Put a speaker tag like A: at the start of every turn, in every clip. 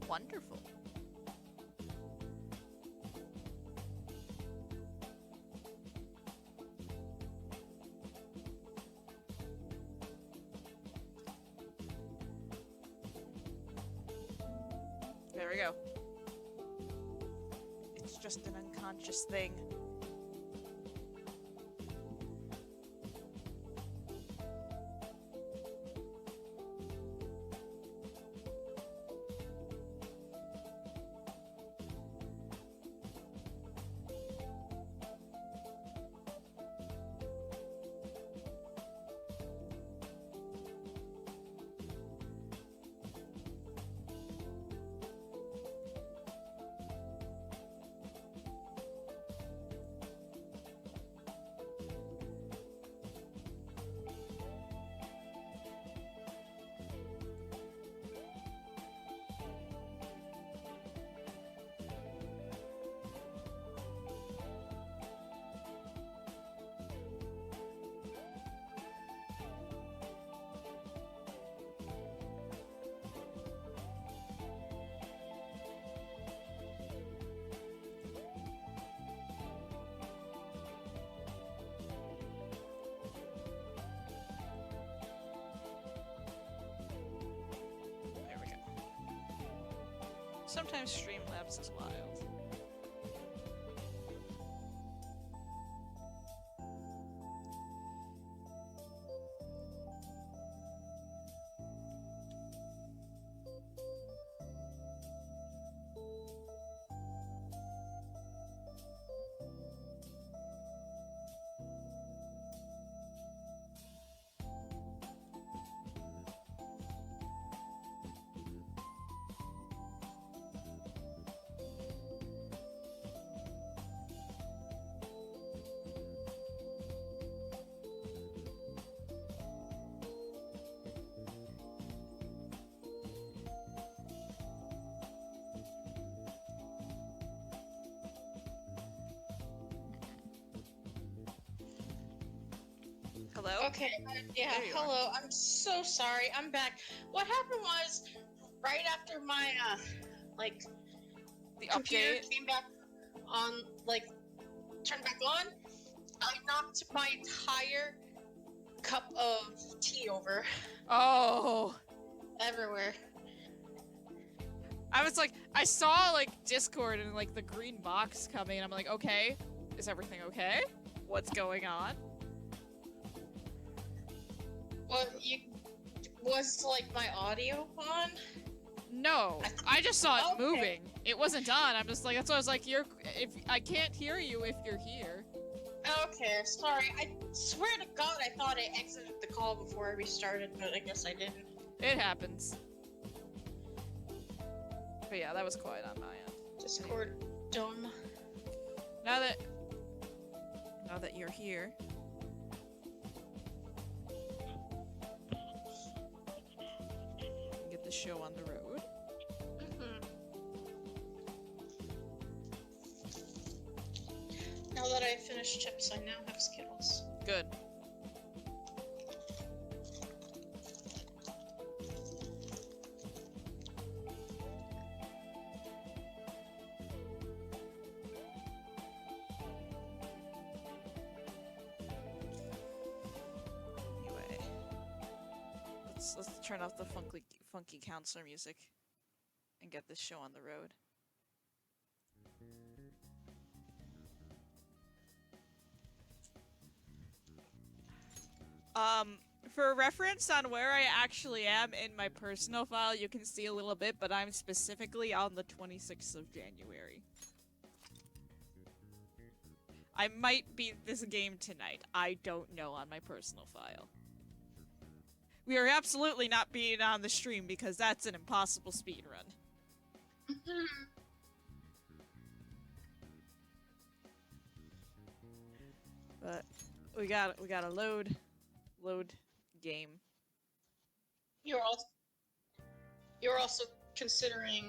A: Wonderful. There we go. It's just an unconscious thing. There we go. Sometimes Streamlabs is wild. Hello?
B: Okay, yeah,
A: There you are.
B: hello. I'm so sorry. I'm back. What happened was, right after my,
A: The
B: computer
A: update?
B: came back on, turned back on, I knocked my entire cup of tea over
A: Oh!
B: everywhere.
A: I was like, I saw like Discord and like the green box coming, and I'm like, okay, is everything okay? What's going on?
B: Well, was, my audio on?
A: No, I just saw it
B: Okay.
A: moving. It wasn't done. I'm just like, that's why I was like, if I can't hear you if you're here.
B: Okay, sorry. I swear to God I thought I exited the call before I restarted, but I guess I didn't.
A: It happens. But yeah, that was quiet on my end.
B: Discord dumb.
A: Now that you're here. Get the show on the road.
B: Now that I finished chips, I now have Skittles.
A: Good. Anyway, let's turn off the funky counselor music and get this show on the road. For reference on where I actually am in my personal file, you can see a little bit, but I'm specifically on the 26th of January. I might beat this game tonight. I don't know on my personal file. We are absolutely not beating it on the stream because that's an impossible speedrun. But we gotta load game.
B: You're also considering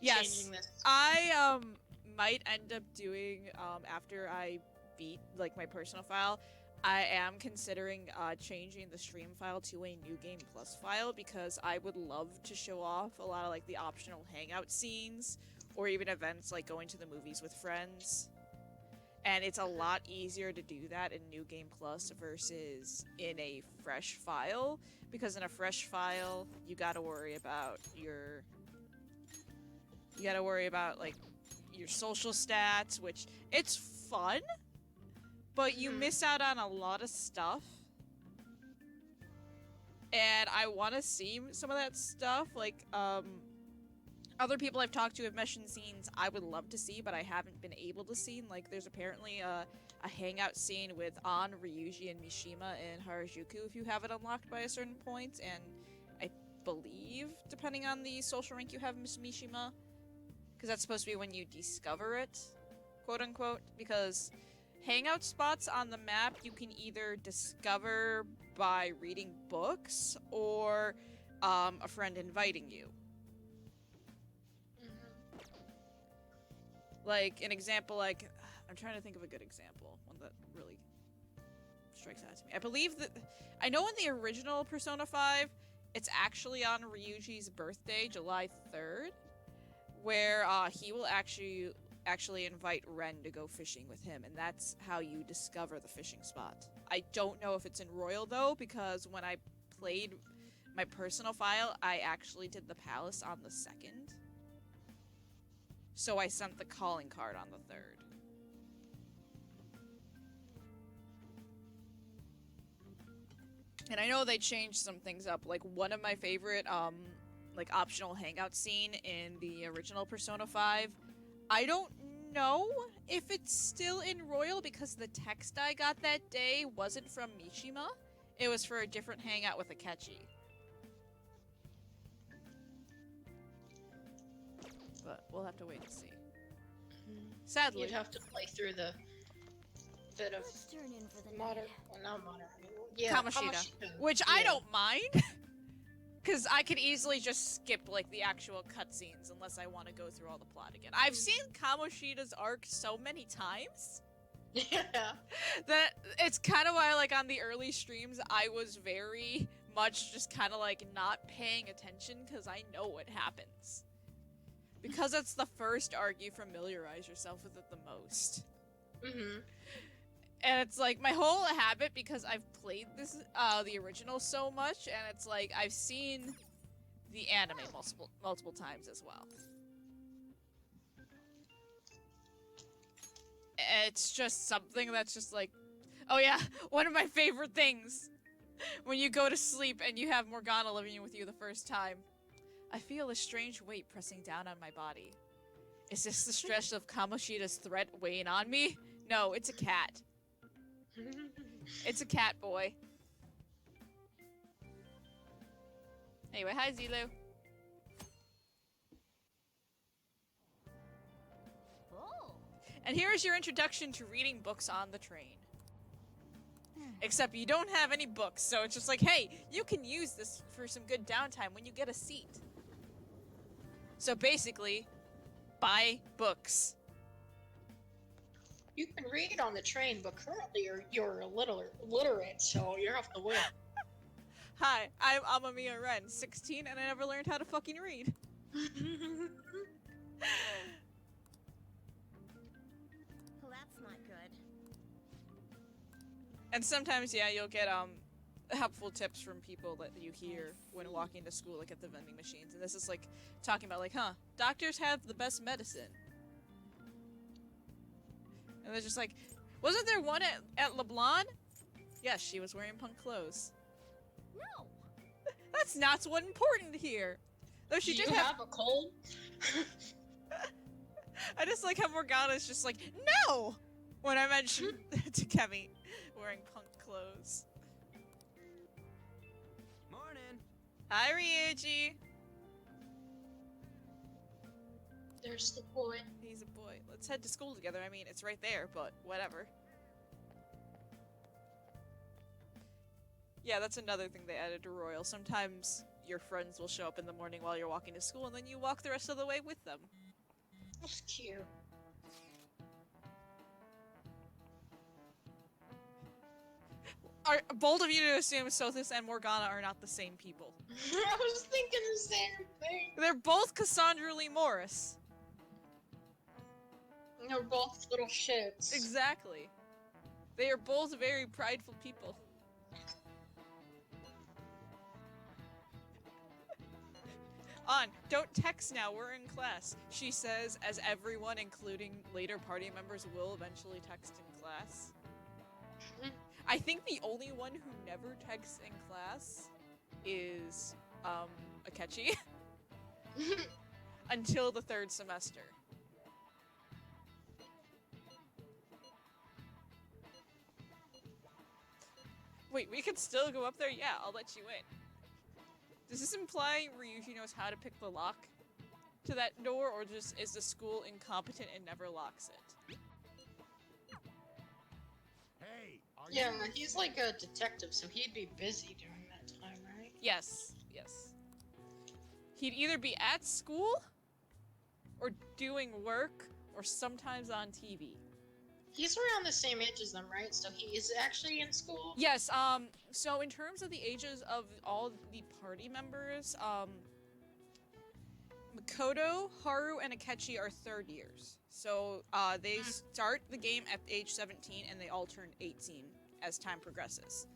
A: Yes,
B: changing this.
A: I might end up doing after I beat like my personal file. I am considering changing the stream file to a New Game Plus file because I would love to show off a lot of like the optional hangout scenes or even events like going to the movies with friends. And it's a lot easier to do that in New Game Plus versus in a fresh file because in a fresh file you gotta worry about like your social stats, which it's fun, but you miss out on a lot of stuff. And I want to see some of that stuff. Like, other people I've talked to have mentioned scenes I would love to see, but I haven't been able to see. Like, there's apparently a hangout scene with An, Ryuji, and Mishima in Harajuku if you have it unlocked by a certain point. And I believe, depending on the social rank you have, Mishima, because that's supposed to be when you discover it, quote unquote, because hangout spots on the map you can either discover by reading books or a friend inviting you. Like, an example, like, I'm trying to think of a good example, one that really strikes out to me. I believe that, I know in the original Persona 5, it's actually on Ryuji's birthday, July 3rd, where he will actually invite Ren to go fishing with him, and that's how you discover the fishing spot. I don't know if it's in Royal, though, because when I played my personal file, I actually did the palace on the 2nd. So I sent the calling card on the 3rd. And I know they changed some things up. Like, one of my favorite, like, optional hangout scene in the original Persona 5, I don't know if it's still in Royal because the text I got that day wasn't from Mishima. It was for a different hangout with Akechi. But we'll have to wait and see. Sadly.
B: You'd have to play through the bit of modern, well, not modern, yeah,
A: Kamoshida. Which I don't mind. Because I could easily just skip, like, the actual cutscenes unless I want to go through all the plot again. I've seen Kamoshida's arc so many times.
B: Yeah.
A: That it's kind of why, like, on the early streams, I was very much just kind of, like, not paying attention because I know what happens. Because it's the first arc, you familiarize yourself with it the most. And it's like my whole habit, because I've played this, the original so much, and it's like I've seen the anime multiple times as well. It's just something that's just like, oh yeah, one of my favorite things. When you go to sleep and you have Morgana living with you the first time. I feel a strange weight pressing down on my body. Is this the stress of Kamoshida's threat weighing on me? No, it's a cat. It's a cat boy. Anyway, hi Zilu.
C: Oh.
A: And here is your introduction to reading books on the train. Except you don't have any books, so it's just like, hey, you can use this for some good downtime when you get a seat. So basically, buy books.
B: You can read on the train, but currently you're a little illiterate, so you're off the win.
A: Hi, I'm Amamiya Ren, 16, and I never learned how to fucking read.
C: Well, that's not good.
A: And sometimes, yeah, you'll get helpful tips from people that you hear when walking to school, like at the vending machines. And this is like talking about, like, huh, doctors have the best medicine. And they're just like, wasn't there one at LeBlanc? Yes, she was wearing punk clothes.
C: No.
A: That's not what's important here. Though she did
B: have a cold.
A: I just like how Morgana's just like, no! When I mentioned to Kemi wearing punk clothes.
D: Morning.
A: Hi, Ryuji.
B: There's the boy.
A: He's a boy. Let's head to school together. I mean, it's right there, but whatever. Yeah, that's another thing they added to Royal. Sometimes your friends will show up in the morning while you're walking to school, and then you walk the rest of the way with them.
B: That's cute.
A: Are bold of you to assume Sothis and Morgana are not the same people?
B: I was thinking the same thing.
A: They're both Cassandra Lee Morris.
B: They're both little shits.
A: Exactly. They are both very prideful people. On, don't text now, we're in class, she says, as everyone, including later party members, will eventually text in class. I think the only one who never texts in class is, Akechi. Until the third semester. Wait, we could still go up there? Yeah, I'll let you in. Does this imply Ryuji knows how to pick the lock to that door, or just is the school incompetent and never locks it?
D: Hey,
B: Yeah, he's like a detective, so he'd be busy during that time, right?
A: Yes, yes. He'd either be at school, or doing work, or sometimes on TV.
B: He's around the same age as them, right? So he is actually in school?
A: Yes, so in terms of the ages of all the party members, Makoto, Haru, and Akechi are third years. So, they start the game at age 17 and they all turn 18 as time progresses.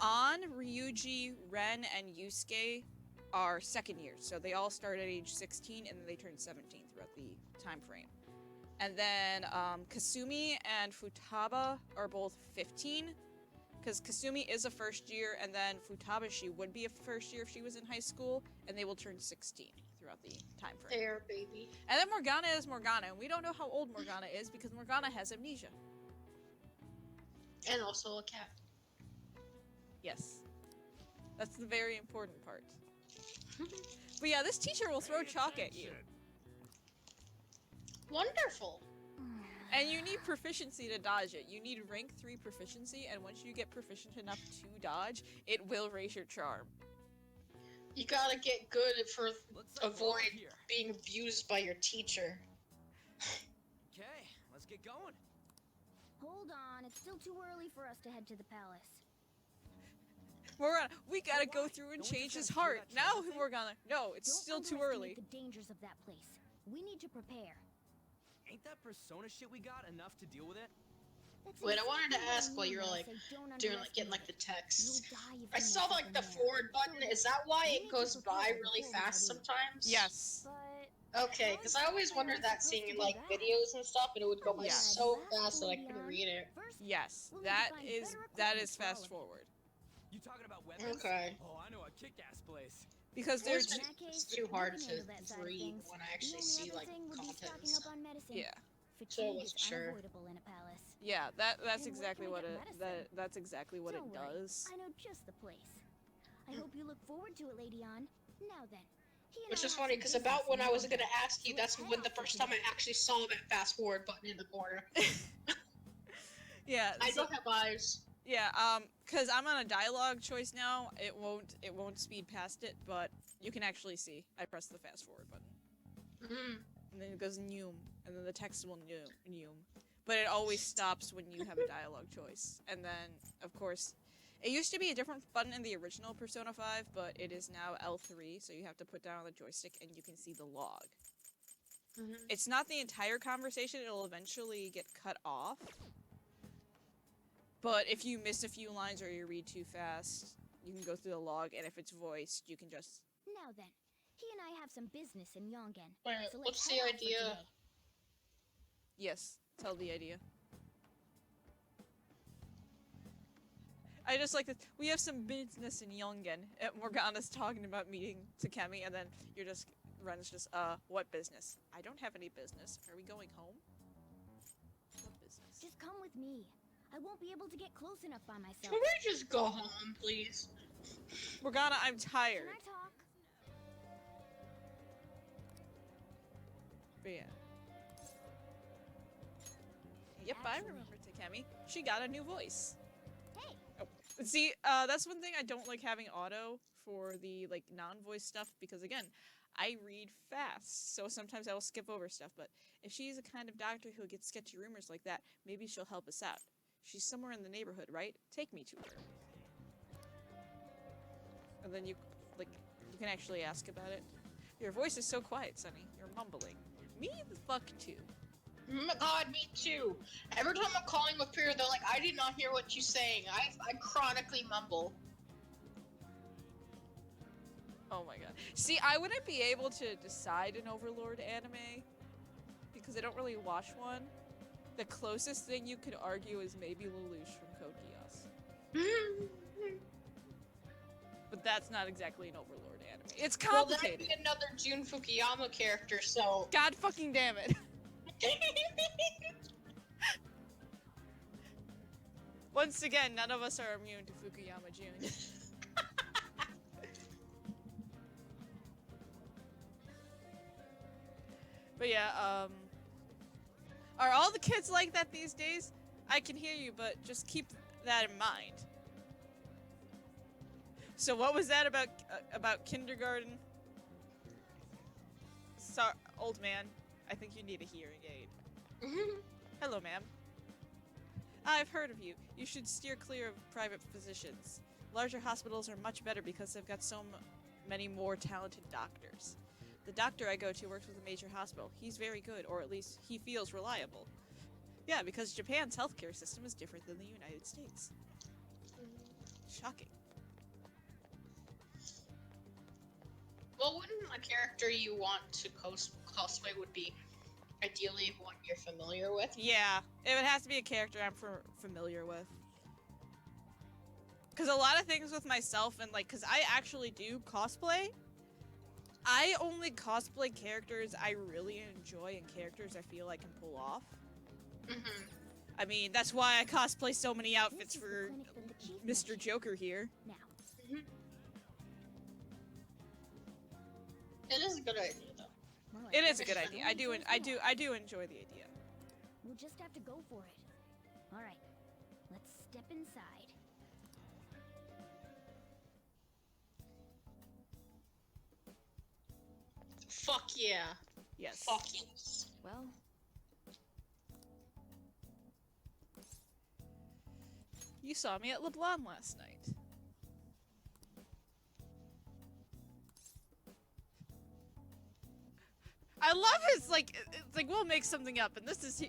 A: On, Ryuji, Ren, and Yusuke are second years. So they all start at age 16 and then they turn 17 throughout the time frame. And then Kasumi and Futaba are both 15, because Kasumi is a first year, and then Futaba, she would be a first year if she was in high school, and they will turn 16 throughout the time frame.
B: There, baby.
A: And then Morgana is Morgana, and we don't know how old Morgana is because Morgana has amnesia.
B: And also a cat.
A: Yes. That's the very important part. But yeah, this teacher will throw chalk at you.
B: Wonderful.
A: And you need proficiency to dodge it. You need rank 3 proficiency, and once you get proficient enough to dodge, it will raise your charm.
B: You gotta get good for
D: Looks like we're
B: avoid
D: over here.
B: being abused by your teacher.
D: Okay, let's get going.
C: Hold on, it's still too early for us to head to the palace.
A: Morgana, we gotta go through and
D: Don't we
A: change
D: just
A: his
D: have to do
A: heart.
D: that
A: Now,
D: treasure thing?
A: Morgana. No, it's
C: Don't
A: still too
C: underestimate
A: early.
C: the dangers of that place. We need to prepare.
D: Ain't that persona shit we got enough to deal with it?
C: That's
B: Wait, I wanted to
C: exactly what
B: ask while
C: mean
B: you were
C: when I
B: like
C: say don't
B: doing like getting like the
C: underestimate it.
B: text.
C: You'll die if
B: I
C: you
B: saw
C: mess
B: like
C: up
B: the
C: in there.
B: forward button. Is that why
C: We
B: it
C: need to
B: goes by
C: prepare
B: really
C: before we
B: fast
C: head in.
B: sometimes?
A: Yes.
C: But
B: Okay, because I always wondered that seeing in like videos and stuff, and it would go by
A: Yeah.
B: so fast that I couldn't read it.
C: first,
A: Yes.
C: we'll need to
A: That
C: find
A: is
C: better
A: that
C: equipment
A: is
C: for all
A: fast
C: of you.
A: forward.
D: You talking about weapons?
B: Okay.
D: Oh, I know a kick-ass place.
A: Because
B: Well,
A: they're
B: it's
C: In
A: t-
C: that
B: It's
C: case,
B: too
C: we
B: hard
C: can
B: to
C: handle that side of
B: read
C: things.
B: when I
C: The
B: actually
C: only
B: see
C: other
B: like
C: thing would be stocking
B: contents.
C: up on medicine.
A: yeah.
C: Fatigue
B: wasn't
C: is
B: sure.
C: unavoidable in a palace.
A: Yeah, that's
C: And where
A: exactly
C: can we
A: what
C: get
A: it
C: medicine?
A: that's exactly what it
C: Don't worry,
A: does.
C: I know just the place. I hope you look forward to it, Lady Ann. Now then, he and
B: Which
C: I
B: is
C: have
B: funny
C: some
B: because
C: business
B: about when
C: in
B: I was
C: London,
B: gonna ask you,
C: so
B: that's
C: let's
B: when
C: head
B: the
C: off for
B: first time I
C: today.
B: actually saw that fast forward button in the corner.
A: Yeah.
B: I
A: so-
B: don't have eyes.
A: Yeah, cause I'm on a dialogue choice now, it won't speed past it, but you can actually see. I press the fast forward button. And then it goes noom, and then the text will noom. But it always stops when you have a dialogue choice. And then, of course, it used to be a different button in the original Persona 5, but it is now L3, so you have to put down the joystick and you can see the log. It's not the entire conversation, it'll eventually get cut off. But if you miss a few lines or you read too fast, you can go through the log, and if it's voiced, you can just...
C: Now then, he and I have some business in Yongen.
B: Wait,
C: So
B: what's
C: let's
B: the
C: head out for
B: idea?
C: today.
A: Yes, tell the idea. I just like that we have some business in Yongen. Morgana's talking about meeting Takemi, and then Ren's just, what business? I don't have any business. Are we going home? What business?
C: Just come with me. I won't be able to get close enough by myself.
B: Can we just go home, please?
A: Morgana, I'm
C: Can
A: tired.
C: I talk?
A: But yeah. Yep, I
C: Actually-
A: remember Takemi. She got a new voice.
C: Hey,
A: Oh, see, that's one thing I don't like having auto for the, like, non-voice stuff, because, again, I read fast, so sometimes I will skip over stuff, but if she's a kind of doctor who gets sketchy rumors like that, maybe she'll help us out. She's somewhere in the neighborhood, right? Take me to her. And then you can actually ask about it. Your voice is so quiet, Sonny. You're mumbling. Me the fuck too.
B: Oh my god, me too. Every time I'm calling with Peter, they're like, I did not hear what you're saying. I chronically mumble.
A: Oh my god. See, I wouldn't be able to decide an Overlord anime because I don't really watch one. The closest thing you could argue is maybe Lelouch from Code Geass. But that's not exactly an Overlord anime. It's complicated.
B: Well, that'd be another Jun Fukuyama character, so...
A: God fucking damn it. Once again, none of us are immune to Fukuyama Jun. But yeah, are all the kids like that these days? I can hear you, but just keep that in mind. So what was that about kindergarten? Sorry, old man. I think you need a hearing aid. Hello, ma'am. I've heard of you. You should steer clear of private physicians. Larger hospitals are much better because they've got so many more talented doctors. The doctor I go to works with a major hospital. He's very good, or at least he feels reliable. Yeah, because Japan's healthcare system is different than the United States. Shocking.
B: What wouldn't a character you want to cosplay would be? Ideally, one you're familiar with?
A: Yeah, it would have to be a character I'm familiar with. Because a lot of things with myself, and like, because I actually do cosplay, I only cosplay characters I really enjoy and characters I feel I can pull off.
B: Mm-hmm.
A: I mean, that's why I cosplay so many outfits for Mr. Joker here.
C: Now,
B: Mm-hmm. It is a good idea, though.
C: more like
A: It is a good
C: that.
A: idea. I do enjoy the idea.
C: We'll just have to go for it. All right, let's step inside.
B: Fuck yeah.
A: Yes.
B: Fuck yes.
E: Well,
A: You saw me at LeBlanc last night. I love his, like, it's like, we'll make something up, and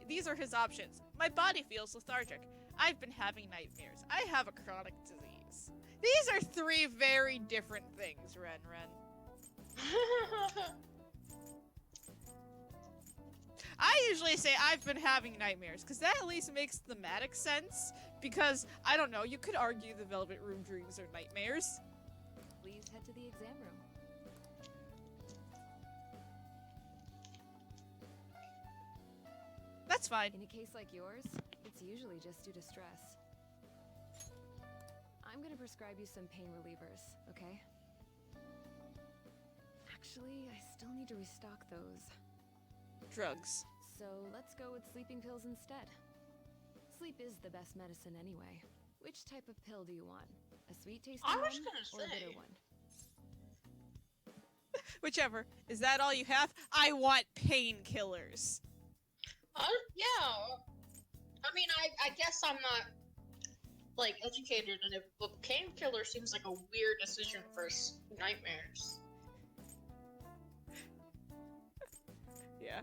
A: these are his options. My body feels lethargic. I've been having nightmares. I have a chronic disease. These are three very different things, Ren. I usually say I've been having nightmares, because that at least makes thematic sense, because, I don't know, you could argue the Velvet Room dreams are nightmares.
E: please head to the exam room.
A: That's fine.
E: In a case like yours, it's usually just due to stress. I'm gonna prescribe you some pain relievers, okay? Actually, I still need to restock those.
A: Drugs.
E: So let's go with sleeping pills instead. Sleep is the best medicine anyway. Which type of pill do you want? A sweet tasting
B: I
E: one
B: was gonna
E: or a
B: say.
E: bitter one?
A: Whichever. Is that all you have? I want painkillers.
B: Yeah. I mean, I guess I'm not, like, educated in it, but painkiller seems like a weird decision for nightmares.
A: Yeah.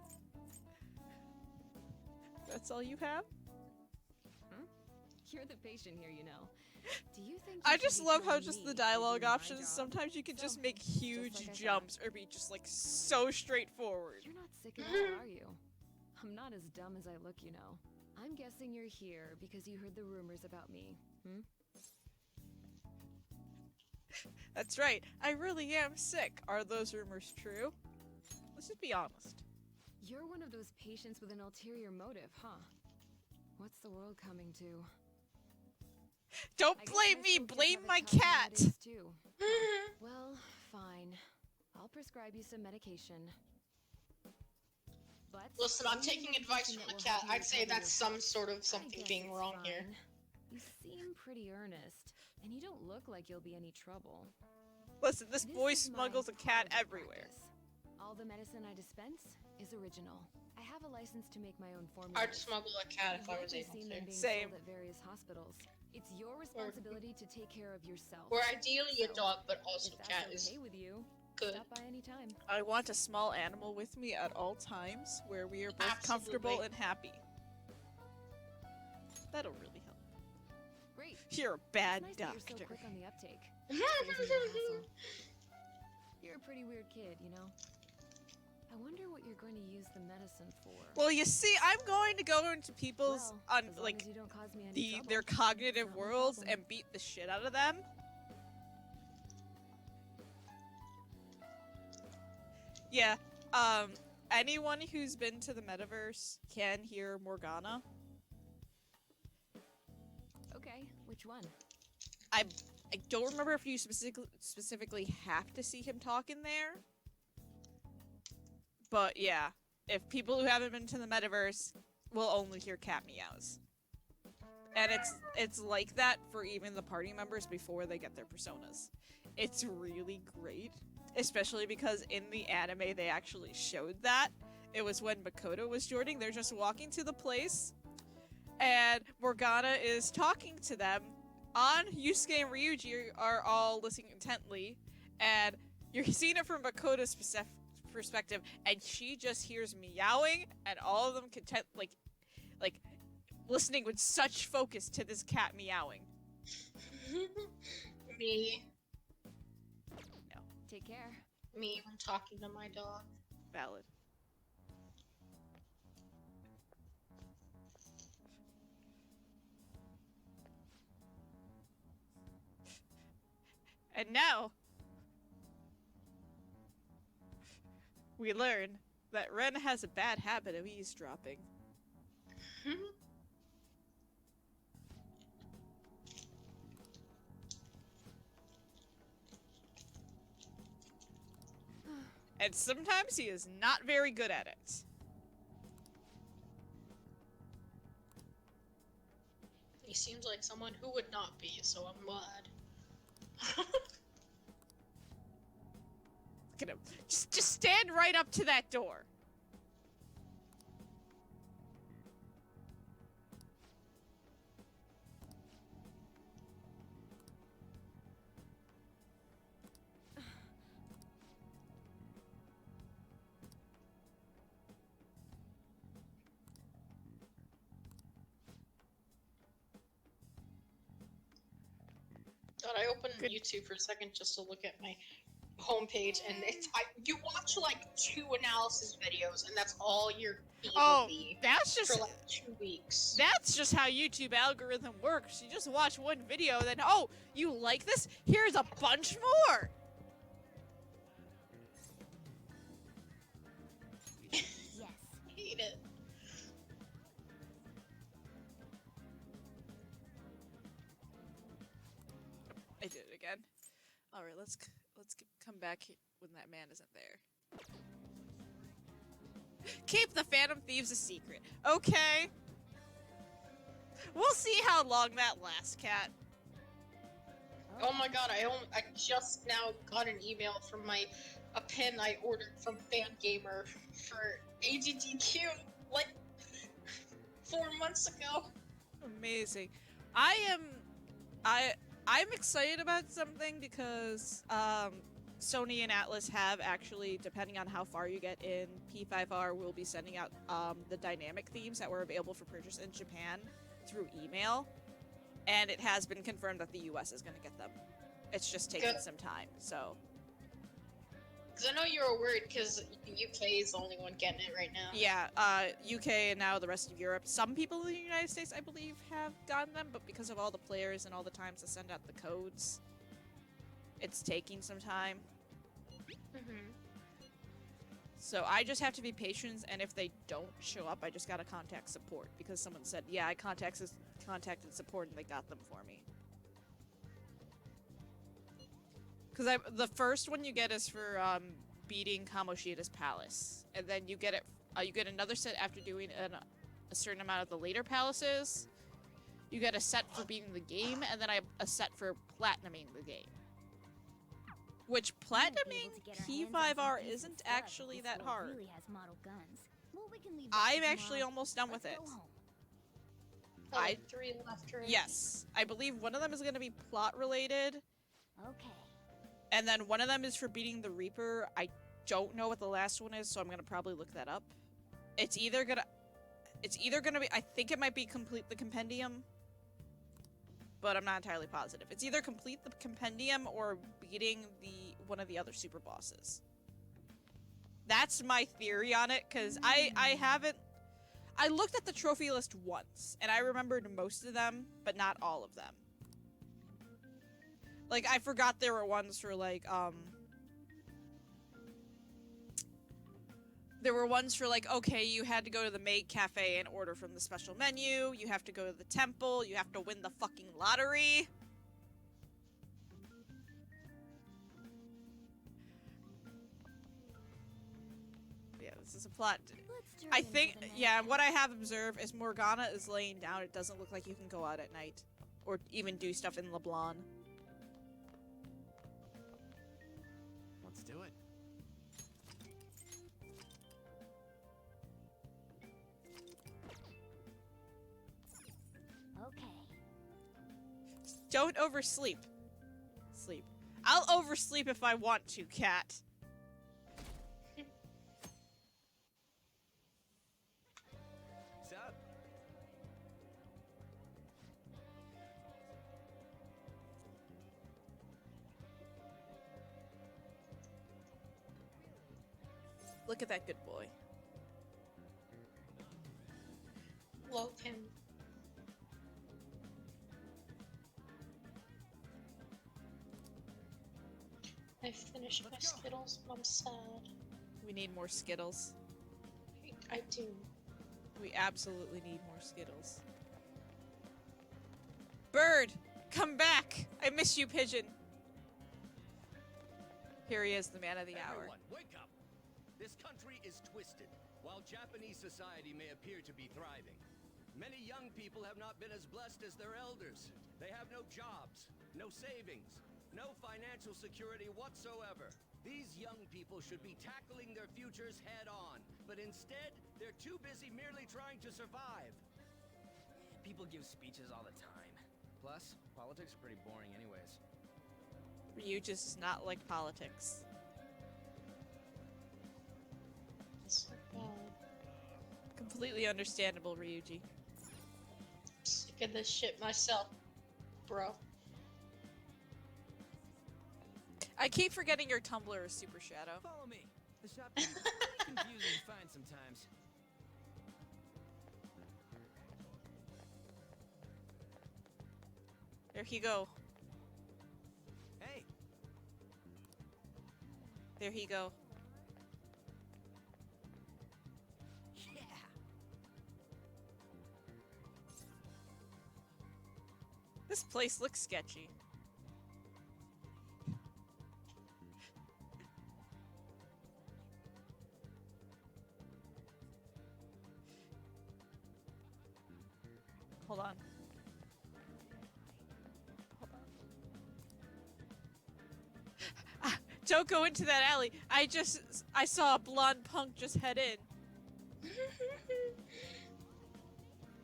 A: That's all you have?
E: You're the patient here, you know. Do you think
A: I
E: you should
A: just
E: be
A: love how
E: telling
A: just
E: me
A: the
E: to do
A: dialogue
E: my
A: options,
E: job?
A: sometimes you can
E: So,
A: just make huge
E: like I thought.
A: jumps or be just like so straightforward.
E: You're not sick at all, are you? I'm not as dumb as I look, you know. I'm guessing you're here because you heard the rumors about me, hmm?
A: That's right, I really am sick. Are those rumors true? Let's just be honest.
E: You're one of those patients with an ulterior motive, huh? What's the world coming to?
A: Don't
E: I guess
A: blame
E: high
A: me,
E: school kids
A: blame
E: have it
A: my
E: tough
A: cat!
E: nowadays, too. Well, fine. I'll prescribe you some medication. But
B: Listen, I'm
E: only
B: taking
E: medication
B: advice from
E: that
B: the
E: will
B: cat.
E: help you
B: I'd say
E: recover
B: that's
E: your
B: some sort of
E: I
B: something
E: guess
B: being
E: it's
B: wrong here.
E: fine. You seem pretty earnest, and you don't look like you'll be any trouble.
A: Listen, this boy
E: is my
A: smuggles a cat
E: private
A: everywhere.
E: practice. All the medicine I dispense is original. I have a license to make my own
B: I'd
E: formulas.
B: smuggle a cat if I was
E: I've
B: able
E: seen them
B: to.
E: being
A: Same.
E: sold at various hospitals. It's your responsibility to take care of yourself.
B: Or ideally a
E: So,
B: dog, but also
E: if that's
B: cat
E: okay
B: is
E: with you,
B: good.
E: stop by anytime.
A: I want a small animal with me at all times where we are both comfortable
B: Absolutely.
A: and happy. That'll really help.
E: Great.
A: You're a bad
E: It's nice that
A: doctor.
E: you're so quick on the uptake. Saves me the hassle. You're a pretty weird kid, you know? I wonder what you're going to use the medicine for.
A: Well, you see, I'm going to go into people's
E: Well,
A: on
E: as long
A: like
E: as you don't cause me any trouble,
A: their cognitive
E: it's not my
A: worlds
E: problem.
A: and beat the shit out of them. Yeah. Anyone who's been to the metaverse can hear Morgana.
E: Okay, which one?
A: I don't remember if you specifically have to see him talk in there. But yeah, if people who haven't been to the metaverse will only hear cat meows. And it's like that for even the party members before they get their personas. It's really great, especially because in the anime they actually showed that. It was when Makoto was joining. They're just walking to the place and Morgana is talking to them. On Yusuke and Ryuji are all listening intently, and you're seeing it from Makoto's perspective, and she just hears meowing, and all of them like listening with such focus to this cat meowing.
B: Me.
E: Take care.
B: Me when talking to my dog.
A: Valid. And now, we learn that Ren has a bad habit of eavesdropping. And sometimes he is not very good at it.
B: He seems like someone who would not be, so I'm glad.
A: Look at him. Just stand right up to that door.
B: God, I opened
A: Good.
B: YouTube for a second just to look at my homepage, and you watch like 2 analysis videos, and that's all your feed will be
A: that's just
B: for like 2 weeks.
A: that's just how YouTube algorithm works. You just watch one video, then oh, you like this? Here's a bunch more.
C: Yes.
B: Hate it.
A: I did it again. All right, let's come back when that man isn't there. Keep the Phantom Thieves a secret. Okay. We'll see how long that lasts, Cat.
B: Oh my god, I just now got an email from a pin I ordered from Fangamer for AGDQ like 4 months ago.
A: Amazing. I'm excited about something because Sony and Atlas have actually, depending on how far you get in P5R, will be sending out the dynamic themes that were available for purchase in Japan through email, and it has been confirmed that the US is going to get them. It's just taking
B: Good.
A: some time, so.
B: Because I know you were worried because the UK is the only one getting it right now.
A: Yeah, UK and now the rest of Europe. Some people in the United States, I believe, have gotten them, but because of all the players and all the times to send out the codes, it's taking some time.
B: Mm-hmm.
A: So I just have to be patient, and if they don't show up, I just gotta contact support, because someone said, yeah, I contacted support and they got them for me. Because the first one you get is for beating Kamoshida's palace, and then you get it. You get another set after doing a certain amount of the later palaces. You get a set for beating the game, and then a set for platinuming the game. Which
C: We might be
A: platinuming
C: able to get our hands on some
A: P5R
C: decent
A: isn't
C: stuff if
A: actually
C: this
A: that
C: world
A: hard.
C: Really has model guns. Well, we can leave that
A: I'm
C: for
A: actually
C: tomorrow.
A: almost done with
C: Let's
A: it.
C: go home.
B: Oh,
A: I-
B: 3 left, right?
A: Yes. I believe one of them is going to be plot related,
C: Okay.
A: and then one of them is for beating the Reaper. I don't know what the last one is, so I'm going to probably look that up. It's either going to be, I think it might be complete the compendium, but I'm not entirely positive. It's either complete the compendium or beating one of the other super bosses. That's my theory on it, because I looked at the trophy list once, and I remembered most of them, but not all of them. Like, I forgot there were ones for, like, there were ones for, like, okay, you had to go to the maid cafe and order from the special menu, you have to go to the temple, you have to win the fucking lottery. Yeah, this is a plot.
C: Let's turn
A: I
C: into
A: think,
C: the night.
A: yeah, what I have observed is Morgana is laying down. It doesn't look like you can go out at night. Or even do stuff in LeBlanc.
D: Let's do it.
C: Okay.
A: Don't oversleep. Sleep. I'll oversleep if I want to, cat.
D: Sup?
A: Look at that good boy.
B: Love him. I finished my
D: Let's go.
B: Skittles, but I'm sad.
A: We need more Skittles.
B: I do.
A: We absolutely need more Skittles. Bird! Come back! I miss you, Pigeon. Here he is, the man of the hour.
F: Everyone, wake up! This country is twisted. While Japanese society may appear to be thriving, many young people have not been as blessed as their elders. They have no jobs, no savings, no financial security whatsoever. These young people should be tackling their futures head on, but instead, they're too busy merely trying to survive.
D: People give speeches all the time. Plus, politics are pretty boring anyways.
A: Ryu just does not like politics.
B: So bad.
A: Completely understandable, Ryuji.
B: Sick of this shit myself, bro.
A: I keep forgetting your Tumblr is Super Shadow.
D: Follow me. The shop can be pretty confusing to find sometimes.
A: There he go.
D: Hey,
A: There he go.
D: yeah.
A: This place looks sketchy. Hold on. Hold on. Ah, don't go into that alley. I saw a blonde punk just head in.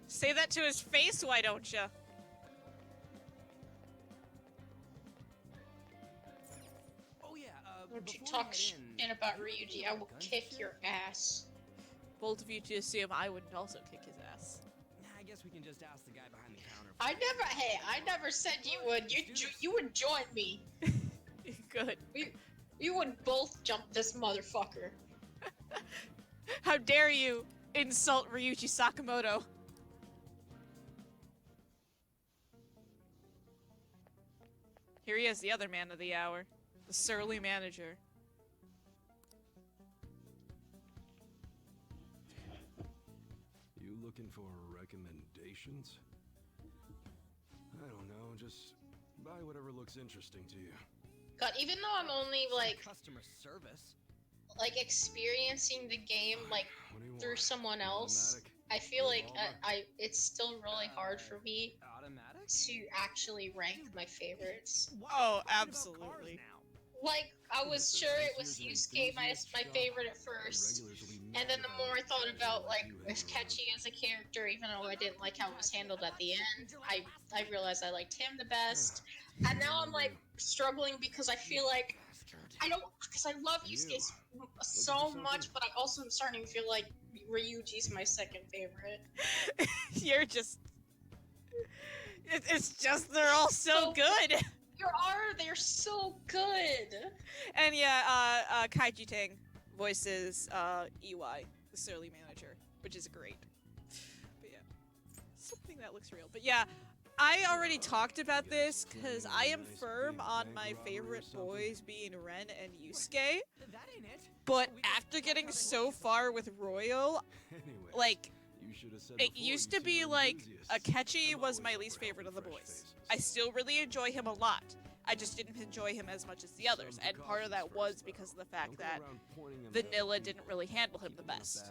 A: Say that to his face, why don't ya?
D: Oh yeah,
B: Don't you
D: before we
B: talk
D: head
B: shit
D: in,
B: about
D: do you
B: Ryuji,
D: have
B: I
D: a
B: will
D: gun
B: kick
D: shit?
B: your ass.
A: Bold of you to assume I wouldn't also kick his ass.
D: Nah, I guess we can just ask the guy behind the counter.
B: I never said you would. You would join me.
A: Good.
B: We would both jump this motherfucker.
A: How dare you insult Ryuji Sakamoto? Here he is, the other man of the hour. The surly manager.
G: You looking for recommendations? I don't know, just buy whatever looks interesting to you.
B: God, even though I'm only like
D: Customer service.
B: experiencing the game like
G: What do you
B: through
G: want?
B: someone else,
G: Automatic?
B: I feel like
G: Revolver?
B: it's still really hard for me
D: Automatic?
B: to actually rank my favorites.
D: Why
A: Oh,
D: are you talking about
A: absolutely.
D: cars now?
B: like, I was sure it was Yusuke, my favorite at first. And then the more I thought about, like, Catchy as a character, even though I didn't like how it was handled at the end, I realized I liked him the best. And now I'm, like, struggling because I feel like because I love Yusuke so much, but I also am starting to feel like Ryuji's my second favorite.
A: You're just... It's just they're all so good!
B: They're so good!
A: And yeah, Kaiji Tang voices EY, the surly manager, which is great. But yeah, something that looks real. But yeah, I already talked about this because I am firm on my favorite boys being Ren and Yusuke. But after getting so far with Royal, like, it used to be like Akechi was my least favorite of the boys. I still really enjoy him a lot. I just didn't enjoy him as much as the others, and part of that was because of the fact that Vanilla didn't really handle him the best.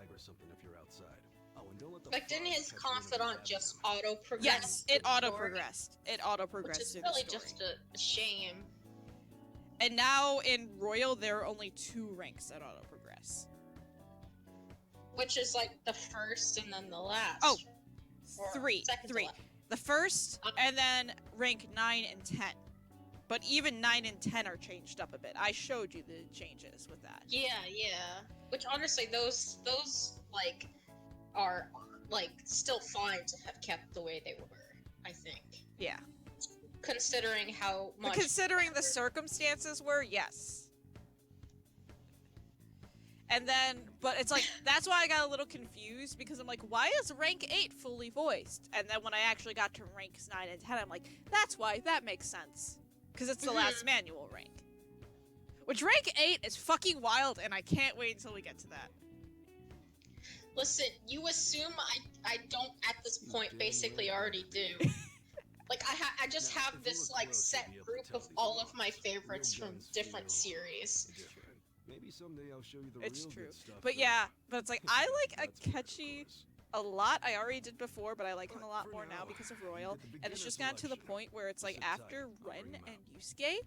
B: Like, didn't his confidant just auto-progress?
A: Yes, it auto-progressed. It auto-progressed.
B: Which is
A: through
B: really
A: the story.
B: just a shame.
A: And now in Royal, there are only 2 ranks that auto-progress.
B: Which is like the first and then the last.
A: Oh,
B: Or
A: 3.
B: second to
A: 3.
B: last.
A: The first, and then rank 9 and 10. But even 9 and 10 are changed up a bit. I showed you the changes with that.
B: Yeah, yeah. Which honestly, those like are like still fine to have kept the way they were. I think.
A: Yeah.
B: Considering how much.
A: Considering the circumstances were, yes. And then, but it's like, that's why I got a little confused, because I'm like, why is rank 8 fully voiced? And then when I actually got to ranks 9 and 10, I'm like, that's why, that makes sense. Because it's the last manual rank. Which rank 8 is fucking wild, and I can't wait until we get to that.
B: Listen, you assume I don't at this point basically already do. Like, I just have this, like, set group of all of my favorites from different series.
G: Maybe someday I'll show you the
A: It's
G: real
A: true.
G: good stuff,
A: But
G: though.
A: yeah, but it's like, I like
G: That's of
A: Akechi
G: course.
A: a lot. I already did before, but I like him a lot
G: For
A: more now
G: now,
A: because of
G: you
A: Royal.
G: get the
A: And it's
G: beginner
A: just gotten to the
G: selection.
A: point where it's like,
G: Sit tight,
A: after
G: I'll
A: Ren
G: bring 'em
A: and
G: out.
A: Yusuke,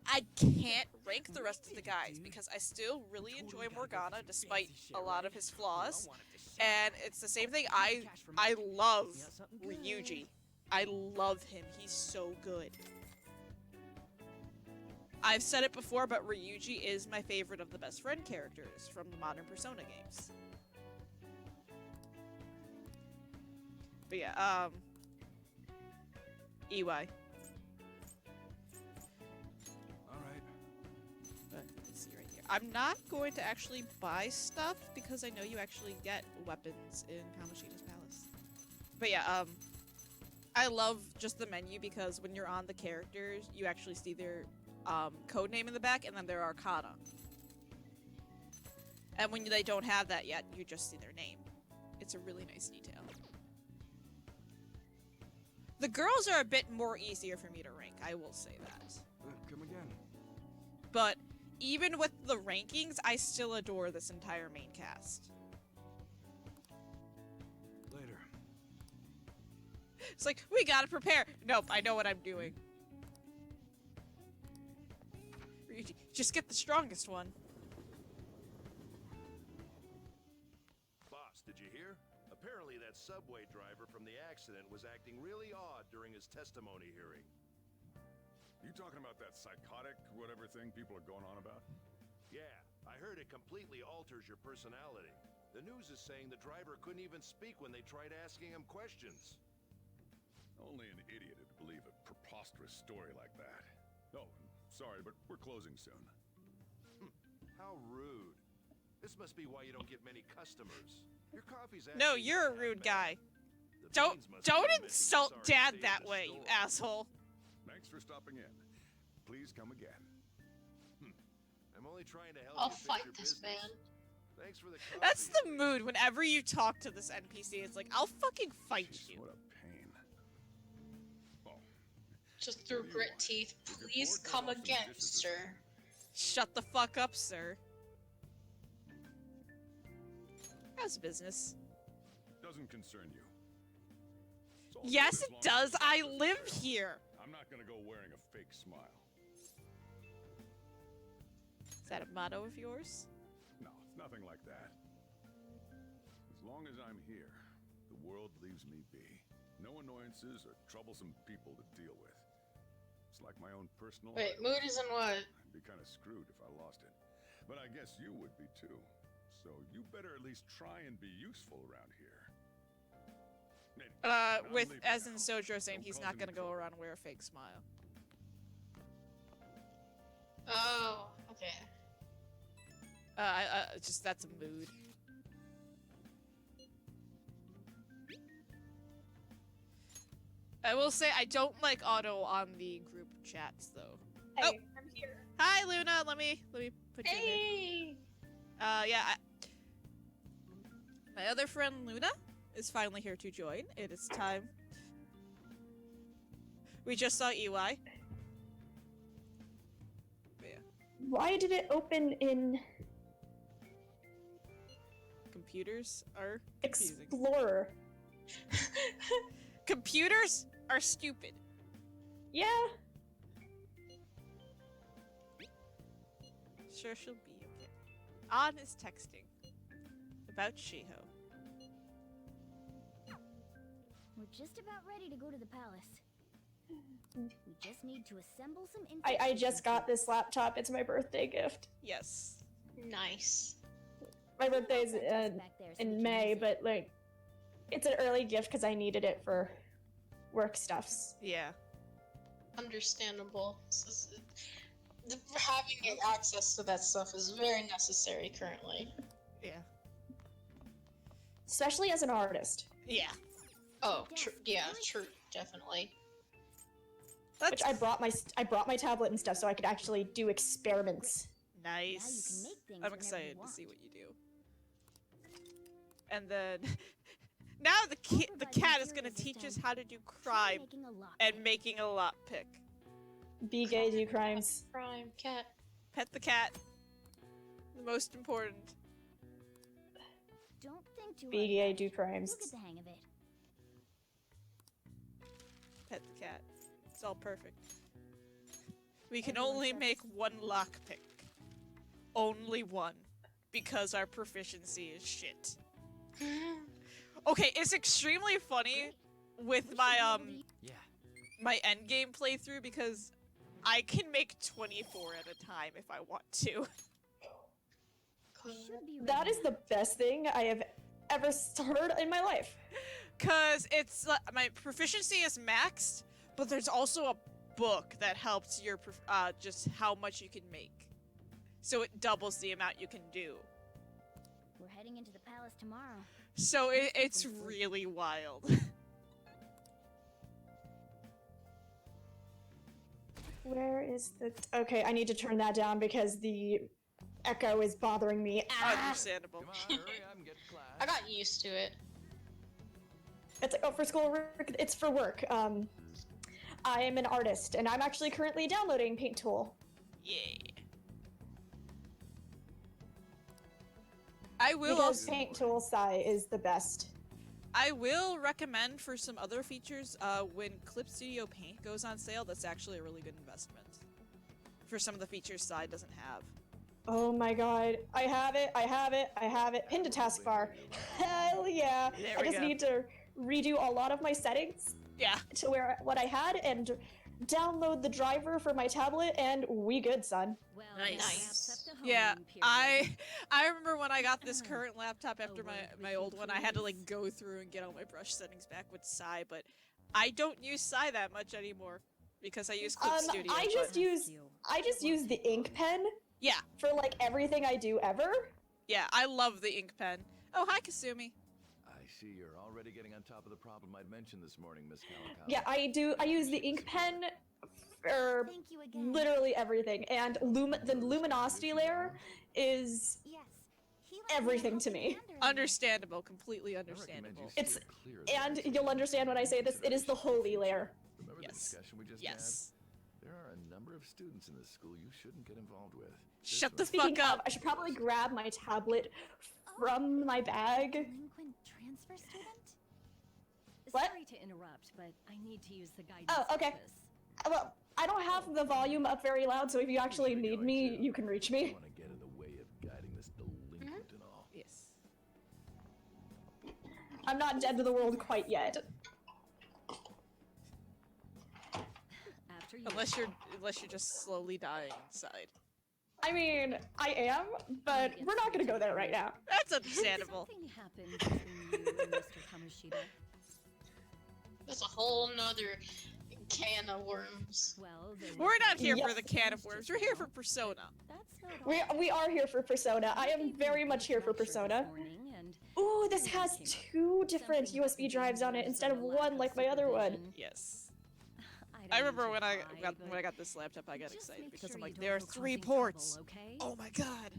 A: I can't rank the rest of the guys because I still really enjoy Morgana despite a lot of his flaws. And it's the same thing, I love Ryuji. I love him, he's so good. I've said it before, but Ryuji is my favorite of the best friend characters from the modern Persona games. But yeah, EY.
G: All right.
A: But let's see right here. I'm not going to actually buy stuff because I know you actually get weapons in Kamoshida's palace. But yeah, I love just the menu because when you're on the characters, you actually see their code name in the back and then their arcana. And when they don't have that yet, you just see their name. It's a really nice detail. The girls are a bit more easier for me to rank, I will say that.
G: Come again.
A: But even with the rankings, I still adore this entire main cast.
G: Later.
A: It's like, we gotta prepare. Nope, I know what I'm doing. Ryuji, just get the strongest one.
H: Boss, did you hear? Apparently that subway driver from the accident was acting really odd during his testimony hearing.
I: You talking about that psychotic whatever thing people are going on about?
H: Yeah, I heard it completely alters your personality. The news is saying the driver couldn't even speak when they tried asking him questions.
I: Only an idiot would believe a preposterous story like that. Oh, sorry, but we're closing soon.
H: How rude. This must be why you don't get many customers. Your coffee's
A: No,
H: actually
A: you're a
H: not that
A: rude
H: bad.
A: guy.
H: The
A: Don't
H: beans must be
A: don't
H: immensely
A: insult
H: sorry to
A: Dad
H: see
A: that
H: the
A: way, you
H: store.
A: asshole.
I: Thanks for stopping in. Please come again.
H: I'm only trying to help
B: I'll
H: you fix
B: fight
H: your
B: this
H: business.
B: man.
H: Thanks for the coffee.
A: That's the mood whenever you talk to this NPC. It's like, I'll fucking fight
I: Jeez,
A: you.
I: what a pain. Oh,
B: Just through
I: What do you
B: grit
I: want?
B: teeth.
I: If you're
B: Please
I: bored,
B: come
I: go off some
B: again,
I: dishes.
B: sir.
A: Shut the fuck up, sir. How's business?
I: doesn't concern you. It's all
A: Yes,
I: good as
A: it
I: long as
A: does.
I: the
A: I
I: doctor's
A: live
I: there.
A: here.
I: I'm not gonna go wearing a fake smile.
A: Is that a motto of yours?
I: No, it's nothing like that. As long as I'm here, the world leaves me be. No annoyances or troublesome people to deal with. It's like my own personal
B: Wait,
I: hideaway.
B: mood is in what?
I: I'd be kind of screwed if I lost it. But I guess you would be too. So you better at least try and be useful around here. Anyway, I'm
A: With,
I: leaving
A: as in
I: now.
A: Sojo saying
I: Don't
A: he's
I: cause
A: not
I: any
A: gonna go
I: trouble.
A: around and wear a fake smile.
B: Oh, okay.
A: Just, that's a mood. I will say, I don't like auto on the group chats, though.
B: Hey,
A: Oh.
B: I'm here.
A: Hi, Luna! Let me put you in there.
B: Hey!
A: Yeah, my other friend Luna is finally here to join. It is time. We just saw EY. But yeah.
J: Why did it open in
A: Computers are confusing.
J: Explorer?
A: Computers are stupid.
J: Yeah.
A: Sure, she'll be okay. An is texting about Shiho.
C: We're just about ready to go to the palace. We just need to assemble some
J: I just got this laptop. It's my birthday gift.
A: Yes.
B: Nice.
J: My birthday's in May, but like, it's an early gift because I needed it for work stuffs.
A: Yeah.
B: Understandable. Having access to that stuff is very necessary currently.
A: Yeah.
J: Especially as an artist.
A: Yeah.
B: Oh, yeah, true, definitely.
J: Which I brought my tablet and stuff so I could actually do experiments.
A: Nice. I'm excited to see what you do. And then now the cat is gonna teach us how to do crime and making a lockpick.
J: Be gay, do crimes.
B: Crime, cat.
A: Pet the cat. The most important.
C: Don't think too
J: Be
C: hard
J: gay,
C: about
J: do
C: it.
J: crimes.
C: We'll get the hang of it.
A: Pet the cat. It's all perfect. We can only make one lockpick. Only one. Because our proficiency is shit. Okay, it's extremely funny with my my endgame playthrough because I can make 24 at a time if I want to.
J: That is the best thing I have ever heard in my life.
A: Cause it's my proficiency is maxed, but there's also a book that helps your just how much you can make. So it doubles the amount you can do.
C: We're heading into the palace tomorrow.
A: So it's really wild.
J: Where is the... Okay, I need to turn that down because the echo is bothering me.
A: Understandable.
B: I got used to it.
J: It's like, oh, for school work, it's for work. I am an artist, and I'm actually currently downloading Paint Tool.
A: Yeah. I will
J: Because
A: also...
J: Paint Tool Sai is the best.
A: I will recommend for some other features, when Clip Studio Paint goes on sale, that's actually a really good investment. For some of the features Sai doesn't have.
J: Oh my god. I have it, I have it, I have it. Pinned to taskbar. Hell yeah.
A: There
J: I
A: we
J: just
A: go.
J: need to redo a lot of my settings.
A: Yeah.
J: To where what I had and download the driver for my tablet and we good, son.
E: Well,
A: Nice. Yeah, I remember when I got this current laptop after my old one, I had to like go through and get all my brush settings back with Sai, but I don't use Sai that much anymore because I use Clip Studio.
J: I just use the ink pen.
A: Yeah.
J: For like everything I do ever.
A: Yeah, I love the ink pen. Oh, hi Kasumi.
K: I see you're already getting on top of the problem I'd mentioned this morning, Miss Calico.
J: Yeah, I use the ink pen for literally everything, and the luminosity layer is everything to me.
A: Understandable, completely understandable.
J: It's, and you'll understand when I say this, it is the holy layer.
K: Remember the discussion we just
A: Yes.
K: had? There are a number of students in this school you shouldn't get involved with.
A: Shut the
J: Speaking
A: fuck up.
J: of, I should probably grab my tablet from my bag.
E: Transfer student?
J: What?
E: Sorry to interrupt, but I need to use the guidance
J: Oh, okay.
E: office.
J: Well, I don't have the volume up very loud, so if you actually need me, you can reach me. I'm not dead to the world quite yet.
E: After you.
A: Unless you're just slowly dying inside.
J: I mean, I am, but we're not gonna go there right now.
A: That's understandable.
E: Something happened between you and Mr. Kamoshida.
B: That's a whole nother can of worms.
E: Well, there
A: We're
E: was
A: not here
J: Yep.
A: for the can of worms. We're here for Persona.
E: That's not all.
J: We are here for Persona. I am very much here for Persona. Ooh, this has 2 different USB drives on it instead of 1 like my other one.
A: Yes. I remember when I got this laptop, I got excited because I'm like, there are 3 ports. Oh my god.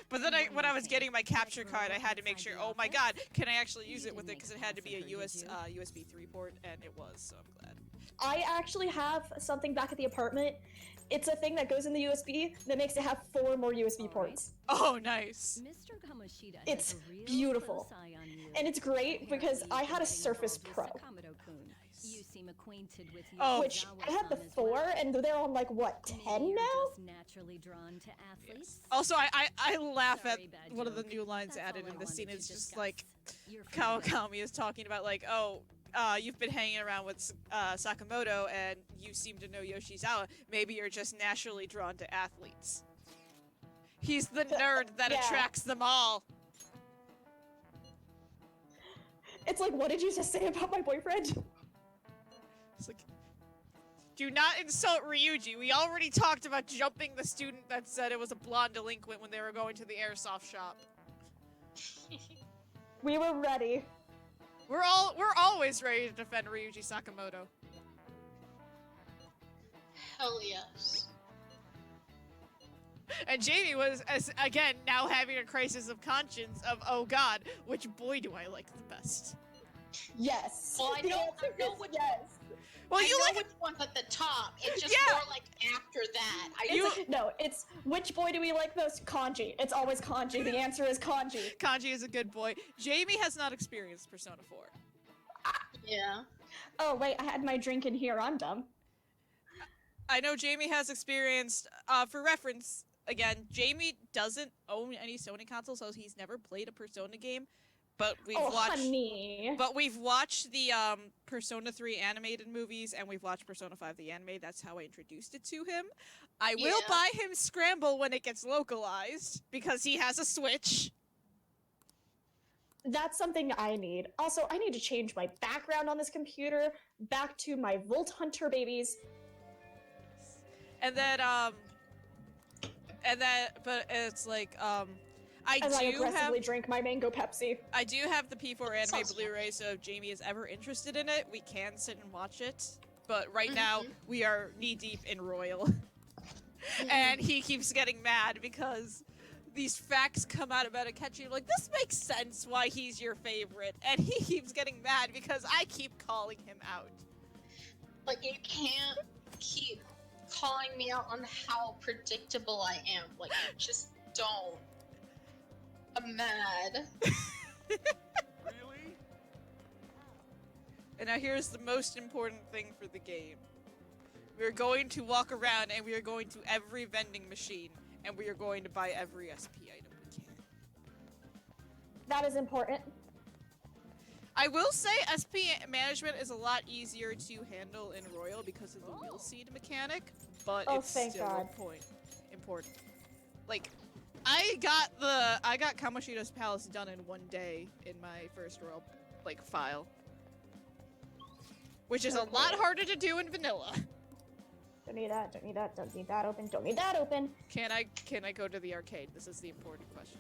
A: But then when I was getting my capture card, I had to make sure, oh my god, can I actually use it with it? Because it had to be a USB 3 port, and it was, so I'm glad.
J: I actually have something back at the apartment. It's a thing that goes in the USB that makes it have 4 more USB ports.
A: Oh, nice.
E: Mr. Kamoshida
J: It's
E: has a real
J: beautiful.
E: close eye on you.
J: And it's great because I had a Surface Pro.
E: You seem acquainted with
A: Oh,
J: Which I had the 4, and they're on like what, 10 now?
E: Naturally drawn to athletes.
A: Also, I laugh at one of the new lines added in this scene. It's just like Kawakami is talking about like, oh, you've been hanging around with Sakamoto and you seem to know Yoshizawa. Maybe you're just naturally drawn to athletes. He's the nerd that
J: Yeah.
A: attracts them all.
J: It's like, what did you just say about my boyfriend?
A: It's like, do not insult Ryuji. We already talked about jumping the student that said it was a blonde delinquent when they were going to the airsoft shop.
J: We were ready.
A: We're always ready to defend Ryuji Sakamoto.
B: Hell yes.
A: And Jamie was, again, now having a crisis of conscience of, oh god, which boy do I like the best?
J: Yes.
B: Well, I know which
J: yes.
A: Well,
B: I
A: you
B: know
A: like
B: which one's at the top. It's just
A: Yeah.
B: more like after that.
J: It's which boy do we like most? Kanji. It's always Kanji. The answer is Kanji.
A: Kanji is a good boy. Jamie has not experienced Persona 4.
B: Yeah.
J: Oh wait, I had my drink in here. I'm dumb.
A: I know Jamie has experienced, for reference, again, Jamie doesn't own any Sony consoles, so he's never played a Persona game. But we've
J: honey.
A: But we've watched the Persona 3 animated movies, and we've watched Persona 5 the anime. That's how I introduced it to him. I will buy him Scramble when it gets localized because he has a Switch.
J: That's something I need. Also, I need to change my background on this computer back to my Volt Hunter babies.
A: And then but it's like I
J: As I
A: do
J: aggressively
A: have
J: drink my mango Pepsi.
A: I do have the P4 anime
B: Sounds
A: Blu-ray, so if Jamie is ever interested in it, we can sit and watch it. But right now, we are knee-deep in Royal. And he keeps getting mad because these facts come out about Akechi. Like, this makes sense why he's your favorite. And he keeps getting mad because I keep calling him out.
B: Like, you can't keep calling me out on how predictable I am. Like, you just don't. I'm mad.
F: Really?
A: And now here's the most important thing for the game. We're going to walk around and we are going to every vending machine and we are going to buy every SP item we can.
J: That is important.
A: I will say SP management is a lot easier to handle in Royal because of the wheel seed mechanic, but it's
J: thank
A: still
J: God.
A: important. Like, I got Kamoshida's Palace done in 1 day in my first Royal, like, file. Which is a lot harder to do in vanilla.
J: Don't need that, don't need that, don't need that open, don't need that open.
A: Can I go to the arcade? This is the important question.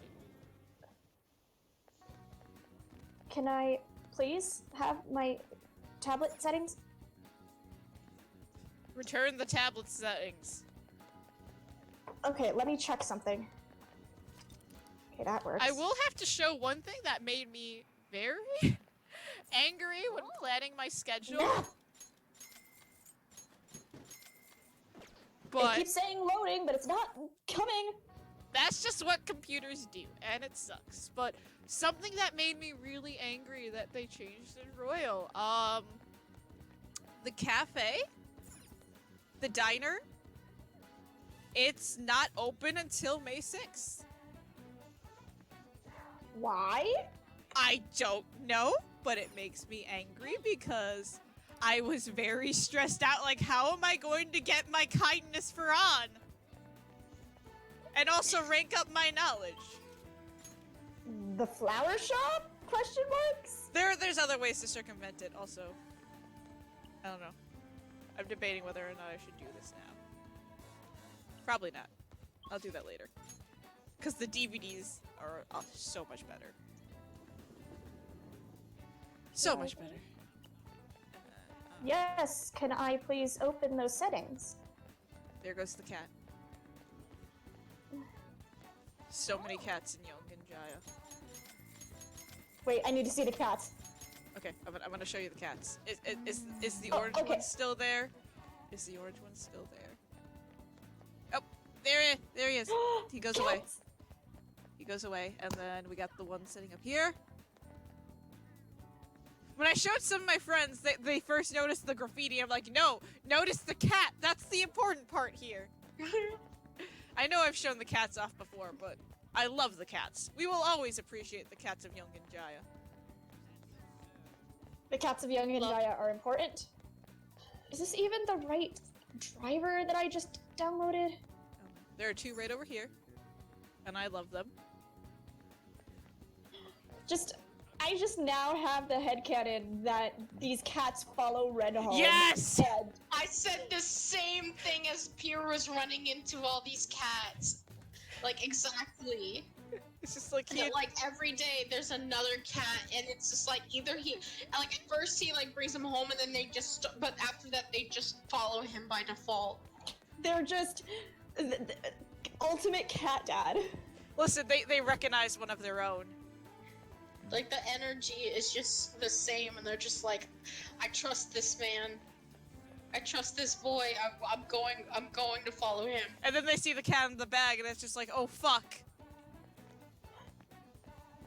J: Can I please have my tablet settings?
A: Return the tablet settings.
J: Okay, let me check something. Okay, that works.
A: I will have to show one thing that made me very angry when planning my schedule. But
J: it keeps saying loading, but it's not coming.
A: That's just what computers do, and it sucks. But something that made me really angry that they changed in Royal, the cafe, the diner, it's not open until May 6th.
J: Why?
A: I don't know, but it makes me angry because I was very stressed out, like, how am I going to get my kindness for on? And also rank up my knowledge.
J: The flower shop? Question marks?
A: There's other ways to circumvent it, also. I don't know. I'm debating whether or not I should do this now. Probably not. I'll do that later. Because the DVDs are so much better. So much better.
J: Yes, can I please open those settings?
A: There goes the cat. So many cats in Young and Jaya.
J: Wait, I need to see the cats.
A: Okay, I'm gonna show you the cats. Is the orange one still there? Is the orange one still there? Oh, there he is. He goes away. He goes away, and then we got the one sitting up here. When I showed some of my friends, they first noticed the graffiti. I'm like, no, notice the cat. That's the important part here. I know I've shown the cats off before, but I love the cats. We will always appreciate the cats of Young and Jaya.
J: The cats of Young and Jaya are important. Is this even the right driver that I just downloaded?
A: There are two right over here, and I love them.
J: I just now have the headcanon that these cats follow Red home.
A: Yes!
B: I said the same thing as Pierre was running into all these cats. Like, exactly.
A: It's just like
B: like every day there's another cat, and it's just like either he, like at first he like brings them home, and then they just, but after that they just follow him by default.
J: They're just the ultimate cat dad.
A: Listen, they recognize one of their own.
B: Like the energy is just the same, and they're just like, I trust this man. I trust this boy. I'm going to follow him.
A: And then they see the cat in the bag, and it's just like, oh fuck.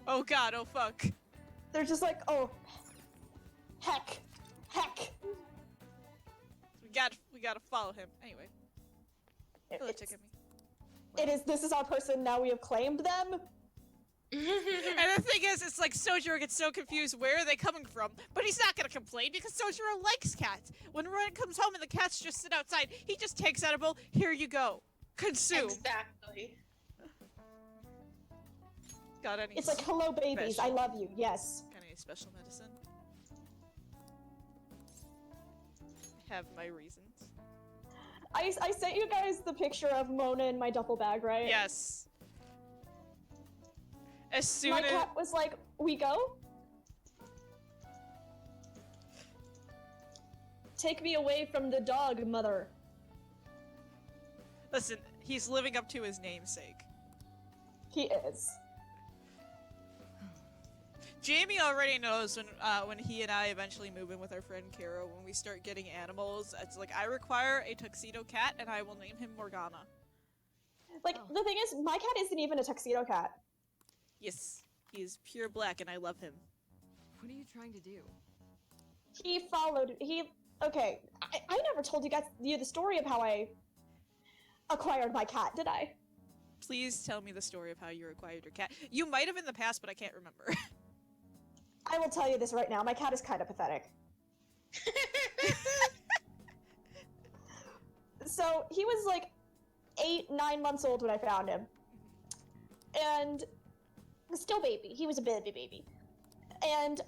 A: Oh god, oh fuck.
J: They're just like, oh, heck.
A: We gotta follow him. Anyway.
J: This is our person, now we have claimed them.
A: And the thing is, it's like Sojiro gets so confused, where are they coming from? But he's not gonna complain because Sojiro likes cats. When Ryan comes home and the cats just sit outside, he just takes out a bowl, here you go. Consume.
B: Exactly.
A: Got any
J: It's like, hello babies, I love you, yes.
A: Got any special medicine? I have my reasons.
J: I sent you guys the picture of Mona in my duffel bag, right?
A: Yes. As soon
J: my
A: as-
J: cat was like, we go? Take me away from the dog, mother.
A: Listen, he's living up to his namesake.
J: He is.
A: Jamie already knows when he and I eventually move in with our friend Kara, when we start getting animals, it's like, I require a tuxedo cat, and I will name him Morgana.
J: Like, the thing is, my cat isn't even a tuxedo cat.
A: Yes, he is pure black, and I love him.
E: What are you trying to do?
J: Okay, I never told you guys the story of how I acquired my cat, did I?
A: Please tell me the story of how you acquired your cat. You might have in the past, but I can't remember.
J: I will tell you this right now, my cat is kind of pathetic. So, he was like 8-9 months old when I found him. And still baby. He was a baby. And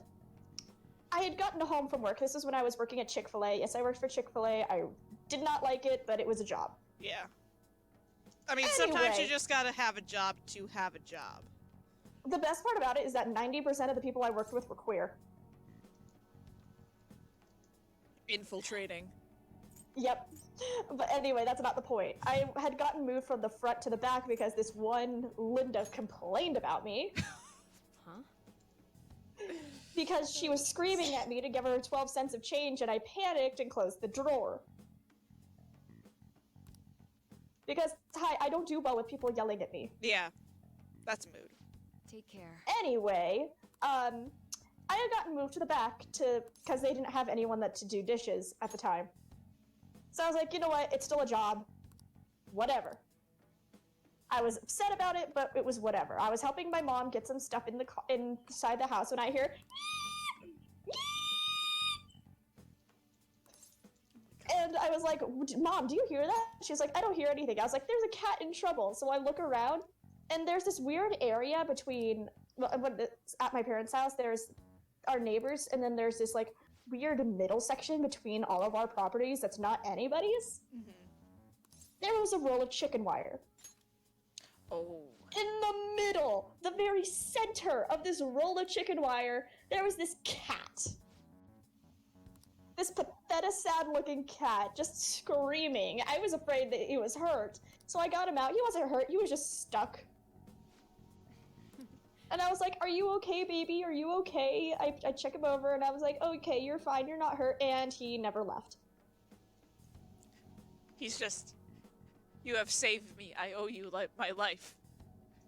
J: I had gotten home from work. This is when I was working at Chick-fil-A. Yes, I worked for Chick-fil-A. I did not like it, but it was a job.
A: Yeah. I mean, sometimes you just gotta have a job to have a job.
J: The best part about it is that 90% of the people I worked with were queer.
A: Infiltrating.
J: Yep. But anyway, that's not the point. I had gotten moved from the front to the back because this one Linda complained about me.
E: Huh?
J: Because she was screaming at me to give her 12 cents of change, and I panicked and closed the drawer. Because, hi, I don't do well with people yelling at me.
A: Yeah. That's a mood.
E: Take care.
J: Anyway, I had gotten moved to the back because they didn't have anyone to do dishes at the time. So I was like, you know what, it's still a job. Whatever. I was upset about it, but it was whatever. I was helping my mom get some stuff inside the house when I hear. And I was like, Mom, do you hear that? She's like, I don't hear anything. I was like, there's a cat in trouble. So I look around, and there's this weird area between, at my parents' house, there's our neighbors, and then there's this like weird middle section between all of our properties that's not anybody's. Mm-hmm. There was a roll of chicken wire.
A: Oh.
J: In the middle, the very center of this roll of chicken wire, there was this cat. This pathetic, sad-looking cat just screaming. I was afraid that he was hurt, so I got him out. He wasn't hurt, he was just stuck. And I was like, are you okay, baby? Are you okay? I check him over, and I was like, okay, you're fine, you're not hurt, and he never left.
A: He's just, you have saved me. I owe you my life.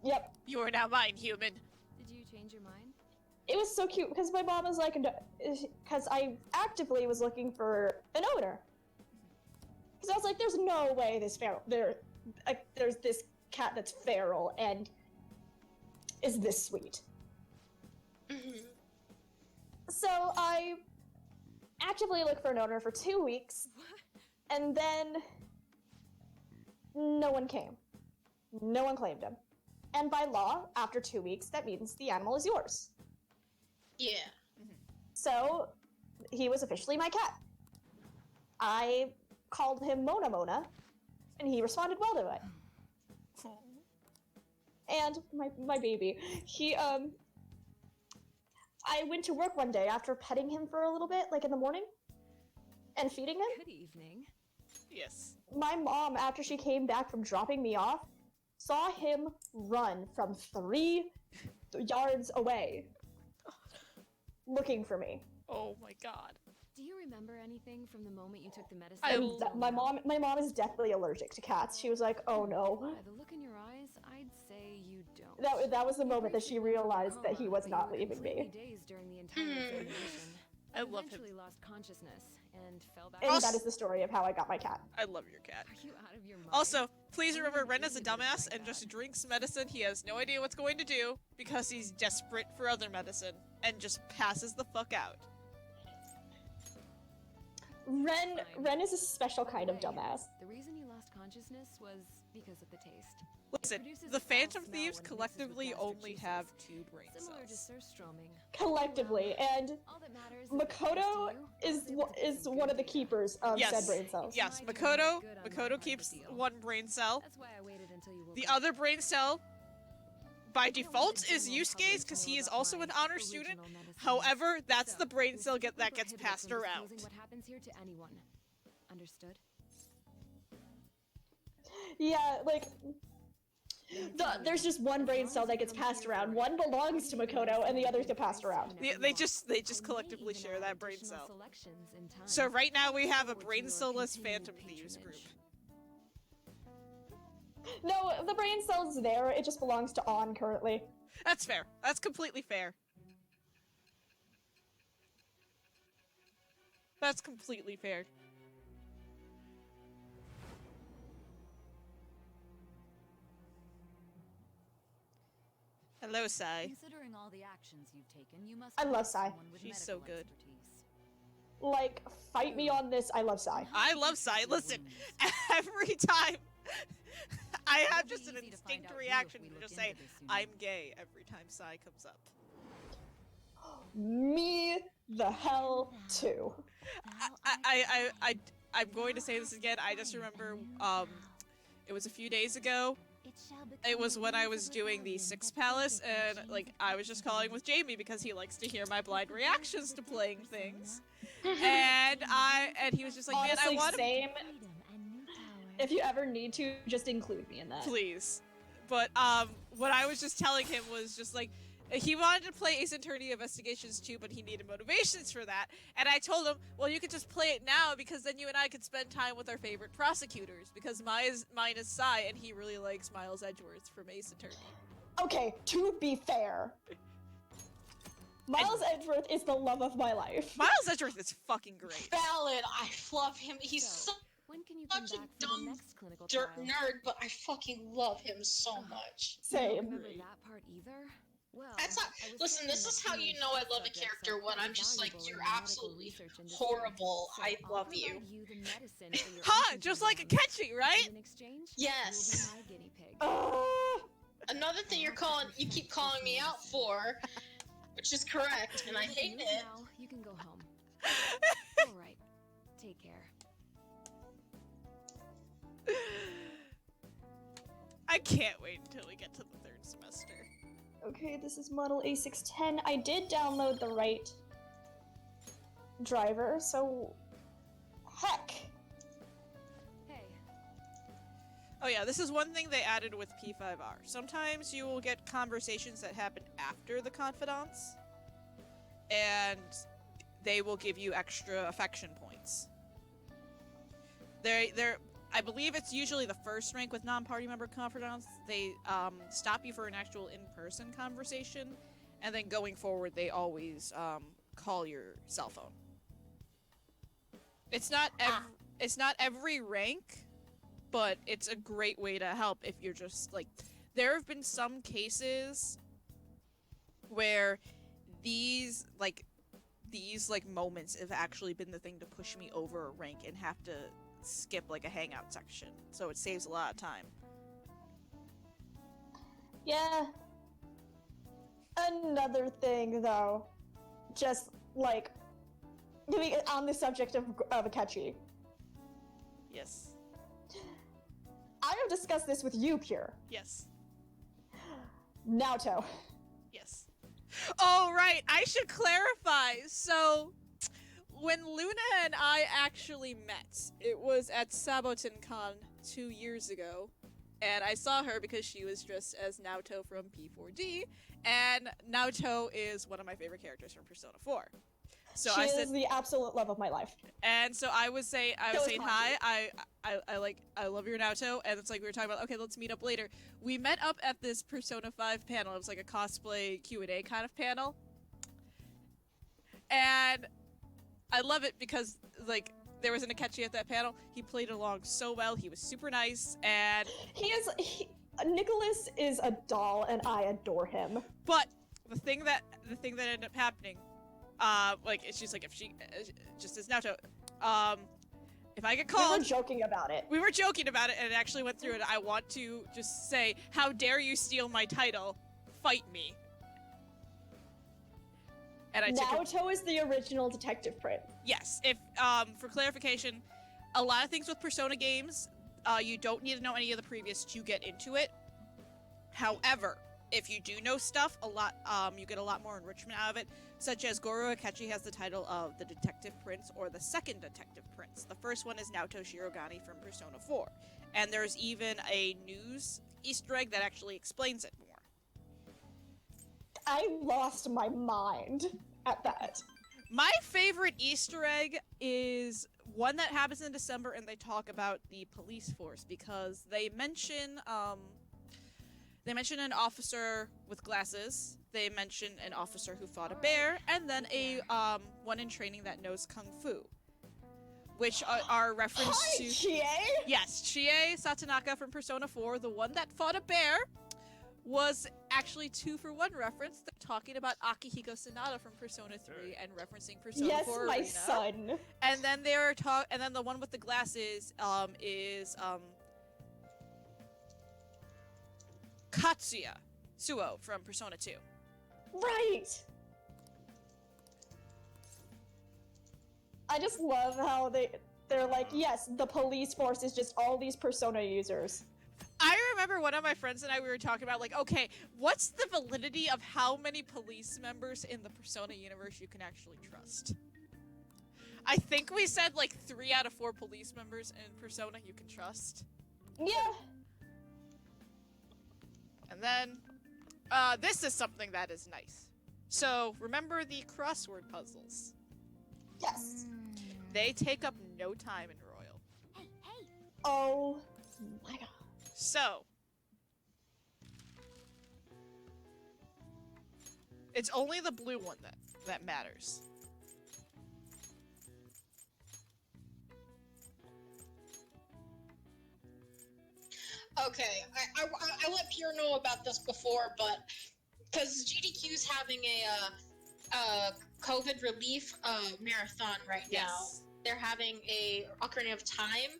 J: Yep.
A: You are now mine, human.
E: Did you change your mind?
J: It was so cute because my mom was like, because I actively was looking for an owner. Because I was like, there's no way there's this cat that's feral and is this sweet. Mm-hmm. So I actively looked for an owner for 2 weeks, and then no one came. No one claimed him. And by law, after 2 weeks, that means the animal is yours.
B: Yeah.
J: Mm-hmm. So, he was officially my cat. I called him Mona Mona, and he responded well to it. And my baby, I went to work one day after petting him for a little bit, like in the morning, and feeding him.
E: Good evening.
A: Yes.
J: My mom, after she came back from dropping me off, saw him run from 3 yards away, looking for me.
A: Oh my god.
E: Do you remember anything from the moment you took the medicine?
J: My mom is deathly allergic to cats. She was like, oh no.
E: By the look in your eyes, I'd say you don't.
J: That was the moment that she realized that he was not leaving me.
E: Days during the entire examination.
A: I love him.
E: Eventually lost consciousness and fell back.
J: And that is the story of how I got my cat.
A: I love your cat.
E: Are you out of your mind?
A: Also, please remember Ren is a dumbass and just drinks medicine he has no idea what's going to do because he's desperate for other medicine and just passes the fuck out.
J: Ren is a special kind of dumbass.
E: The reason he lost consciousness was because of the taste.
A: Listen, the Phantom Thieves collectively only have 2 brain
E: Similar to
A: cells.
E: surstroming.
J: Collectively, and Makoto is one of the keepers of said brain cells.
A: Yes, Makoto keeps 1 brain cell.
E: That's why I waited until you woke
A: The
E: up.
A: other brain cell, by default, is Yusuke's because he is also an honor student. However, that's the brain cell that gets passed around.
E: What happens here to anyone? Understood?
J: Yeah, like there's just 1 brain cell that gets passed around. 1 belongs to Makoto, and the others get passed around.
A: Yeah, they just collectively share that brain cell. So right now we have a brain cell-less Phantom Thieves group.
J: No, the brain cell's there. It just belongs to On currently.
A: That's fair. That's completely fair. That's completely fair. Hello, Sai.
L: Considering all the actions you've taken, you must
J: I love Sai.
A: She's so good.
J: Like, fight me on this. I love Sai.
A: I love Sai. Listen, every time I have just an instinct reaction to just say, I'm gay every time Sai comes up.
J: Me the hell too.
A: I'm going to say this again. I just remember, it was a few days ago. It was when I was doing the 6 Palace, and like I was just calling with Jamie because he likes to hear my blind reactions to playing things, and he was just like,
J: honestly,
A: man, I want
J: same. If you ever need to, just include me in that.
A: Please. But what I was just telling him was just like, he wanted to play Ace Attorney Investigations 2, but he needed motivations for that. And I told him, well, you could just play it now because then you and I could spend time with our favorite prosecutors. Because mine is Sai, and he really likes Miles Edgeworth from Ace Attorney.
J: Okay, to be fair, Miles Edgeworth is the love of my life.
A: Miles Edgeworth is fucking great.
B: Valid. I love him. He's so...
E: When can you him
B: such a
E: back for the
B: dumb
E: next clinical
B: dirt
E: trial.
B: nerd, but I fucking love him so much.
E: You don't
J: Same.
E: remember that part either? Well,
B: That's not,
E: I was
B: listen,
E: saying
B: this
E: that
B: is how you
E: teenage
B: know I
E: sex
B: love a
E: subjects
B: character
E: are
B: when
E: quite
B: I'm just like,
E: valuable
B: you're
E: in the medical
B: absolutely
E: research industry.
B: horrible.
E: So
B: I
E: I'll
B: love you.
E: provide you the medicine for your
A: Ha!
E: infant
A: Just like a
E: exams.
A: catchy, right?
E: And in exchange,
B: Yes.
E: you'll be my guinea pig.
B: Another thing you keep calling me out for, which is correct, and I hate it.
E: Now you can go home. All right. Take care.
A: I can't wait until we get to the third semester.
J: Okay, this is model A610. I did download the right driver, so heck.
E: Hey.
A: Oh yeah, this is one thing they added with P5R. Sometimes you will get conversations that happen after the confidants, and they will give you extra affection points. I believe it's usually the first rank with non-party member confidants. They stop you for an actual in-person conversation, and then going forward, they always call your cell phone. It's not every rank, but it's a great way to help if you're just like. There have been some cases where these moments have actually been the thing to push me over a rank and have to skip like a hangout section, so it saves a lot of time.
J: Yeah. Another thing, though, just like on the subject of Akechi.
A: Yes.
J: I have discussed this with you, Pure.
A: Yes.
J: Naoto.
A: Yes. Oh, right. I should clarify. So, when Luna and I actually met, it was at SabotinCon 2 years ago, and I saw her because she was dressed as Naoto from P4D, and Naoto is one of my favorite characters from Persona 4. So
J: She
A: I said,
J: is the absolute love of my life.
A: and so I was saying
J: is
A: hi. I love your Naoto, and it's like we were talking about. Okay, let's meet up later. We met up at this Persona 5 panel. It was like a cosplay Q&A kind of panel, and I love it because like there was an Akechi at that panel. He played along so well. He was super nice, and
J: Nicholas is a doll, and I adore him.
A: But the thing that ended up happening. Like, it's just like, if she, just as Naoto, if I get called...
J: We were joking about it.
A: We were joking about it, and it actually went through it. I want to just say, how dare you steal my title? Fight me. And I
J: Naoto is the original Detective Prince.
A: Yes, if, for clarification, a lot of things with Persona games, you don't need to know any of the previous to get into it. However, if you do know stuff, you get a lot more enrichment out of it, such as Goro Akechi has the title of the Detective Prince or the Second Detective Prince. The first one is Naoto Shirogane from Persona 4. And there's even a news Easter egg that actually explains it more.
J: I lost my mind at that.
A: My favorite Easter egg is one that happens in December, and they talk about the police force, because they mention an officer with glasses, they mention an officer who fought a bear, and then a one in training that knows kung fu, which are reference to
J: Chie?
A: Yes, Chie Satonaka from Persona 4, the one that fought a bear, was actually 2-for-1 reference. They're talking about Akihiko Sanada from Persona 3 and referencing Persona 4
J: my
A: Arena.
J: son.
A: And then and then the one with the glasses is Katsuya Suo from Persona 2.
J: Right! I just love how they're like, yes, the police force is just all these Persona users.
A: I remember one of my friends and I, we were talking about, like, okay, what's the validity of how many police members in the Persona universe you can actually trust? I think we said, like, 3 out of 4 police members in Persona you can trust.
J: Yeah.
A: And then, this is something that is nice. So, remember the crossword puzzles?
J: Yes.
A: They take up no time in Royal.
C: Hey, hey!
J: Oh my god.
A: So, it's only the blue one that matters.
B: Okay, I let Pierre know about this before, but because GDQ's having a COVID relief marathon right now.
A: Yes.
B: They're having a Ocarina of Time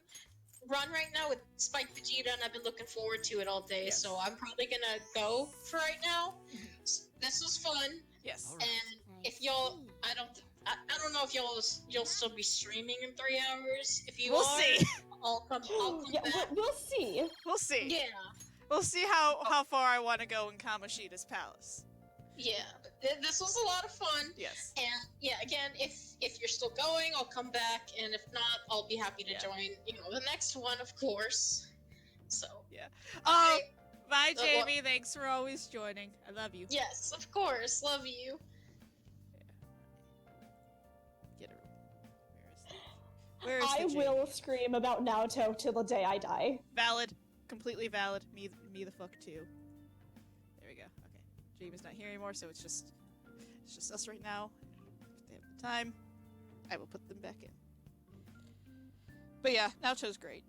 B: run right now with Spike Vegeta, and I've been looking forward to it all day.
A: Yes.
B: So I'm probably gonna go for right now. This was fun,
A: Yes.
B: and if y'all, I don't know if you'll still be streaming in 3 hours. If you
A: We'll
B: are,
A: see.
B: I'll come
J: Yeah,
B: back.
J: we'll see.
A: We'll see.
B: Yeah.
A: We'll see how far I want to go in Kamoshida's palace.
B: Yeah, this was a lot of fun.
A: Yes.
B: And yeah, again, if you're still going, I'll come back, and if not, I'll be happy to join. The next one, of course. So
A: yeah.
B: Bye,
A: Jamie. Thanks for always joining. I love you.
B: Yes, of course. Love you.
A: Get her. Where is
J: I
A: the
J: will scream about Naoto till the day I die.
A: Valid. Completely valid. Me the fuck too. There we go. Okay. Jamie's not here anymore, so it's just us right now. If they have the time, I will put them back in. But yeah, Naoto's great.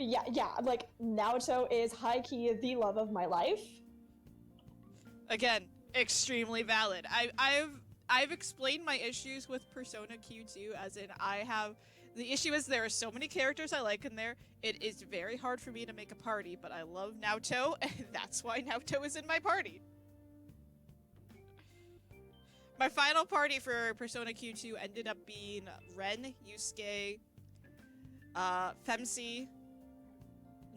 J: Yeah, like, Naoto is high-key the love of my life.
A: Again, extremely valid. I've explained my issues with Persona Q2, as in the issue is there are so many characters I like in there, it is very hard for me to make a party, but I love Naoto, and that's why Naoto is in my party. My final party for Persona Q2 ended up being Ren, Yusuke, Femsi,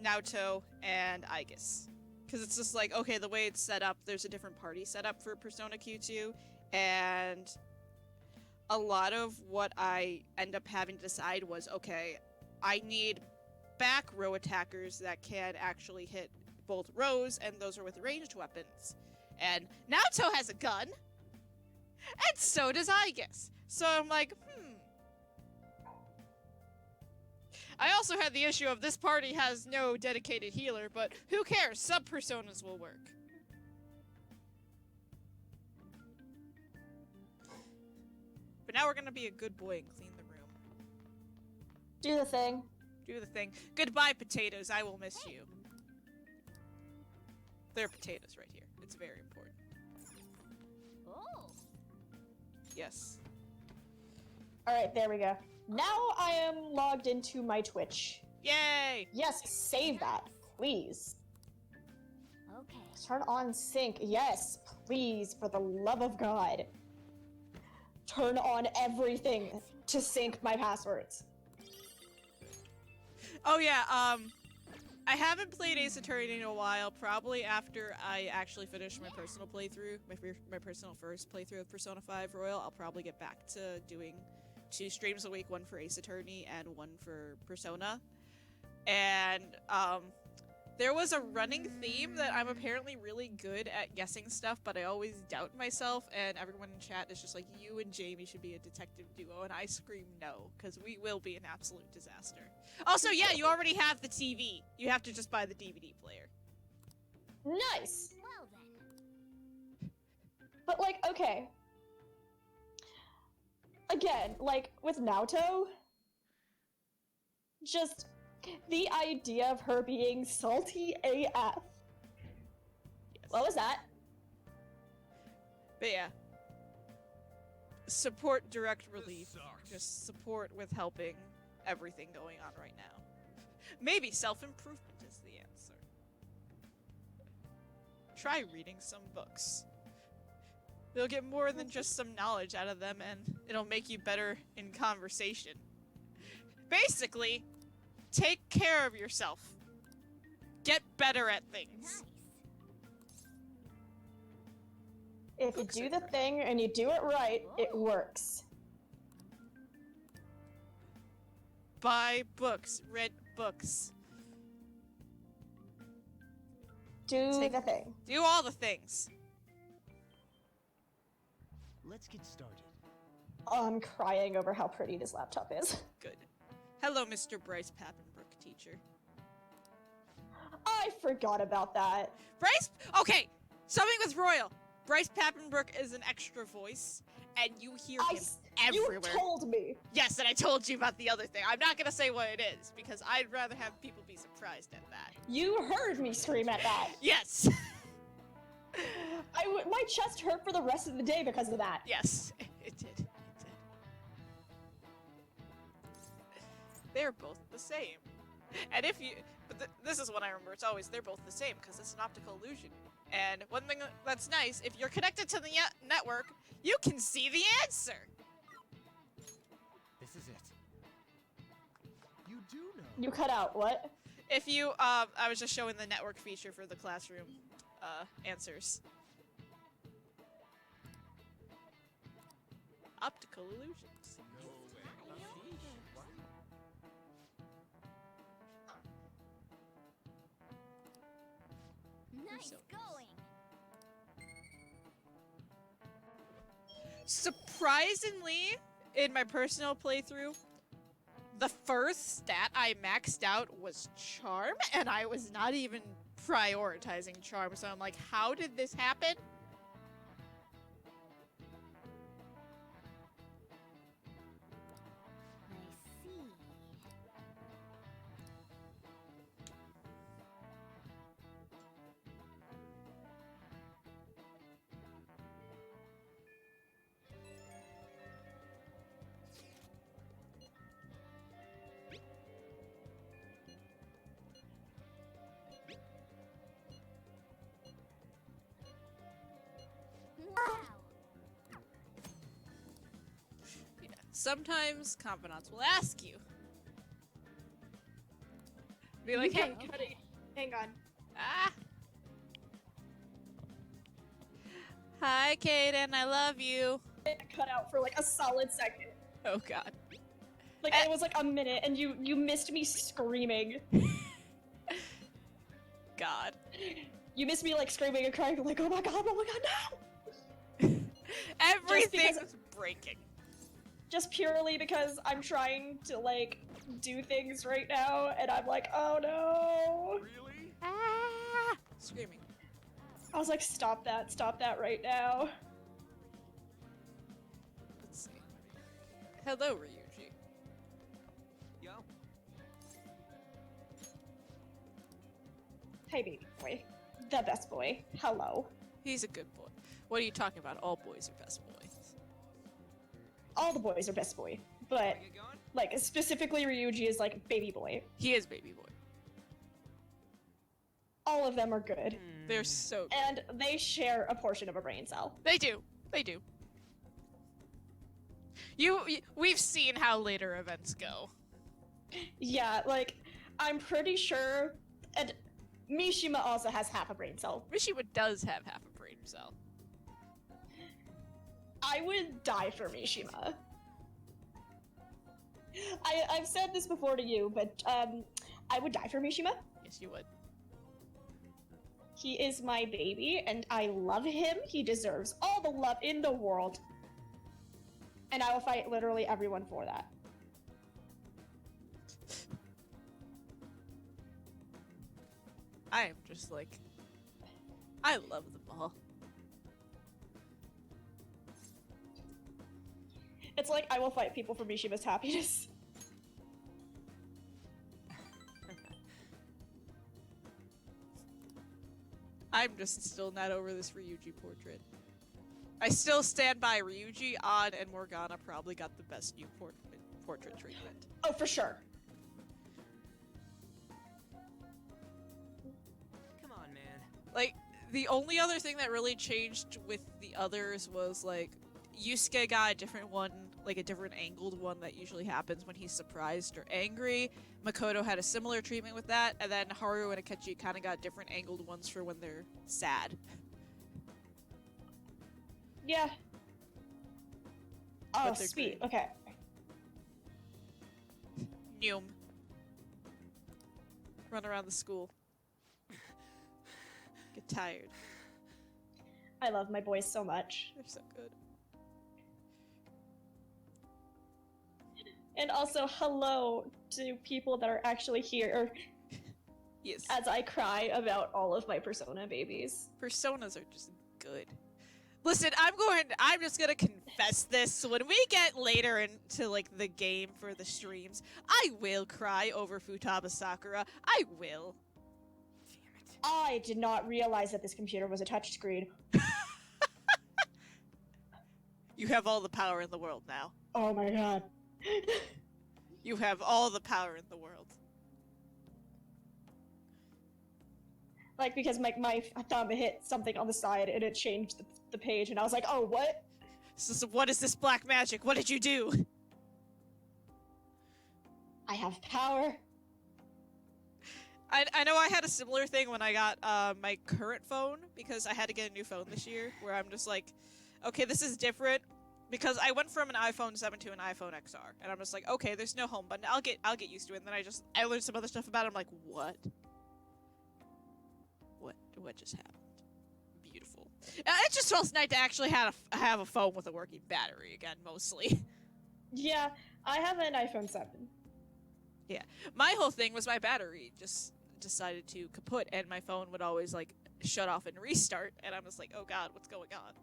A: Naoto, and Aigis. Because it's just like, okay, the way it's set up, there's a different party set up for Persona Q2, and a lot of what I end up having to decide was, okay, I need back row attackers that can actually hit both rows, and those are with ranged weapons. And Naoto has a gun, and so does Aigis. So I'm like, I also had the issue of this party has no dedicated healer, but who cares? Sub-personas will work. But now we're gonna be a good boy and clean the room.
J: Do the thing.
A: Do the thing. Goodbye, potatoes. I will miss you. There are potatoes right here. It's very important.
C: Oh.
A: Yes.
J: Alright, there we go. Now I am logged into my Twitch.
A: Yay!
J: Yes, save that, please.
C: Okay.
J: Turn on sync. Yes, please, for the love of God. Turn on everything to sync my passwords.
A: Oh yeah, I haven't played Ace Attorney in a while, probably after I actually finish my personal playthrough, my personal first playthrough of Persona 5 Royal. I'll probably get back to doing 2 streams a week, one for Ace Attorney and one for Persona. And, there was a running theme that I'm apparently really good at guessing stuff, but I always doubt myself, and everyone in chat is just like, you and Jamie should be a detective duo, and I scream no, because we will be an absolute disaster. Also, yeah, you already have the TV. You have to just buy the DVD player.
J: Nice!
C: Well then.
J: But, like, okay. Again, like, with Naoto, just the idea of her being salty AF.
A: Yes.
J: What was that?
A: But yeah. Support direct relief. Just support with helping everything going on right now. Maybe self-improvement is the answer. Try reading some books. You'll get more than just some knowledge out of them, and it'll make you better in conversation. Basically, take care of yourself. Get better at things.
J: If you do the thing and you do it right, it works.
A: Buy books. Read books.
J: Do the thing.
A: Do all the things.
D: Let's get started.
J: I'm crying over how pretty this laptop is.
A: Good. Hello, Mr. Bryce Pappenbrook, teacher.
J: I forgot about that.
A: Bryce? Okay, something with Royal. Bryce Pappenbrook is an extra voice, and you hear him
J: You
A: everywhere.
J: told me.
A: Yes, and I told you about the other thing. I'm not gonna say what it is because I'd rather have people be surprised at that.
J: You heard me scream at that.
A: Yes.
J: My chest hurt for the rest of the day because of that.
A: Yes, it did. It did. They're both the same. And if you, but this is what I remember. It's always they're both the same because it's an optical illusion. And one thing that's nice, if you're connected to the network, you can see the answer.
D: This is it. You do know.
J: You cut out what?
A: If you, I was just showing the network feature for the classroom answers. Optical illusions.
C: Nice going.
A: Surprisingly, in my personal playthrough, the first stat I maxed out was Charm, and I was not even prioritizing Charm, so I'm like, how did this happen?
C: I see. Wow.
A: Yeah. Sometimes confidants will ask you. Be like, hey,
J: Hang on.
A: ah. Hi, Kaden, I love you.
J: It cut out for like a solid second.
A: Oh god.
J: Like it was like a minute, and you missed me screaming.
A: God.
J: You missed me like screaming and crying, like, oh my god, no!
A: Everything's breaking.
J: Just purely because I'm trying to like do things right now, and I'm like, oh no!
H: Really?
A: Ah! Screaming.
J: I was like, stop that right now.
A: Let's see. Hello, Ryuji.
D: Yo.
J: Hey, baby boy. The best boy. Hello.
A: He's a good boy. What are you talking about? All boys are best boys.
J: All the boys are best boy, but
D: Get going?
J: like specifically Ryuji is like baby boy.
A: He is baby boy.
J: All of them are good,
A: They're so good.
J: and they share a portion of a brain cell.
A: They do. They do. We've seen how later events go.
J: Yeah, like I'm pretty sure, and Mishima also has half a brain cell.
A: Mishima does have half a brain cell.
J: I would die for Mishima. I've said this before to you, but I would die for Mishima.
A: Yes, you would.
J: He is my baby, and I love him. He deserves all the love in the world. And I will fight literally everyone for that.
A: I am just like, I love them all.
J: It's like I will fight people for Mishima's happiness.
A: I'm just still not over this Ryuji portrait. I still stand by Ryuji, Odd, and Morgana probably got the best new portrait treatment.
J: Oh, for sure.
D: Come on, man.
A: Like, the only other thing that really changed with the others was, like, Yusuke got a different one, like a different angled one that usually happens when he's surprised or angry. Makoto had a similar treatment with that, and then Haru and Akechi kind of got different angled ones for when they're sad.
J: Yeah. Oh,
A: But they're
J: sweet.
A: great.
J: Okay.
A: Noom. Run around the school. Get tired.
J: I love my boys so much.
A: They're so good.
J: And also, hello to people that are actually here
A: Yes.
J: as I cry about all of my Persona babies.
A: Personas are just good. Listen, I'm just gonna confess this. So when we get later into like the game for the streams, I will cry over Futaba Sakura. I will.
J: I did not realize that this computer was a touchscreen.
A: You have all the power in the world now.
J: Oh my god.
A: You have all the power in the world.
J: Like, because my thumb hit something on the side and it changed the page, and I was like, oh, what?
A: So what is this black magic? What did you do?
J: I have power.
A: I know I had a similar thing when I got my current phone, because I had to get a new phone this year, where I'm just like, okay, this is different, because I went from an iPhone 7 to an iPhone XR, and I'm just like, okay, there's no home button, I'll get used to it, and then I learned some other stuff about it, I'm like, what? What just happened? Beautiful. It just feels nice to actually have a phone with a working battery again, mostly.
J: Yeah, I have an iPhone 7.
A: Yeah, my whole thing was my battery just decided to kaput, and my phone would always like shut off and restart, and I'm just like, oh god, what's going on?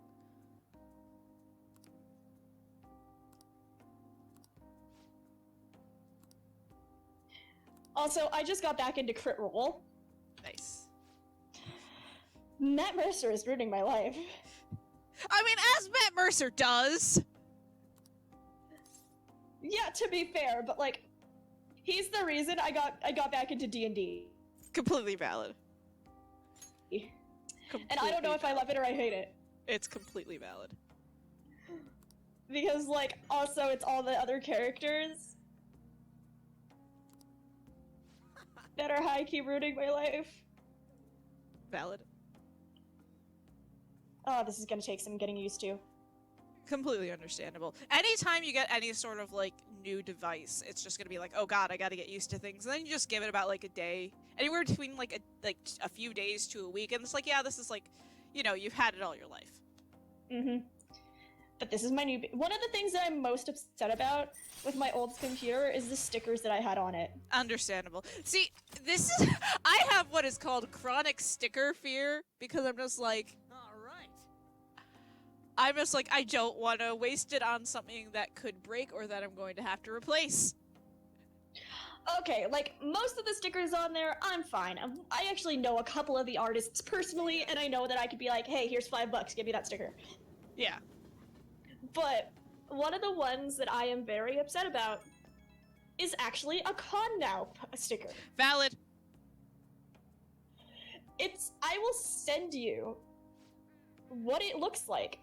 J: Also, I just got back into Crit Roll.
A: Nice.
J: Matt Mercer is ruining my life.
A: I mean, as Matt Mercer does.
J: Yeah, to be fair, but like, he's the reason I got back into D&D.
A: Completely valid.
J: And I don't know if I love it or I hate it.
A: It's completely valid.
J: Because, like, also it's all the other characters that are high-key ruining my life.
A: Valid.
J: Oh, this is gonna take some getting used to.
A: Completely understandable. Anytime you get any sort of, like, new device, it's just gonna be like, oh god, I gotta get used to things. And then you just give it about, like, a day. Anywhere between, like, a few days to a week. And it's like, yeah, this is, like, you know, you've had it all your life.
J: Mm-hmm. But this is my new... One of the things that I'm most upset about with my old computer is the stickers that I had on it.
A: Understandable. See, this is... I have what is called chronic sticker fear, because I'm just like... I'm just like, I don't want to waste it on something that could break or that I'm going to have to replace.
J: Okay, like, most of the stickers on there, I'm fine. I actually know a couple of the artists personally, and I know that I could be like, hey, here's $5, give me that sticker.
A: Yeah.
J: But one of the ones that I am very upset about is actually a Con Now sticker.
A: Valid.
J: I will send you what it looks like.